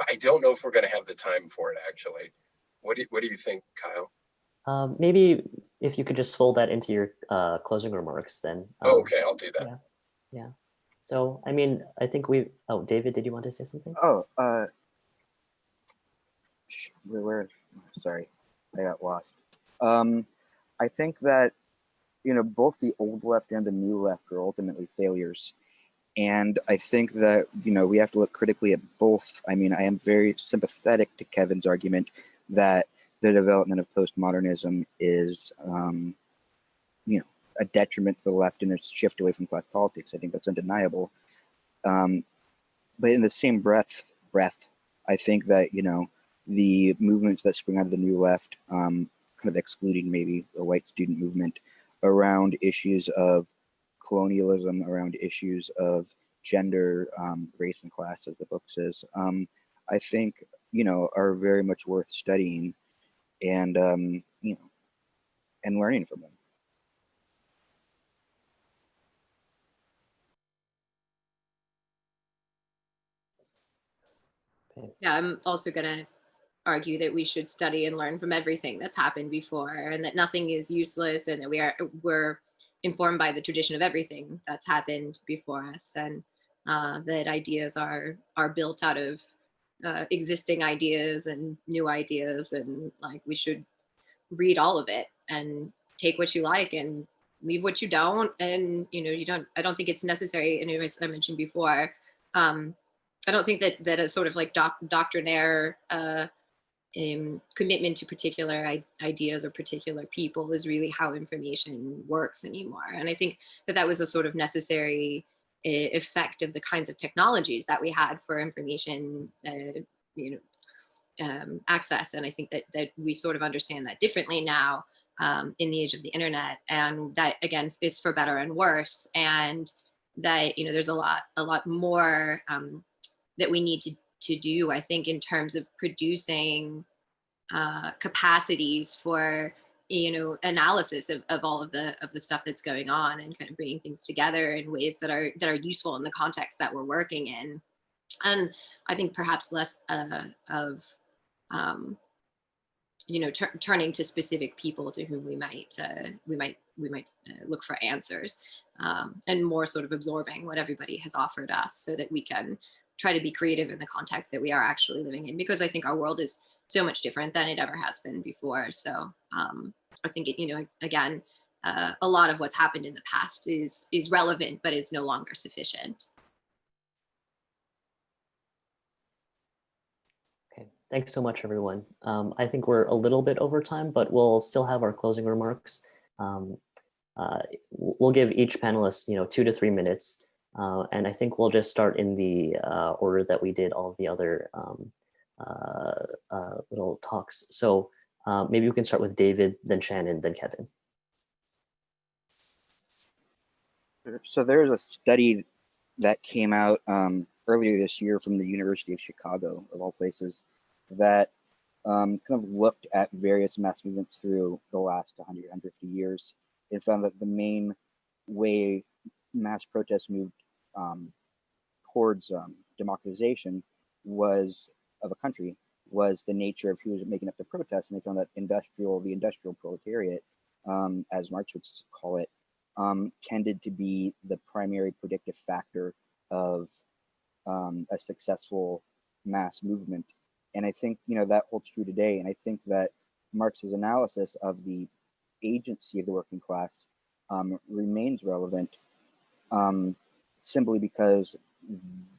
I don't know if we're going to have the time for it, actually. What do you think, Kyle? Maybe if you could just fold that into your closing remarks, then. Okay, I'll do that. Yeah. So, I mean, I think David, did you want to say something? Oh, sorry, I got lost. I think that, both the old left and the new left are ultimately failures. And I think that, we have to look critically at both. I mean, I am very sympathetic to Kevin's argument that the development of postmodernism is, a detriment to the left and a shift away from class politics. I think that's undeniable. But in the same breath, I think that, the movements that spring out of the new left, kind of excluding maybe the white student movement, around issues of colonialism, around issues of gender, race and class, as the book says, I think, are very much worth studying and, and learning from them. Yeah, I'm also going to argue that we should study and learn from everything that's happened before, and that nothing is useless, and that we're informed by the tradition of everything that's happened before us, and that ideas are built out of existing ideas and new ideas, and like we should read all of it and take what you like and leave what you don't. And I don't think it's necessary. And as I mentioned before, I don't think that a sort of like doctrinaire commitment to particular ideas or particular people is really how information works anymore. And I think that was a sort of necessary effect of the kinds of technologies that we had for information access. And I think that we sort of understand that differently now in the age of the internet, and that again is for better and worse. And that there's a lot more that we need to do, I think, in terms of producing capacities for analysis of all of the stuff that's going on, and kind of bringing things together in ways that are useful in the context that we're working in. And I think perhaps less of turning to specific people to whom we might look for answers, and more sort of absorbing what everybody has offered us, so that we can try to be creative in the context that we are actually living in, because I think our world is so much different than it ever has been before. So I think again, a lot of what's happened in the past is relevant, but is no longer sufficient. Okay, thanks so much, everyone. I think we're a little bit over time, but we'll still have our closing remarks. We'll give each panelist 2 to 3 minutes. And I think we'll just start in the order that we did all of the other little talks. So maybe we can start with David, then Shannon, then Kevin. So there's a study that came out earlier this year from the University of Chicago, of all places, that kind of looked at various mass movements through the last 100, 150 years, and found that the main way mass protests moved towards democratization of a country was the nature of who was making up the protests. And they found that the industrial proletariat, as Marx would call it, tended to be the primary predictive factor of a successful mass movement. And I think that holds true today. And I think that Marx's analysis of the agency of the working class remains relevant, simply because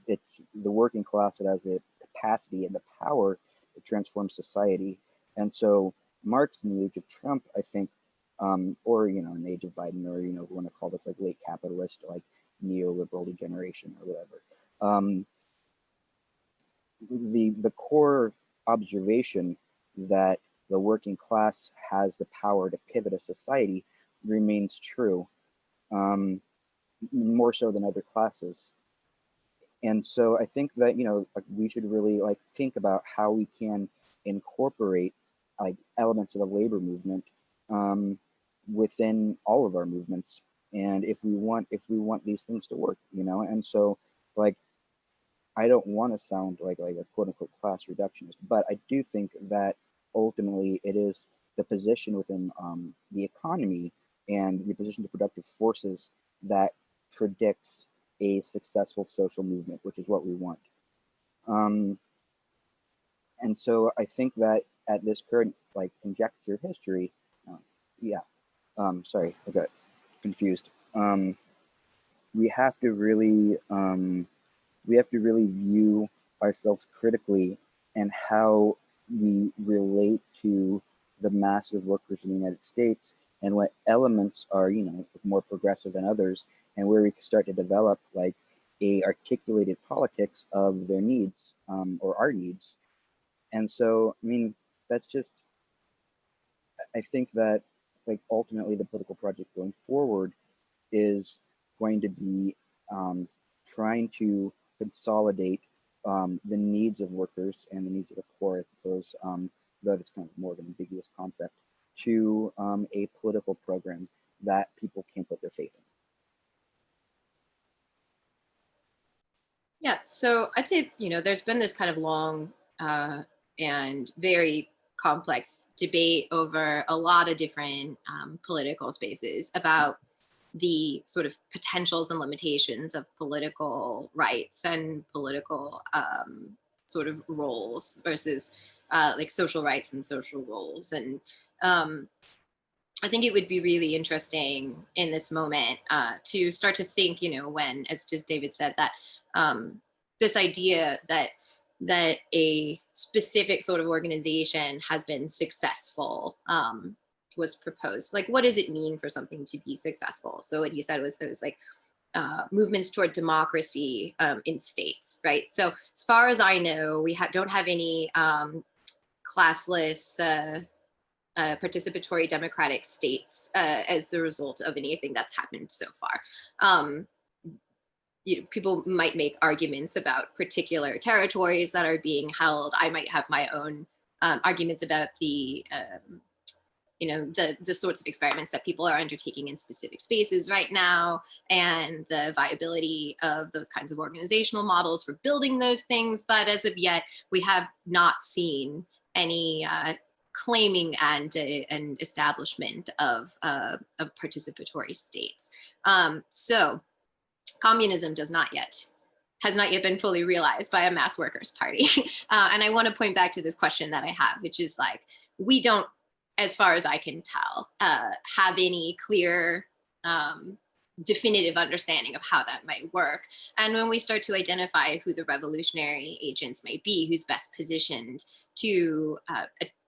it's the working class that has the capacity and the power to transform society. And so Marx, in the age of Trump, I think, or in the age of Biden, or we want to call this like late capitalist, like neoliberal degeneration or whatever. The core observation that the working class has the power to pivot a society remains true, more so than other classes. And so I think that we should really think about how we can incorporate elements of the labor movement within all of our movements, and if we want these things to work, and so I don't want to sound like a quote unquote class reductionist, but I do think that ultimately it is the position within the economy and the position of productive forces that predicts a successful social movement, which is what we want. And so I think that at this current conjecture history, sorry, I got confused. We have to really view ourselves critically and how we relate to the mass of workers in the United States, and what elements are more progressive than others, and where we can start to develop a articulated politics of their needs, or our needs. And so that's just, I think that ultimately the political project going forward is going to be trying to consolidate the needs of workers and the needs of the poor, I suppose, though it's kind of more of an ambiguous concept, to a political program that people can put their faith in. Yeah, so I'd say, there's been this kind of long and very complex debate over a lot of different political spaces about the sort of potentials and limitations of political rights and political sort of roles versus like social rights and social roles. And I think it would be really interesting in this moment to start to think, you know, when, as just David said, that this idea that a specific sort of organization has been successful was proposed. Like, what does it mean for something to be successful? So what he said was those like movements toward democracy in states, right? So as far as I know, we don't have any classless participatory democratic states as the result of anything that's happened so far. You know, people might make arguments about particular territories that are being held. I might have my own arguments about the you know, the sorts of experiments that people are undertaking in specific spaces right now, and the viability of those kinds of organizational models for building those things. But as of yet, we have not seen any claiming and an establishment of participatory states. So communism has not yet been fully realized by a mass workers' party. And I want to point back to this question that I have, which is like, we don't, as far as I can tell, have any clear, definitive understanding of how that might work. And when we start to identify who the revolutionary agents might be, who's best positioned to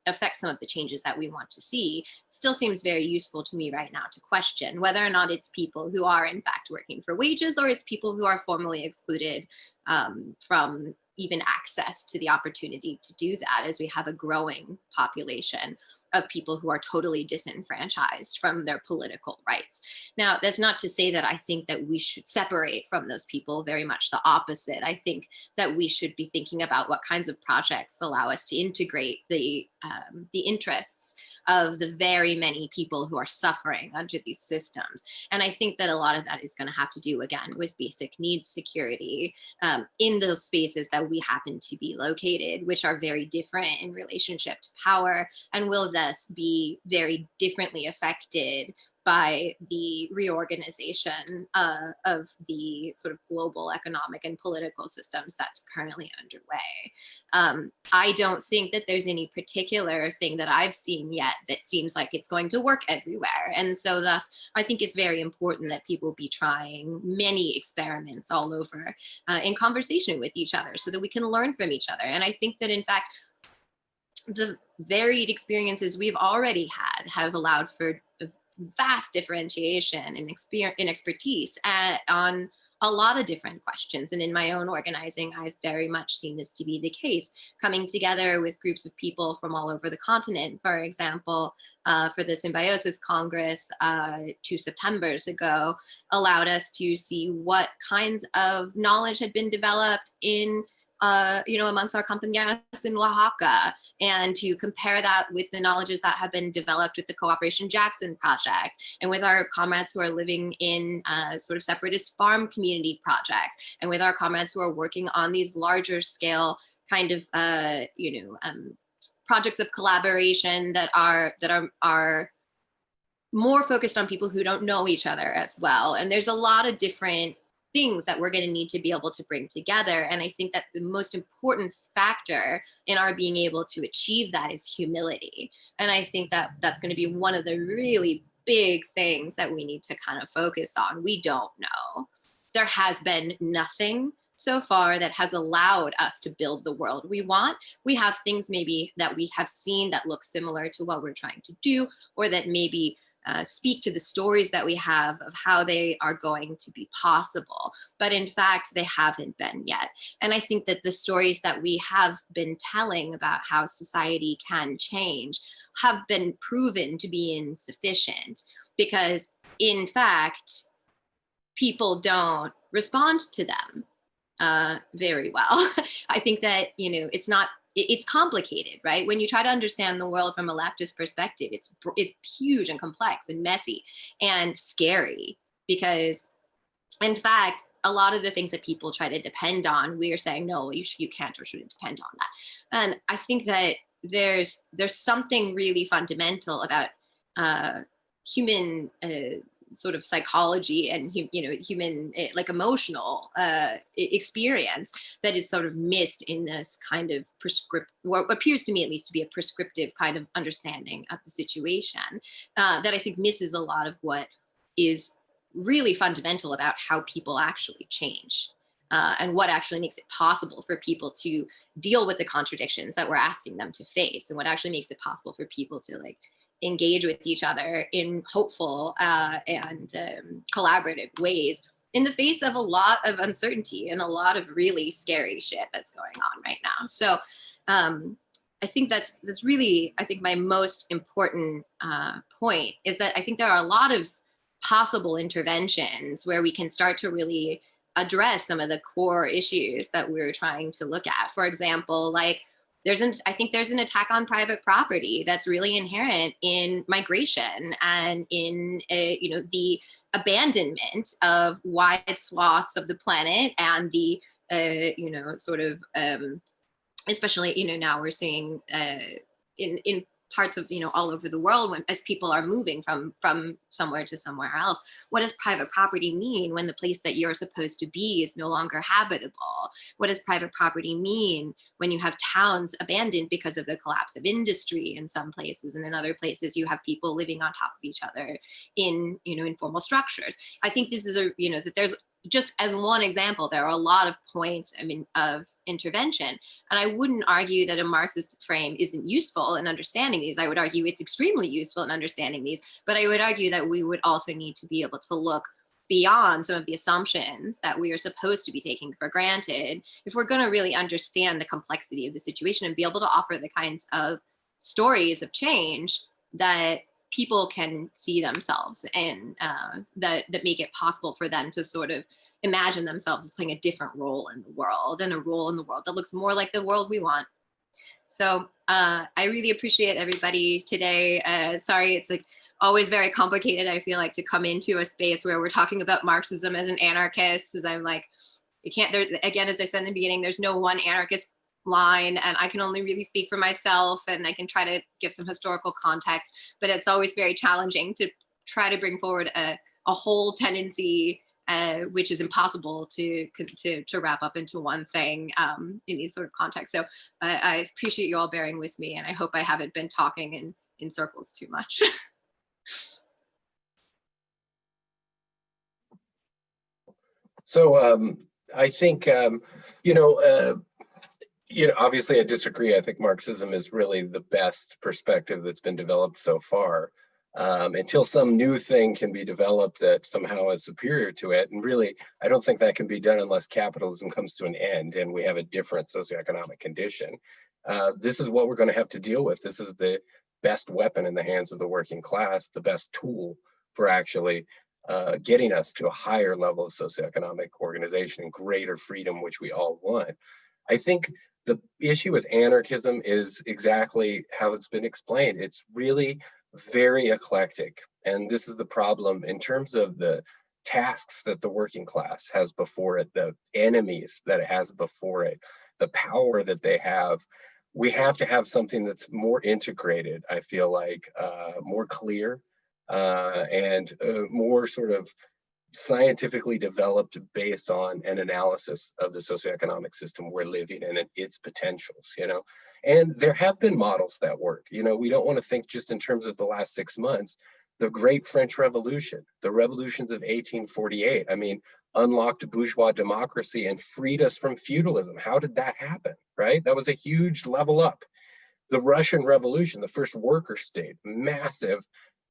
affect some of the changes that we want to see, it still seems very useful to me right now to question whether or not it's people who are in fact working for wages, or it's people who are formally excluded from even access to the opportunity to do that, as we have a growing population of people who are totally disenfranchised from their political rights. Now, that's not to say that I think that we should separate from those people, very much the opposite. I think that we should be thinking about what kinds of projects allow us to integrate the interests of the very many people who are suffering under these systems. And I think that a lot of that is going to have to do, again, with basic needs security in those spaces that we happen to be located, which are very different in relationship to power, and will thus be very differently affected by the reorganization of the sort of global economic and political systems that's currently underway. I don't think that there's any particular thing that I've seen yet that seems like it's going to work everywhere. And so thus, I think it's very important that people be trying many experiments all over in conversation with each other so that we can learn from each other. And I think that, in fact, the varied experiences we've already had have allowed for vast differentiation in expertise on a lot of different questions. And in my own organizing, I've very much seen this to be the case, coming together with groups of people from all over the continent. For example, for the Symbiosis Congress 2 Septembers ago, allowed us to see what kinds of knowledge had been developed in amongst our compañeros in Oaxaca, and to compare that with the knowledges that have been developed with the Cooperation Jackson Project, and with our comrades who are living in sort of separatist farm community projects, and with our comrades who are working on these larger scale kind of, projects of collaboration that are more focused on people who don't know each other as well. And there's a lot of different things that we're going to need to be able to bring together. And I think that the most important factor in our being able to achieve that is humility. And I think that that's going to be one of the really big things that we need to kind of focus on. We don't know. There has been nothing so far that has allowed us to build the world we want. We have things maybe that we have seen that look similar to what we're trying to do, or that maybe speak to the stories that we have of how they are going to be possible. But in fact, they haven't been yet. And I think that the stories that we have been telling about how society can change have been proven to be insufficient, because in fact, people don't respond to them very well. I think that, it's complicated, right? When you try to understand the world from a leftist perspective, it's huge and complex and messy and scary, because in fact, a lot of the things that people try to depend on, we are saying, no, you can't or shouldn't depend on that. And I think that there's something really fundamental about human sort of psychology and human like emotional experience that is sort of missed in this kind of what appears to me at least to be a prescriptive kind of understanding of the situation that I think misses a lot of what is really fundamental about how people actually change. And what actually makes it possible for people to deal with the contradictions that we're asking them to face, and what actually makes it possible for people to like engage with each other in hopeful and collaborative ways in the face of a lot of uncertainty and a lot of really scary shit that's going on right now. So I think that's really, I think my most important point is that I think there are a lot of possible interventions where we can start to really address some of the core issues that we're trying to look at. For example, like I think there's an attack on private property that's really inherent in migration and in the abandonment of wide swaths of the planet and the sort of especially now we're seeing in parts of all over the world as people are moving from somewhere to somewhere else. What does private property mean when the place that you're supposed to be is no longer habitable? What does private property mean when you have towns abandoned because of the collapse of industry in some places, and in other places you have people living on top of each other in informal structures? I think this is that there's, just as one example, there are a lot of points of intervention. And I wouldn't argue that a Marxist frame isn't useful in understanding these. I would argue it's extremely useful in understanding these, but I would argue that we would also need to be able to look beyond some of the assumptions that we are supposed to be taking for granted if we're going to really understand the complexity of the situation and be able to offer the kinds of stories of change that people can see themselves in, that make it possible for them to sort of imagine themselves as playing a different role in the world, and a role in the world that looks more like the world we want. So I really appreciate everybody today. Sorry, it's like always very complicated, I feel like, to come into a space where we're talking about Marxism as an anarchist, because I'm like, you can't, there, again, as I said in the beginning, there's no one anarchist line, and I can only really speak for myself, and I can try to give some historical context, but it's always very challenging to try to bring forward a whole tendency, which is impossible to wrap up into one thing in these sort of contexts. So I appreciate you all bearing with me, and I hope I haven't been talking in circles too much. So I think, obviously I disagree. I think Marxism is really the best perspective that's been developed so far, until some new thing can be developed that somehow is superior to it. And really, I don't think that can be done unless capitalism comes to an end and we have a different socioeconomic condition. This is what we're going to have to deal with. This is the best weapon in the hands of the working class, the best tool for actually getting us to a higher level of socioeconomic organization and greater freedom, which we all want. I think the issue with anarchism is exactly how it's been explained. It's really very eclectic. And this is the problem in terms of the tasks that the working class has before it, the enemies that it has before it, the power that they have. We have to have something that's more integrated, I feel like, more clear, and more sort of scientifically developed based on an analysis of the socioeconomic system we're living in and its potentials, and there have been models that work. We don't want to think just in terms of the last 6 months. The Great French Revolution, the revolutions of 1848, unlocked bourgeois democracy and freed us from feudalism. How did that happen, right? That was a huge level up. The Russian Revolution, the first worker state, massive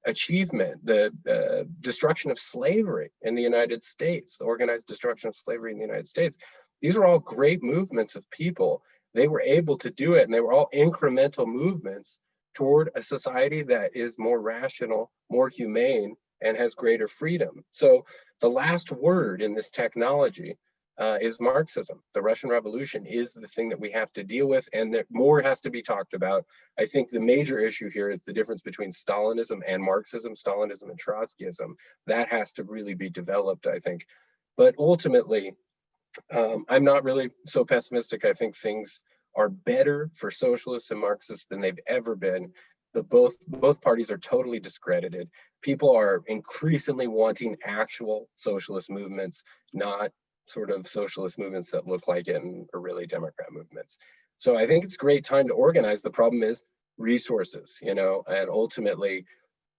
achievement. The destruction of slavery in the United States, the organized destruction of slavery in the United States. These are all great movements of people. They were able to do it, and they were all incremental movements toward a society that is more rational, more humane, and has greater freedom. So the last word in this technology is Marxism. The Russian Revolution is the thing that we have to deal with, and that more has to be talked about. I think the major issue here is the difference between Stalinism and Marxism, Stalinism and Trotskyism. That has to really be developed, I think. But ultimately, I'm not really so pessimistic. I think things are better for socialists and Marxists than they've ever been. Both parties are totally discredited. People are increasingly wanting actual socialist movements, not sort of socialist movements that look like it and are really Democrat movements. So I think it's a great time to organize. The problem is resources, you know, and ultimately,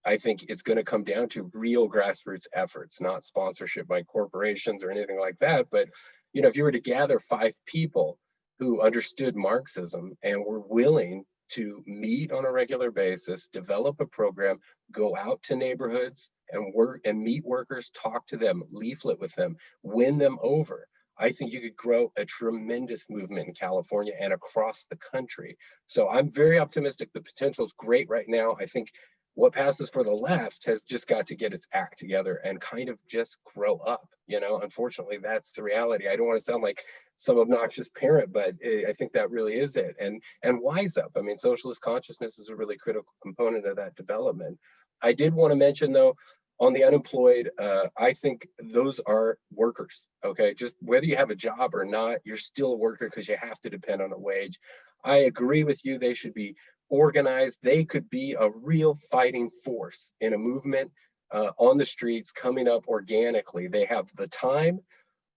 I think it's going to come down to real grassroots efforts, not sponsorship by corporations or anything like that. But, you know, if you were to gather 5 people who understood Marxism and were willing to meet on a regular basis, develop a program, go out to neighborhoods and work and meet workers, talk to them, leaflet with them, win them over, I think you could grow a tremendous movement in California and across the country. So I'm very optimistic. The potential is great right now. I think what passes for the left has just got to get its act together and kind of just grow up. You know, unfortunately, that's the reality. I don't want to sound like some obnoxious parent, but I think that really is it. And wise up. I mean, socialist consciousness is a really critical component of that development. I did want to mention, though, on the unemployed, I think those are workers, okay? Just whether you have a job or not, you're still a worker because you have to depend on a wage. I agree with you, they should be organized. They could be a real fighting force in a movement on the streets coming up organically. They have the time.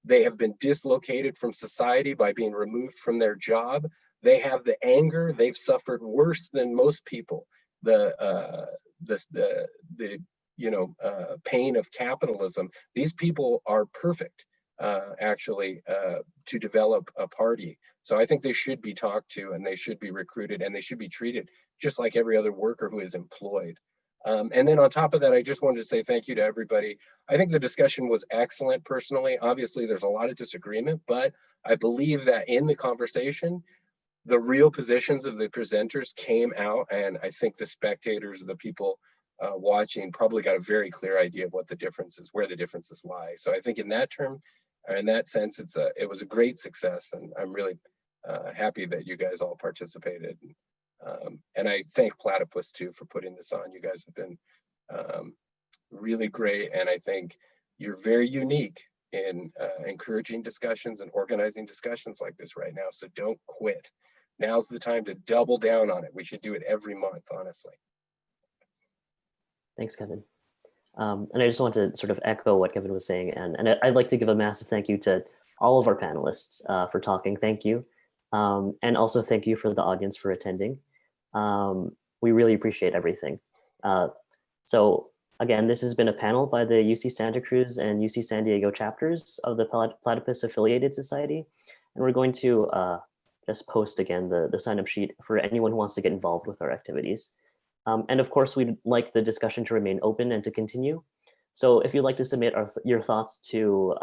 They have been dislocated from society by being removed from their job. They have the anger. They've suffered worse than most people. The pain of capitalism. These people are perfect, actually, to develop a party. So I think they should be talked to, and they should be recruited, and they should be treated just like every other worker who is employed. And then on top of that, I just wanted to say thank you to everybody. I think the discussion was excellent personally. Obviously, there's a lot of disagreement, but I believe that in the conversation, the real positions of the presenters came out, and I think the spectators, the people watching, probably got a very clear idea of what the differences, where the differences lie. So I think in that term, in that sense, it was a great success, and I'm really happy that you guys all participated. And I thank Platypus too for putting this on. You guys have been really great, and I think you're very unique in encouraging discussions and organizing discussions like this right now. So don't quit. Now's the time to double down on it. We should do it every month, honestly. Thanks, Kevin. And I just want to sort of echo what Kevin was saying. And I'd like to give a massive thank you to all of our panelists for talking. Thank you. And also thank you for the audience for attending. We really appreciate everything. So again, this has been a panel by the UC Santa Cruz and UC San Diego chapters of the Platypus Affiliated Society. And we're going to just post again the sign-up sheet for anyone who wants to get involved with our activities. And of course, we'd like the discussion to remain open and to continue. So if you'd like to submit your thoughts to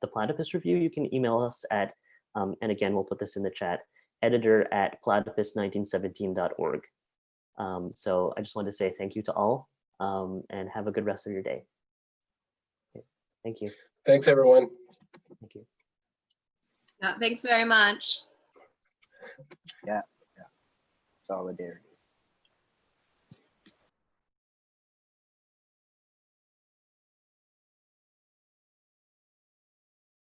the Platypus Review, you can email us at, and again, we'll put this in the chat, editor@platypus1917.org. So I just wanted to say thank you to all and have a good rest of your day. Okay. Thank you. Thanks, everyone. Thank you. Yeah, thanks very much. Yeah. Solidarity.